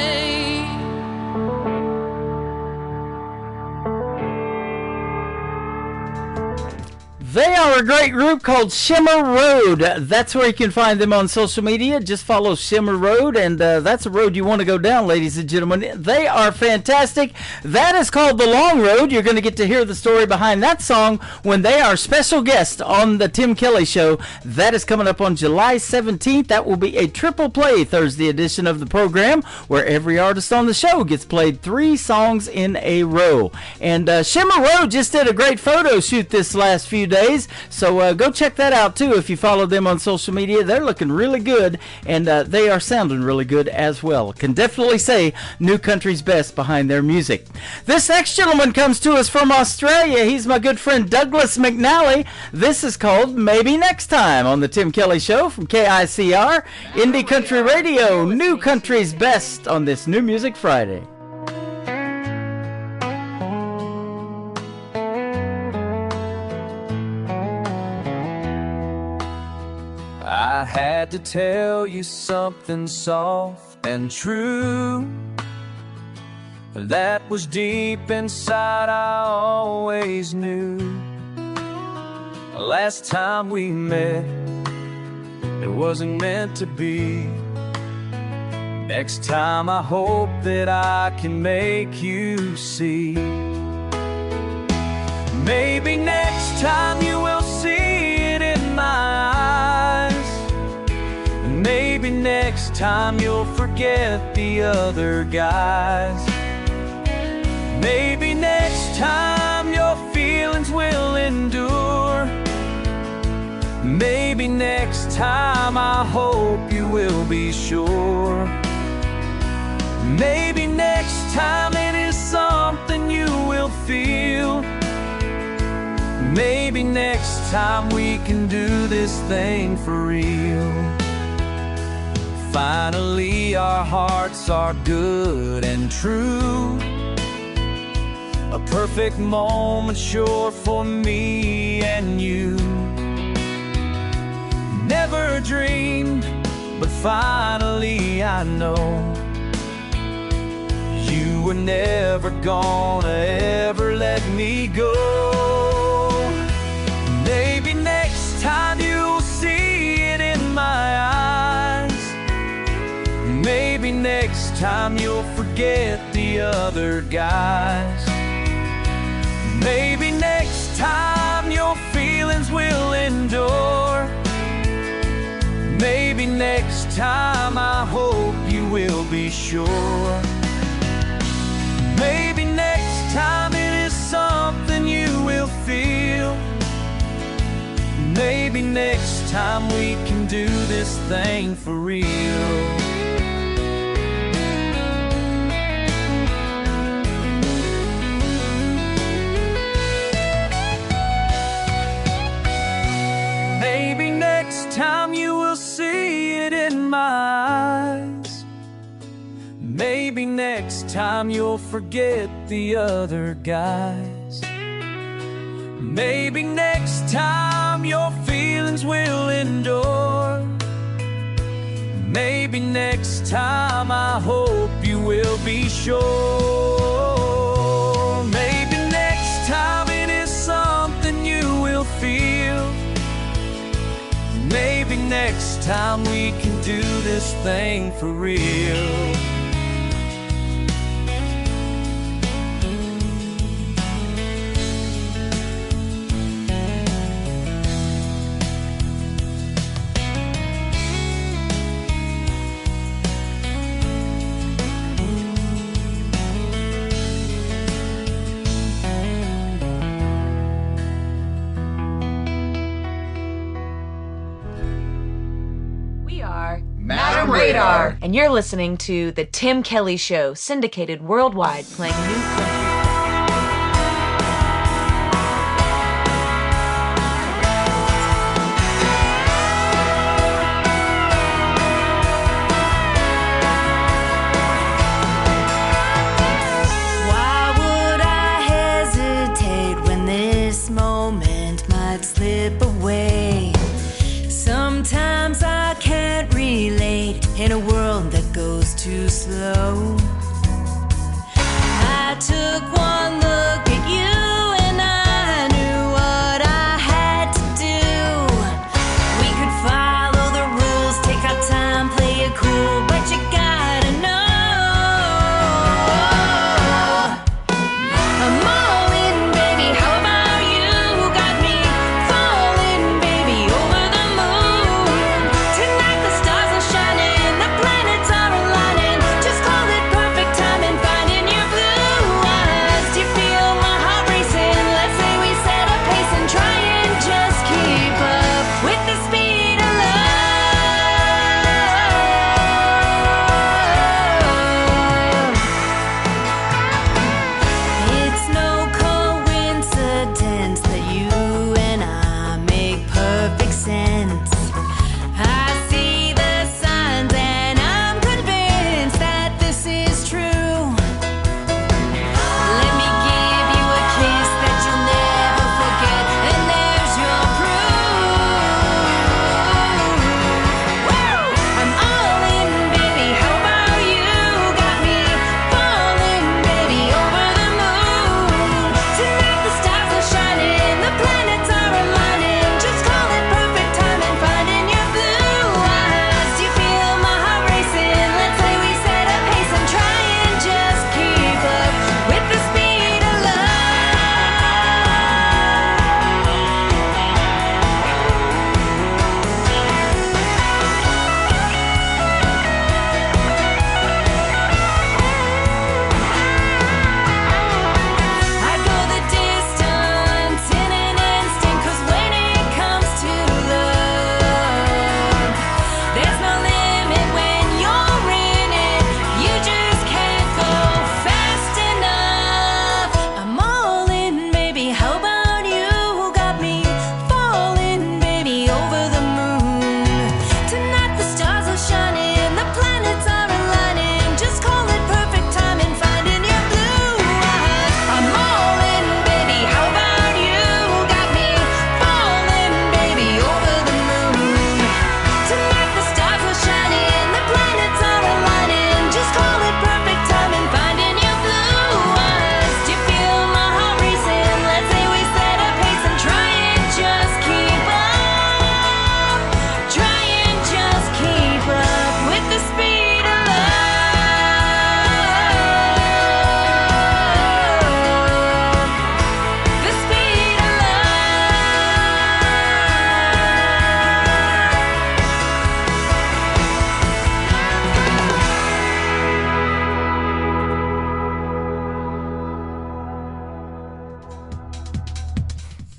They are a great group called Shimmer Road. That's where you can find them on social media. Just follow Shimmer Road, and that's a road you want to go down, ladies and gentlemen. They are fantastic. That is called The Long Road. You're going to get to hear the story behind that song when they are special guests on the Tim Kelly Show. That is coming up on July 17th. That will be a triple play Thursday edition of the program where every artist on the show gets played 3 songs in a row. And Shimmer Road just did a great photo shoot this last few days. So go check that out too if you follow them on social media. They're looking really good, and they are sounding really good as well. Can definitely say New Country's best behind their music. This next gentleman comes to us from Australia. He's my good friend Douglas McNally. This is called Maybe Next Time on the Tim Kelly Show from KICR, Indie Country Radio, New Country's best on this New Music Friday. I had to tell you something soft and true that was deep inside. I always knew. Last time we met, it wasn't meant to be. Next time I hope that I can make you see. Maybe next time you will see it in my eyes. Maybe next time you'll forget the other guys. Maybe next time your feelings will endure. Maybe next time I hope you will be sure. Maybe next time it is something you will feel. Maybe next time we can do this thing for real. Finally our hearts are good and true. A perfect moment sure for me and you. Never dreamed, but finally I know you were never gonna ever let me go. Maybe next time you'll see it in my eyes. next time you'll forget the other guys. Maybe next time your feelings will endure. Maybe next time I hope you will be sure. Maybe next time it is something you will feel. Maybe next time we can do this thing for real. Maybe next time you will see it in my eyes. Maybe next time you'll forget the other guys. Maybe next time your feelings will endure. Maybe next time I hope you will be sure. Maybe next time it is something you will feel. Maybe next time we can do this thing for real. Madam Radar. And you're listening to The Tim Kelly Show, syndicated worldwide, playing new country. Why would I hesitate when this moment might slip away? Sometimes I can't relate in a world that goes too slow. I took one look at you and I knew what I had to do. We could follow the rules, take our time, play it cool, but you gotta know I'm all in, baby. How about you? Got me falling, baby, over the moon. Tonight the stars are shining, the planets are aligning. Just call it perfect.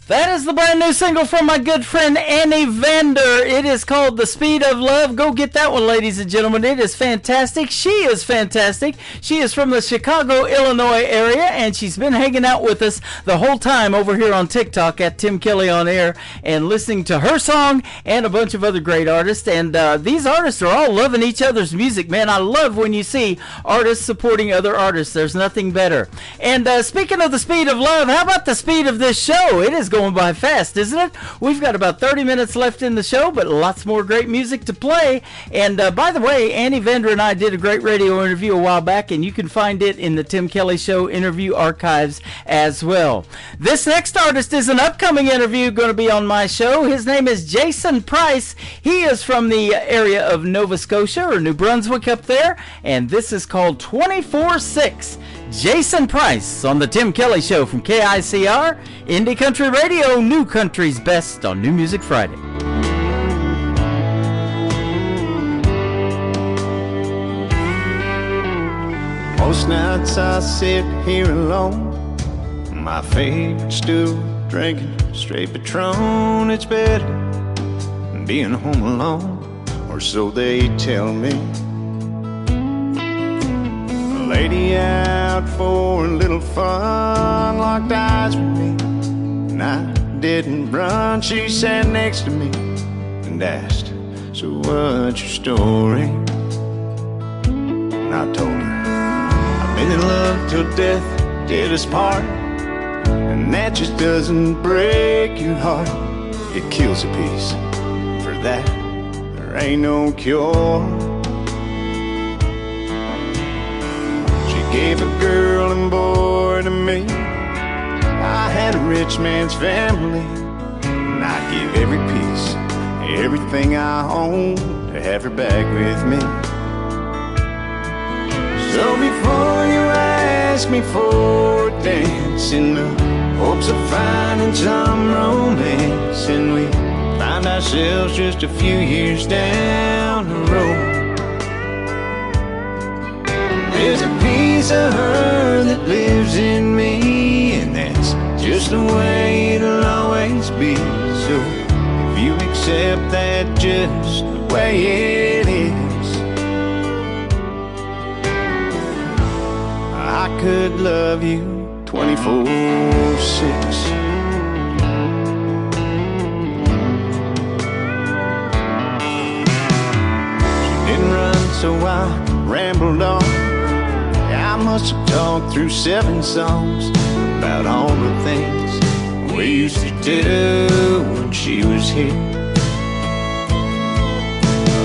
That is the brand new single from my good friend Annie Vander. It is called The Speed of Love. Go get that one, ladies and gentlemen. It is fantastic. She is fantastic. She is from the Chicago, Illinois area, and she's been hanging out with us the whole time over here on TikTok at Tim Kelly on Air and listening to her song and a bunch of other great artists. And these artists are all loving each other's music, man. I love when you see artists supporting other artists. There's nothing better. And speaking of the speed of love, how about the speed of this show? It is going by fast, isn't it? We've got about 30 minutes left in the show, but lots more great music to play. And by the way, Annie Vander and I did a great radio interview a while back, and you can find it in the Tim Kelly Show interview archives as well. This next artist is an upcoming interview going to be on my show. His name is Jason Price. He is from the area of Nova Scotia or New Brunswick up there, and this is called 24/6. Jason Price on the Tim Kelly Show from KICR, Indie Country Radio, New Country's best on New Music Friday. Most nights I sit here alone, my favorite stool, drinking straight Patron. It's better than being home alone, or so they tell me. Lady out for a little fun, locked eyes with me, and I didn't run. She sat next to me and asked, so what's your story? And I told her, I've been in love till death did us part, and that just doesn't break your heart, it kills a piece. For that, there ain't no cure. Gave a girl and boy to me. I had a rich man's family, and I'd give every piece, everything I own, to have her back with me. So before you ask me for a dance, in the hopes of finding some romance, and we find ourselves just a few years down the road, there's a piece of her that lives in me, and that's just the way it'll always be. So if you accept that just the way it is, I could love you 24/6. She didn't run, so I rambled on. I must have talked through 7 songs about all the things we used to do when she was here.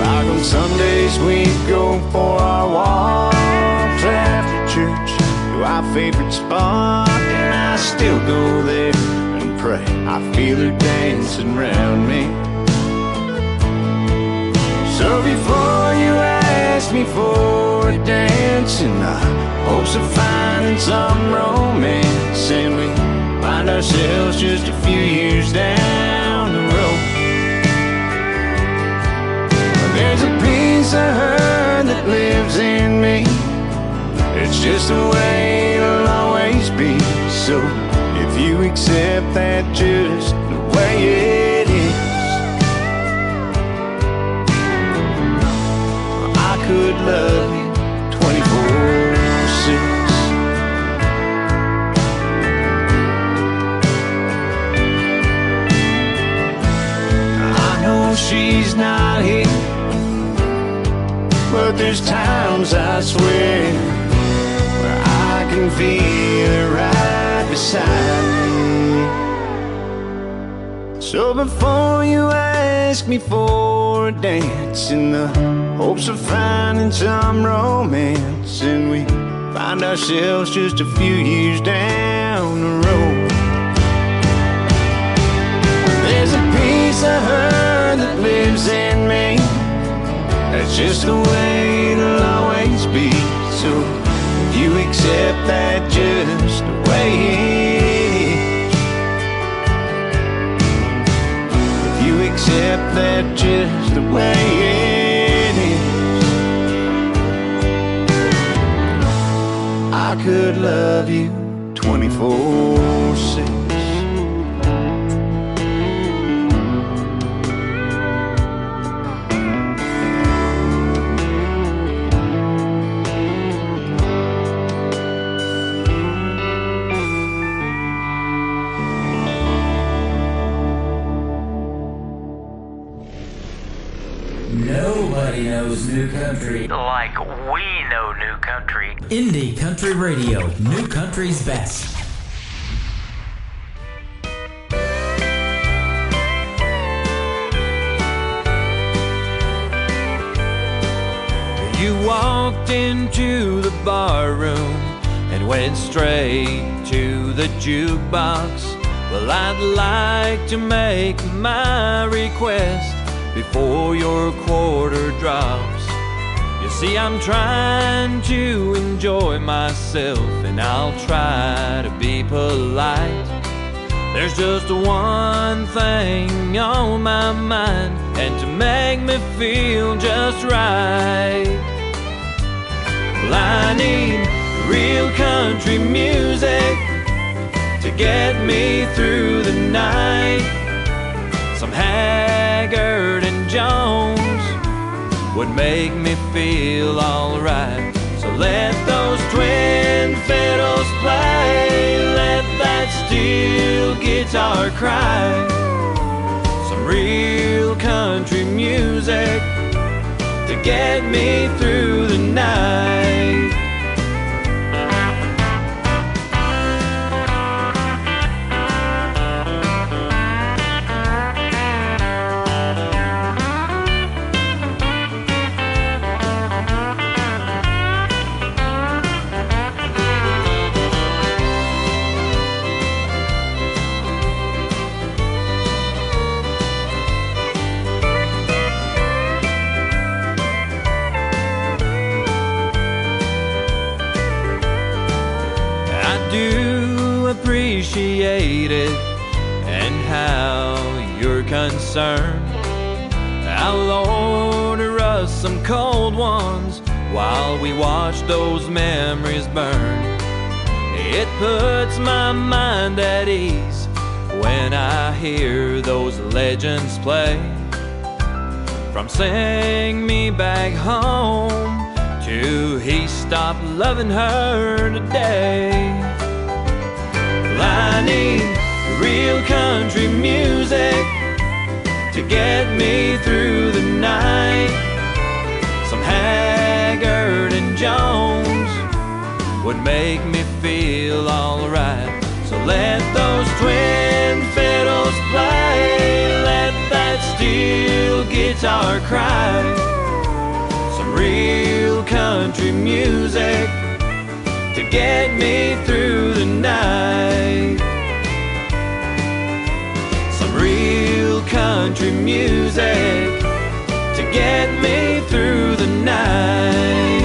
Like on Sundays we'd go for our walks after church to our favorite spot, and I still go there and pray I feel her dancing around me. So before you ask me for a dance, in the hopes of finding some romance, and we find ourselves just a few years down the road, there's a piece of her that lives in me. It's just the way it'll always be. So if you accept that just the way it is, I could love you 24/6. I know she's not here, but there's times I swear where I can feel her right beside me. So before you ask me for a dance, in the hopes of finding some romance, and we find ourselves just a few years down the road, there's a piece of her that lives in me. That's just the way it'll always be. So if you accept that just the way it is, if you accept that just the way it is, I could love you 24/6. new country. Like we know new country. Indie Country Radio, new country's best. You walked into the bar room and went straight to the jukebox. Well, I'd like to make my request before your quarter drops. You see, I'm trying to enjoy myself, and I'll try to be polite. There's just one thing on my mind, and to make me feel just right, well, I need real country music to get me through the night. Some Haggard and Jones would make me feel alright. So let those twin fiddles play, let that steel guitar cry. Some real country music to get me through the night. Appreciate it and how you're concerned. I'll order us some cold ones while we watch those memories burn. It puts my mind at ease when I hear those legends play. From Sing Me Back Home to He Stopped Loving Her Today. I need real country music to get me through the night. Some Haggard and Jones would make me feel alright. So let those twin fiddles play, let that steel guitar cry. Some real country music to get me through the night. Some real country music to get me through the night.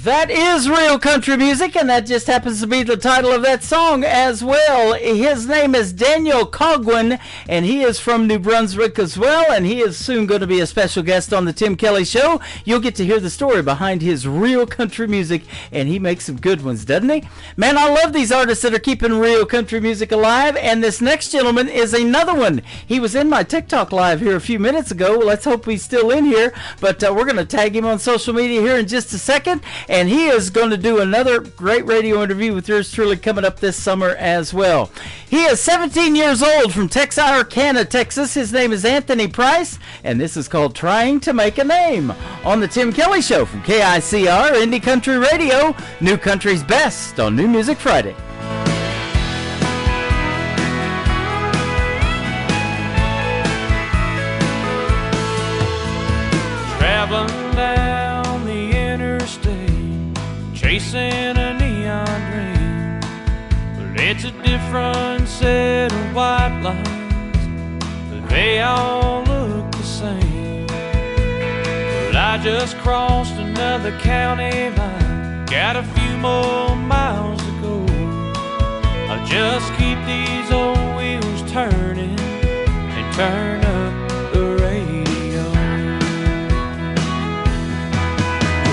That is real country music, and that just happens to be the title of that song as well. His name is Daniel Cogwin, and he is from New Brunswick as well, and he is soon going to be a special guest on the Tim Kelly Show. You'll get to hear the story behind his real country music, and he makes some good ones, doesn't he? Man, I love these artists that are keeping real country music alive, and this next gentleman is another one. He was in my TikTok live here a few minutes ago. Let's hope he's still in here, but we're going to tag him on social media here in just a second. And he is going to do another great radio interview with yours truly coming up this summer as well. He is 17 years old from Texarkana, Texas. His name is Anthony Price, and this is called Trying to Make a Name on the Tim Kelly Show from KICR, Indie Country Radio, New Country's Best on New Music Friday. Traveling down the interstate, chasing a neon dream, but it's a different set of white lines, but they all look the same. But I just crossed another county line, got a few more miles to go. I'll just keep these old wheels turning and turn up the radio.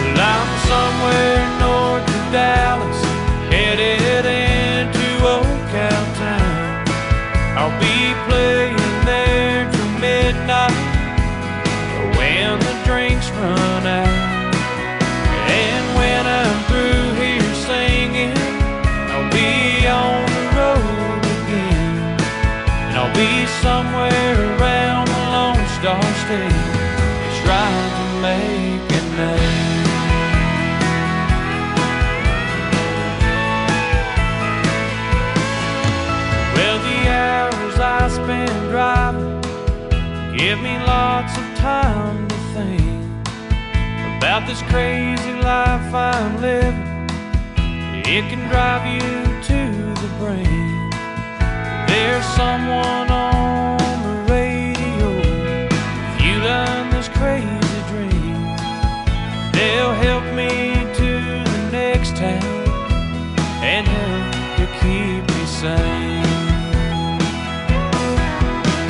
Well, I'm somewhere north of Dallas, headed into Old Cow Town. I'll be playing there till midnight, or when the drinks run out. And give me lots of time to think about this crazy life I'm living. It can drive you to the brink. There's someone on the radio fueling this crazy dream. They'll help me to the next town and help to keep me sane.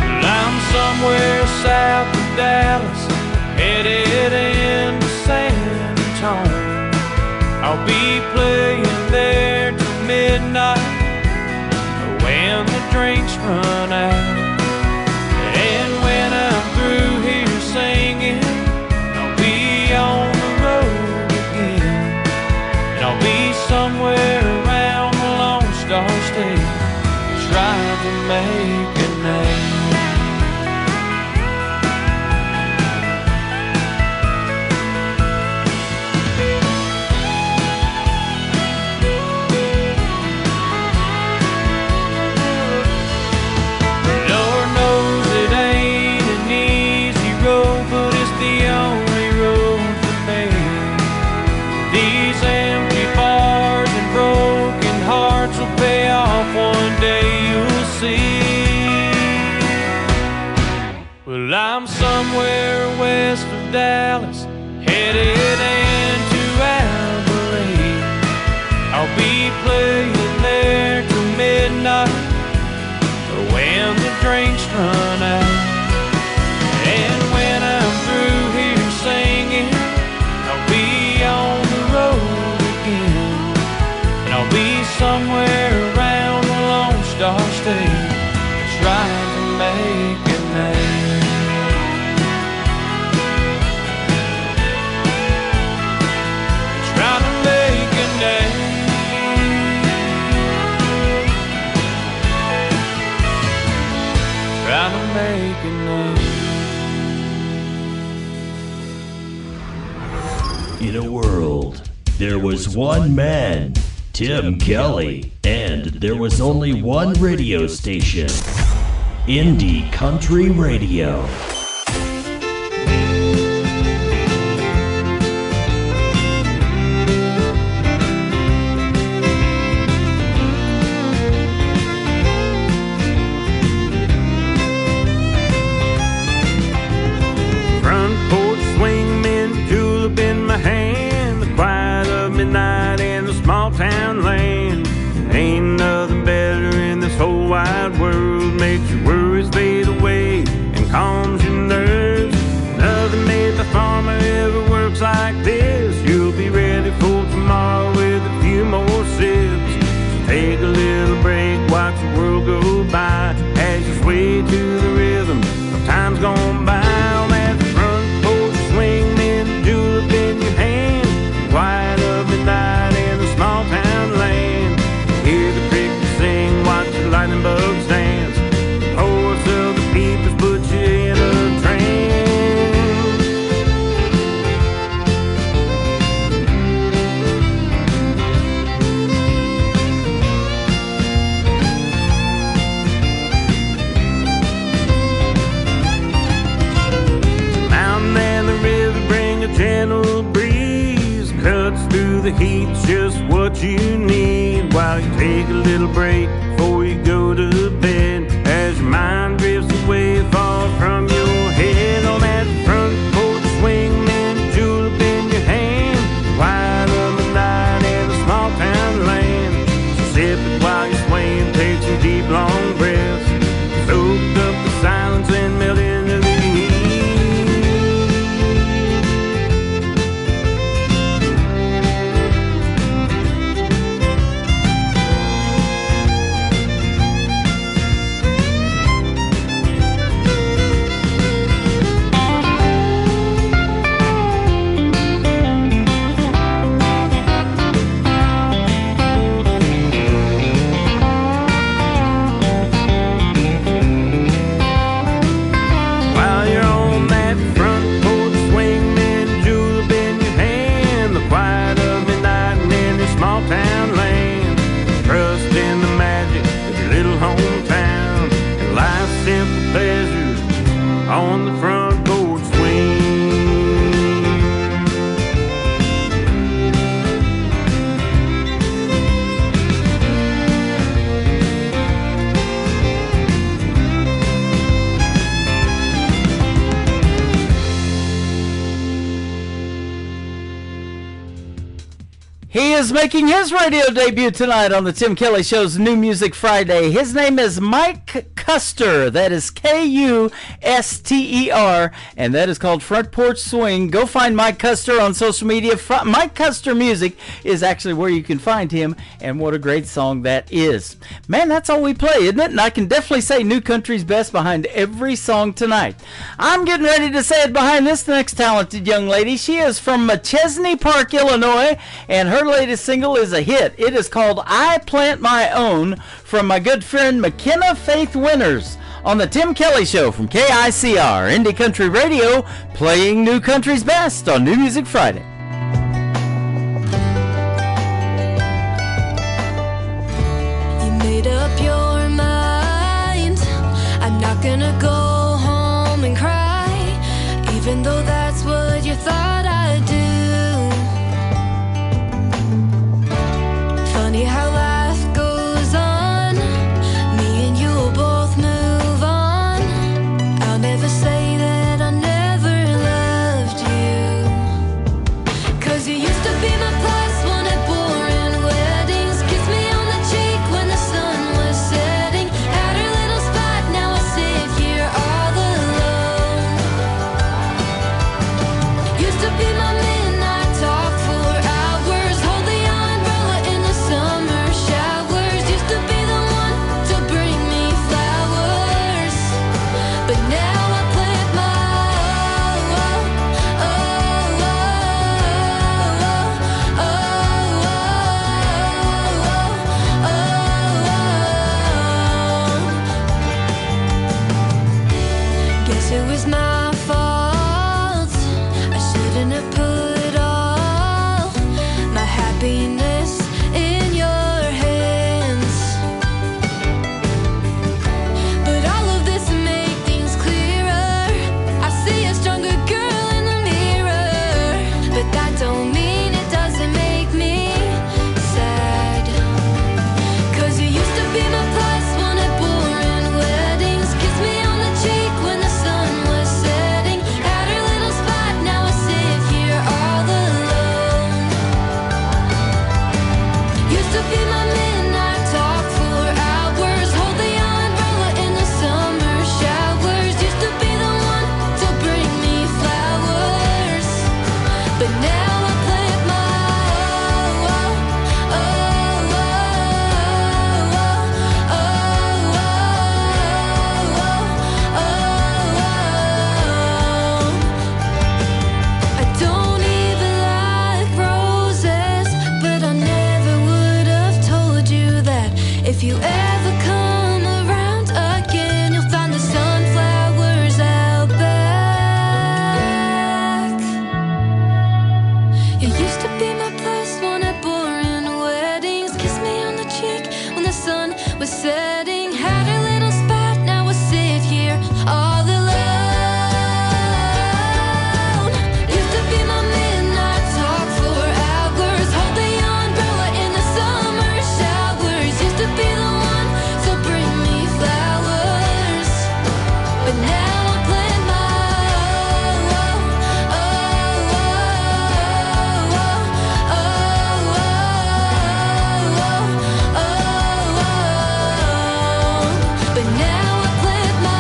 Well, I'm somewhere south of Dallas, headed into San Antonio. I'll be playing there till midnight when the drinks run out. And when I'm through here singing, I'll be on the road again. And I'll be somewhere around the Lone Star State, trying to make a name. Well, I'm somewhere west of Dallas, headed into Abilene. I'll be playing there till midnight, when the drinks run out. And when I'm through here singing, I'll be on the road again. And I'll be somewhere around the Lone Star State, trying to make a name. In a world, there was one man, Tim Kelly, and there was only one radio station, Indie Country Radio. is making his radio debut tonight on the Tim Kelly Show's New Music Friday. His name is Mike Custer. That is Kuster, and that is called Front Porch Swing. Go find Mike Custer on social media. Mike Custer Music is actually where you can find him, and what a great song that is. Man, that's all we play, isn't it? And I can definitely say New Country's best behind every song tonight. I'm getting ready to say it behind this next talented young lady. She is from Chesney Park, Illinois, and her latest single is a hit. It is called I Plant My Own, from my good friend McKenna Faith Winters on the Tim Kelly Show from KICR Indie Country Radio, playing New Country's best on New Music Friday. You made up your mind, I'm not gonna go home and cry, even though that's what you thought I'd do. Funny how life goes on, me and you will both move on. I'll never say that I never loved you, 'cause you used to be my plus one at boring weddings. Kiss me on the cheek when the sun was setting. Had her little spot, now I sit here all alone. Used to be my midnight talk for hours, hold the umbrella in the summer showers. Used to be the one to bring me flowers, but now I plant my guess it was my fault. I shouldn't have put all my happiness in your hands. But all of this make things clearer. I see a stronger girl in the mirror, but that don't mean it doesn't make me sad. 'Cause you used to be my plus one at boring weddings. Kiss me on the cheek when the sun was setting. Had her little spot, now I sit here all alone. Used to be my midnight talk for hours, hold the umbrella in the summer showers. Used to be the one to bring me flowers, but now I plant my I don't even like roses, but I never would have told you that. If you ever come around again, you'll find the sunflowers out back. You used to be my plus one at boring weddings. Kiss me on the cheek when the sun was setting. Had a little spot, now I sit here all alone. Used to be my midnight talk for hours, hold the umbrella in the summer showers. Used to be the one to bring me flowers, but now I plant my but now I plant my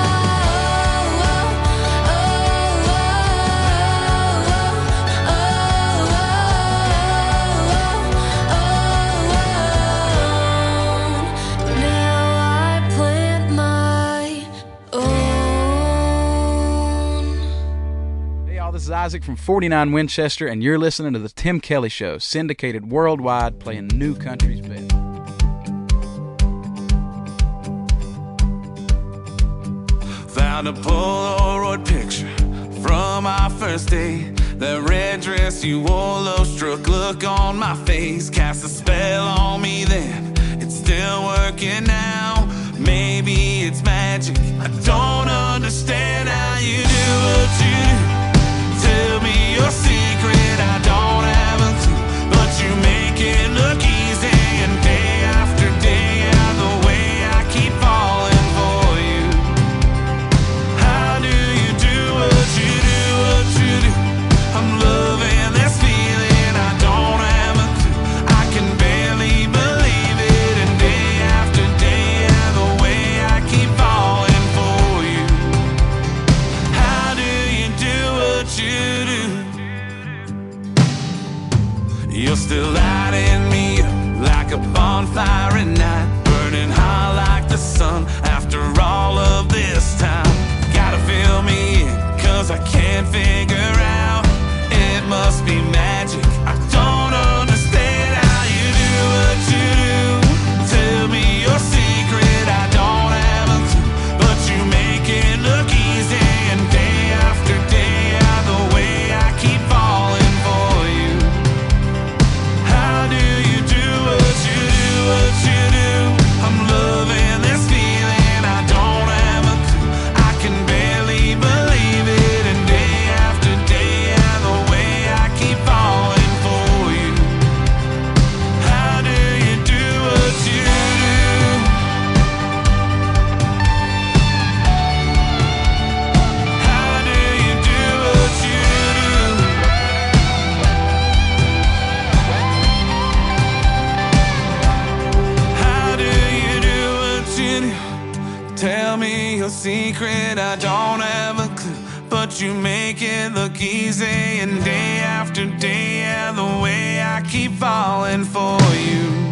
now I plant my own. Hey y'all, this is Isaac from 49 Winchester, and you're listening to the Tim Kelly Show, syndicated worldwide, playing New Country's best. Found a Polaroid picture from our first date. That red dress you wore, love struck look on my face. Cast a spell on me then, it's still working now. Maybe it's magic, I don't understand how you do what you do. Tell me your secret, I don't have a clue, but you make it look easy. And day after day, out the way I keep falling for you. How do you do what you do, what you do? I'm loving this feeling, I don't have a clue. I can fiery night, burning hot like the sun. After all of this time, gotta fill me in, 'cause I can't figure out. It must be magic, I don't understand how you do what you do. Tell me your secret, I don't have a clue, but you make it look easy. And day after day, the way I keep falling for you. How do you do what you do, what you do? I'm loving this feeling, I don't have a clue, I can barely believe it. And day after day, the way I keep falling for you. How do you do what you do? How do you do what you do? How do you do what you do? Tell me your secret, I don't have a clue, but you make it look easy. And day after day, the way I keep falling for you.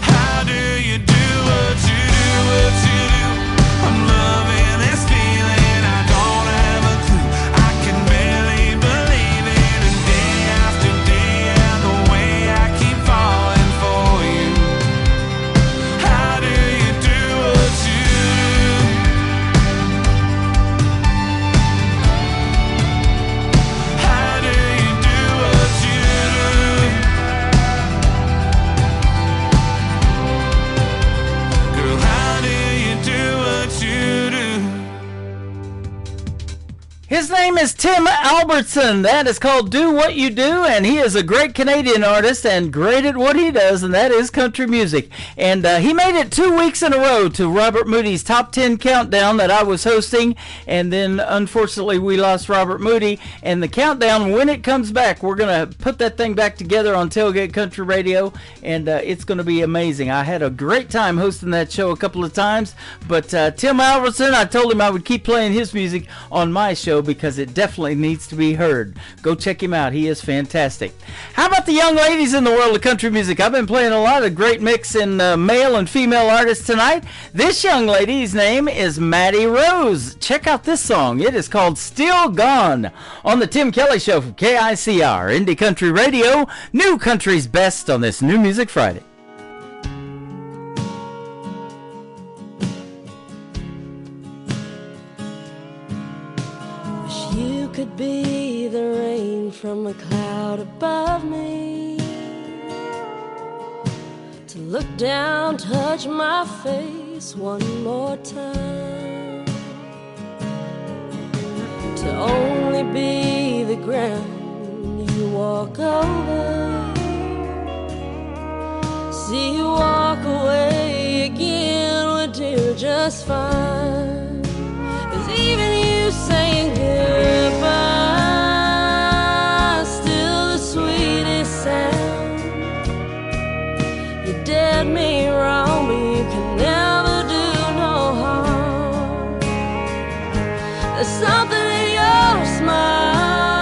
How do you do what you do, what you do? I'm loving this feeling, I don't have a clue, I can barely believe it. And day after day, the way I keep falling for you. How do you do what you do? How do you do what you do? Girl, how do you do what you do? His name is Tim Albertson. That is called Do What You Do, and he is a great Canadian artist and great at what he does, and that is country music. And he made it 2 weeks in a row to Robert Moody's Top 10 Countdown that I was hosting, and then unfortunately we lost Robert Moody. And the countdown, when it comes back, we're going to put that thing back together on Tailgate Country Radio, and it's going to be amazing. I had a great time hosting that show a couple of times, but Tim Albertson, I told him I would keep playing his music on my show because it definitely needs to be heard. Go check him out. He is fantastic. How about the young ladies in the world of country music? I've been playing a lot of great mix in male and female artists tonight. This young lady's name is Maddie Rose. Check out this song. It is called Still Gone on the Tim Kelly Show from KICR, Indie Country Radio, New Country's Best on this New Music Friday. You could be the rain from a cloud above me, to look down, touch my face one more time, to only be the ground you walk over, see you walk away again would do just fine. 'Cause even you saying goodbye, still the sweetest sound. You did me wrong, but you can never do no harm. There's something in your smile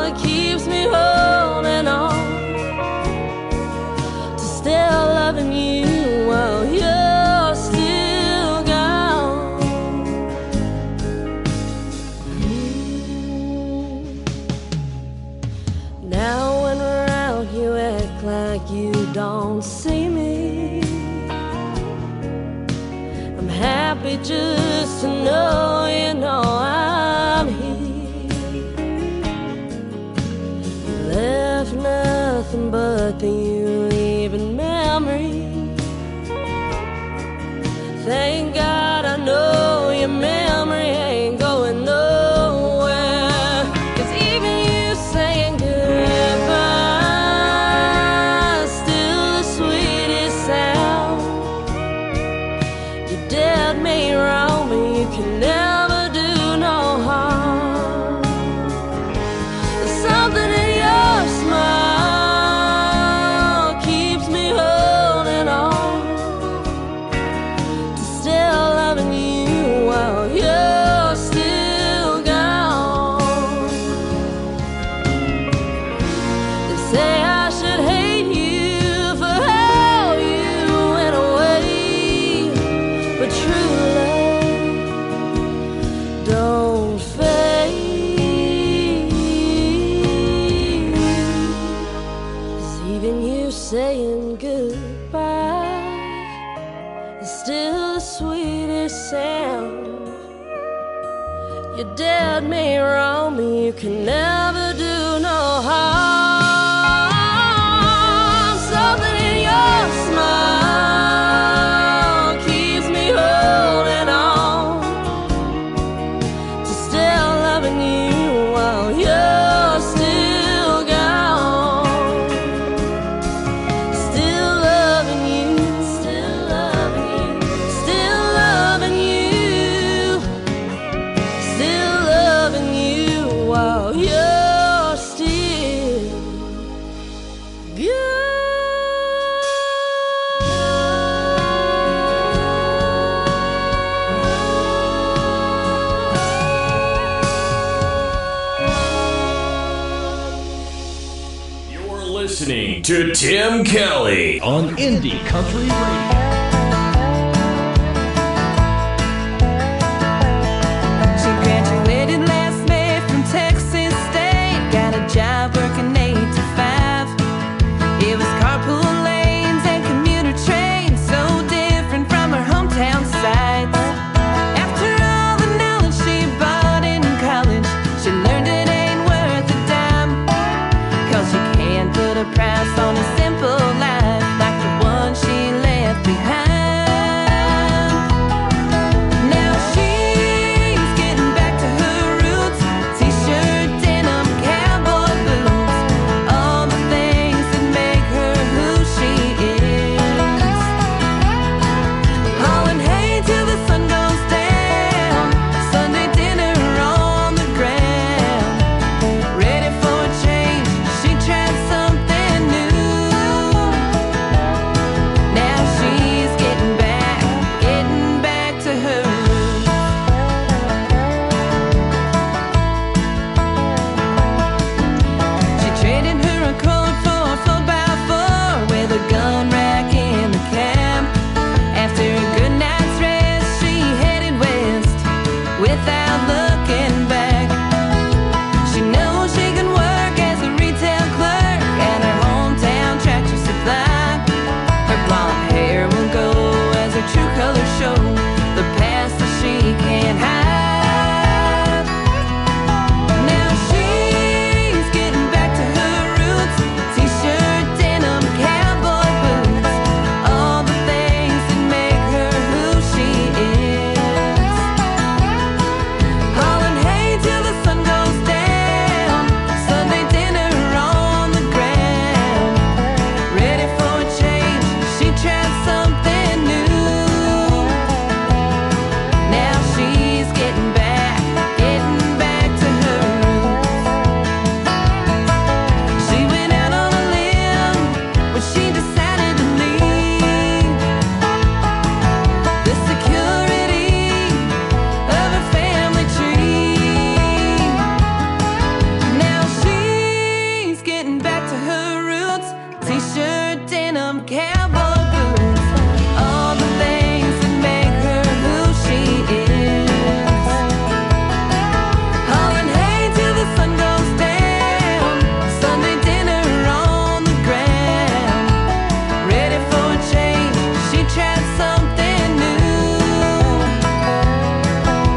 that keeps me holding on to still loving you while you're still gone. Now when we're out, you act like you don't see me. I'm happy just to know you know I'm here. Left nothing but the you leaving memory. Thank God I know your memory ain't going nowhere. 'Cause even you saying goodbye, still the sweetest sound. You did me wrong, but you can never do no harm. There's something in your smile Even you saying goodbye is still the sweetest sound. Your dad may wrong me, you can never do no harm. Something in your smile keeps me holding on to still loving you while you're still gone. Still loving you, still loving you, still loving you, still loving you while you're still good. You're listening to Tim Kelly on Indie Country Radio. She graduated last May from Texas State. Got a job working 8 to 5. It was carpool lanes and commuter trains, so different from her hometown sights. After all the knowledge she bought in college, she learned it ain't worth a dime. 'Cause you can't put a price on a simple life like the one she left behind. Now she's getting back to her roots. T-shirt, denim, cowboy boots, all the things that make her who she is. Hauling hay till the sun goes down, Sunday dinner on the ground. Ready for a change, she tried something new. Now she's getting back to her roots. She traded her Accord for a 4x4 with a gun rack in the cab. After a good night's rest, she headed west without looking back. She knows she can work as a retail clerk at her hometown Tractor Supply. Her blonde hair will go as her true colors show, the past that she can't hide. Now she's getting back to her roots. T-shirt, denim, cowboy boots, all the things that make her who she is. Hauling hay till the sun goes down, Sunday dinner on the ground. Ready for a change, she tried something new. Now she's getting back to her roots. She went out on a limb when she decided to leave the security of her family tree. Now she's getting back to her roots. T-shirt, denim, cowboy boots, all the things that make her who she is. Hauling hay till the sun goes down, Sunday dinner on the ground. Ready for a change, she tried something new.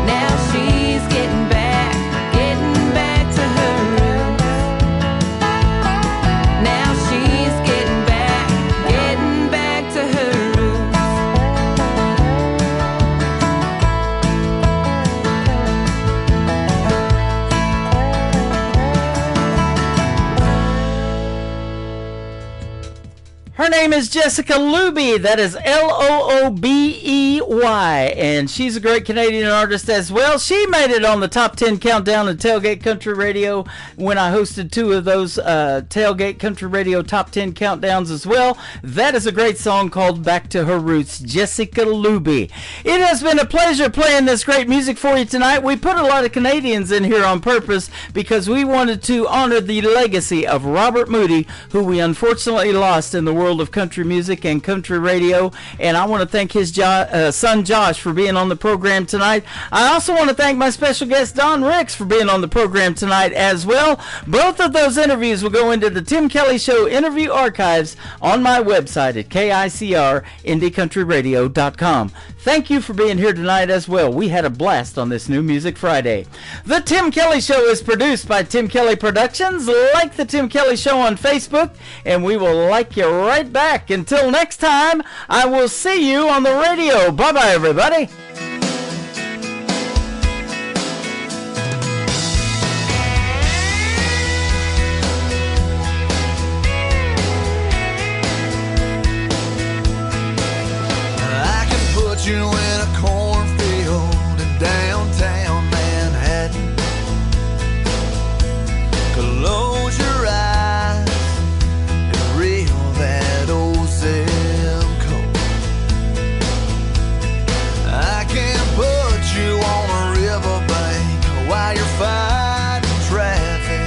Now she's getting back to her roots. Now she's getting back to her roots. Her name is Jessica Loobey. That is Loobey, and she's a great Canadian artist as well. She made it on the top 10 countdown at Tailgate Country Radio when I hosted 2 of those Tailgate Country Radio top 10 countdowns as well. That is a great song called Back to Her Roots, Jessica Loobey. It has been a pleasure playing this great music for you tonight. We put a lot of Canadians in here on purpose because we wanted to honor the legacy of Robert Moody, who we unfortunately lost in the World world of country music and country radio. And I want to thank his son Josh for being on the program tonight. I also want to thank my special guest Don Ricks for being on the program tonight as well. Both of those interviews will go into the Tim Kelly Show interview archives on my website at KICRIndieCountryRadio.com. Thank you for being here tonight as well. We had a blast on this New Music Friday. The Tim Kelly Show is produced by Tim Kelly Productions. Like the Tim Kelly Show on Facebook, and we will like you right back. Until next time, I will see you on the radio. Bye-bye, everybody. You in a cornfield in downtown Manhattan. Close your eyes and reel that old zip code. I can put you on a riverbank while you're fighting traffic.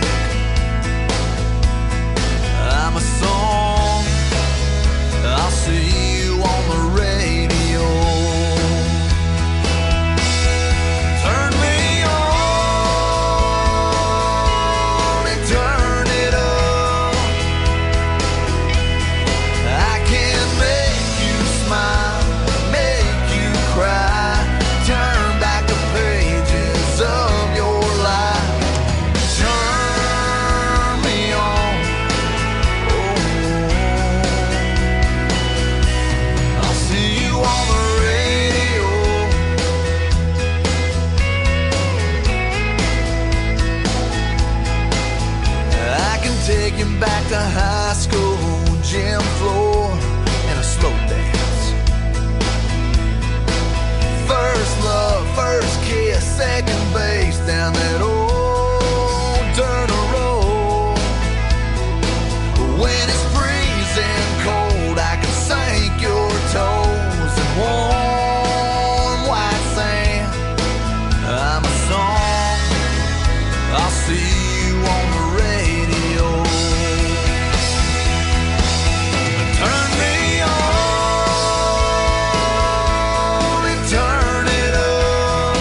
I'm a song, I'll see you on the radio. Back to high school, gym floor, and a slow dance. First love, first kiss, second base down that old dirt road. When it's freezing cold, I can sink your toes in warm white sand. I'm a song, I'll see you on the radio. Turn me on and turn it up.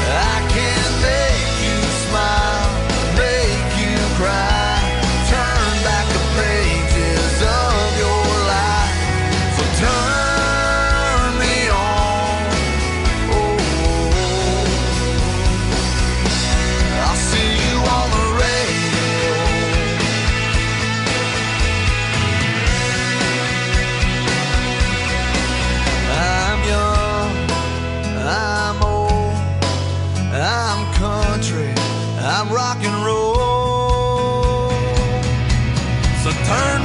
I can make you smile, make you cry, turn back the pages of your life. So turn me on. Oh, I'll see you on the radio. I'm young, I'm old, I'm country, I'm rock and roll. So turn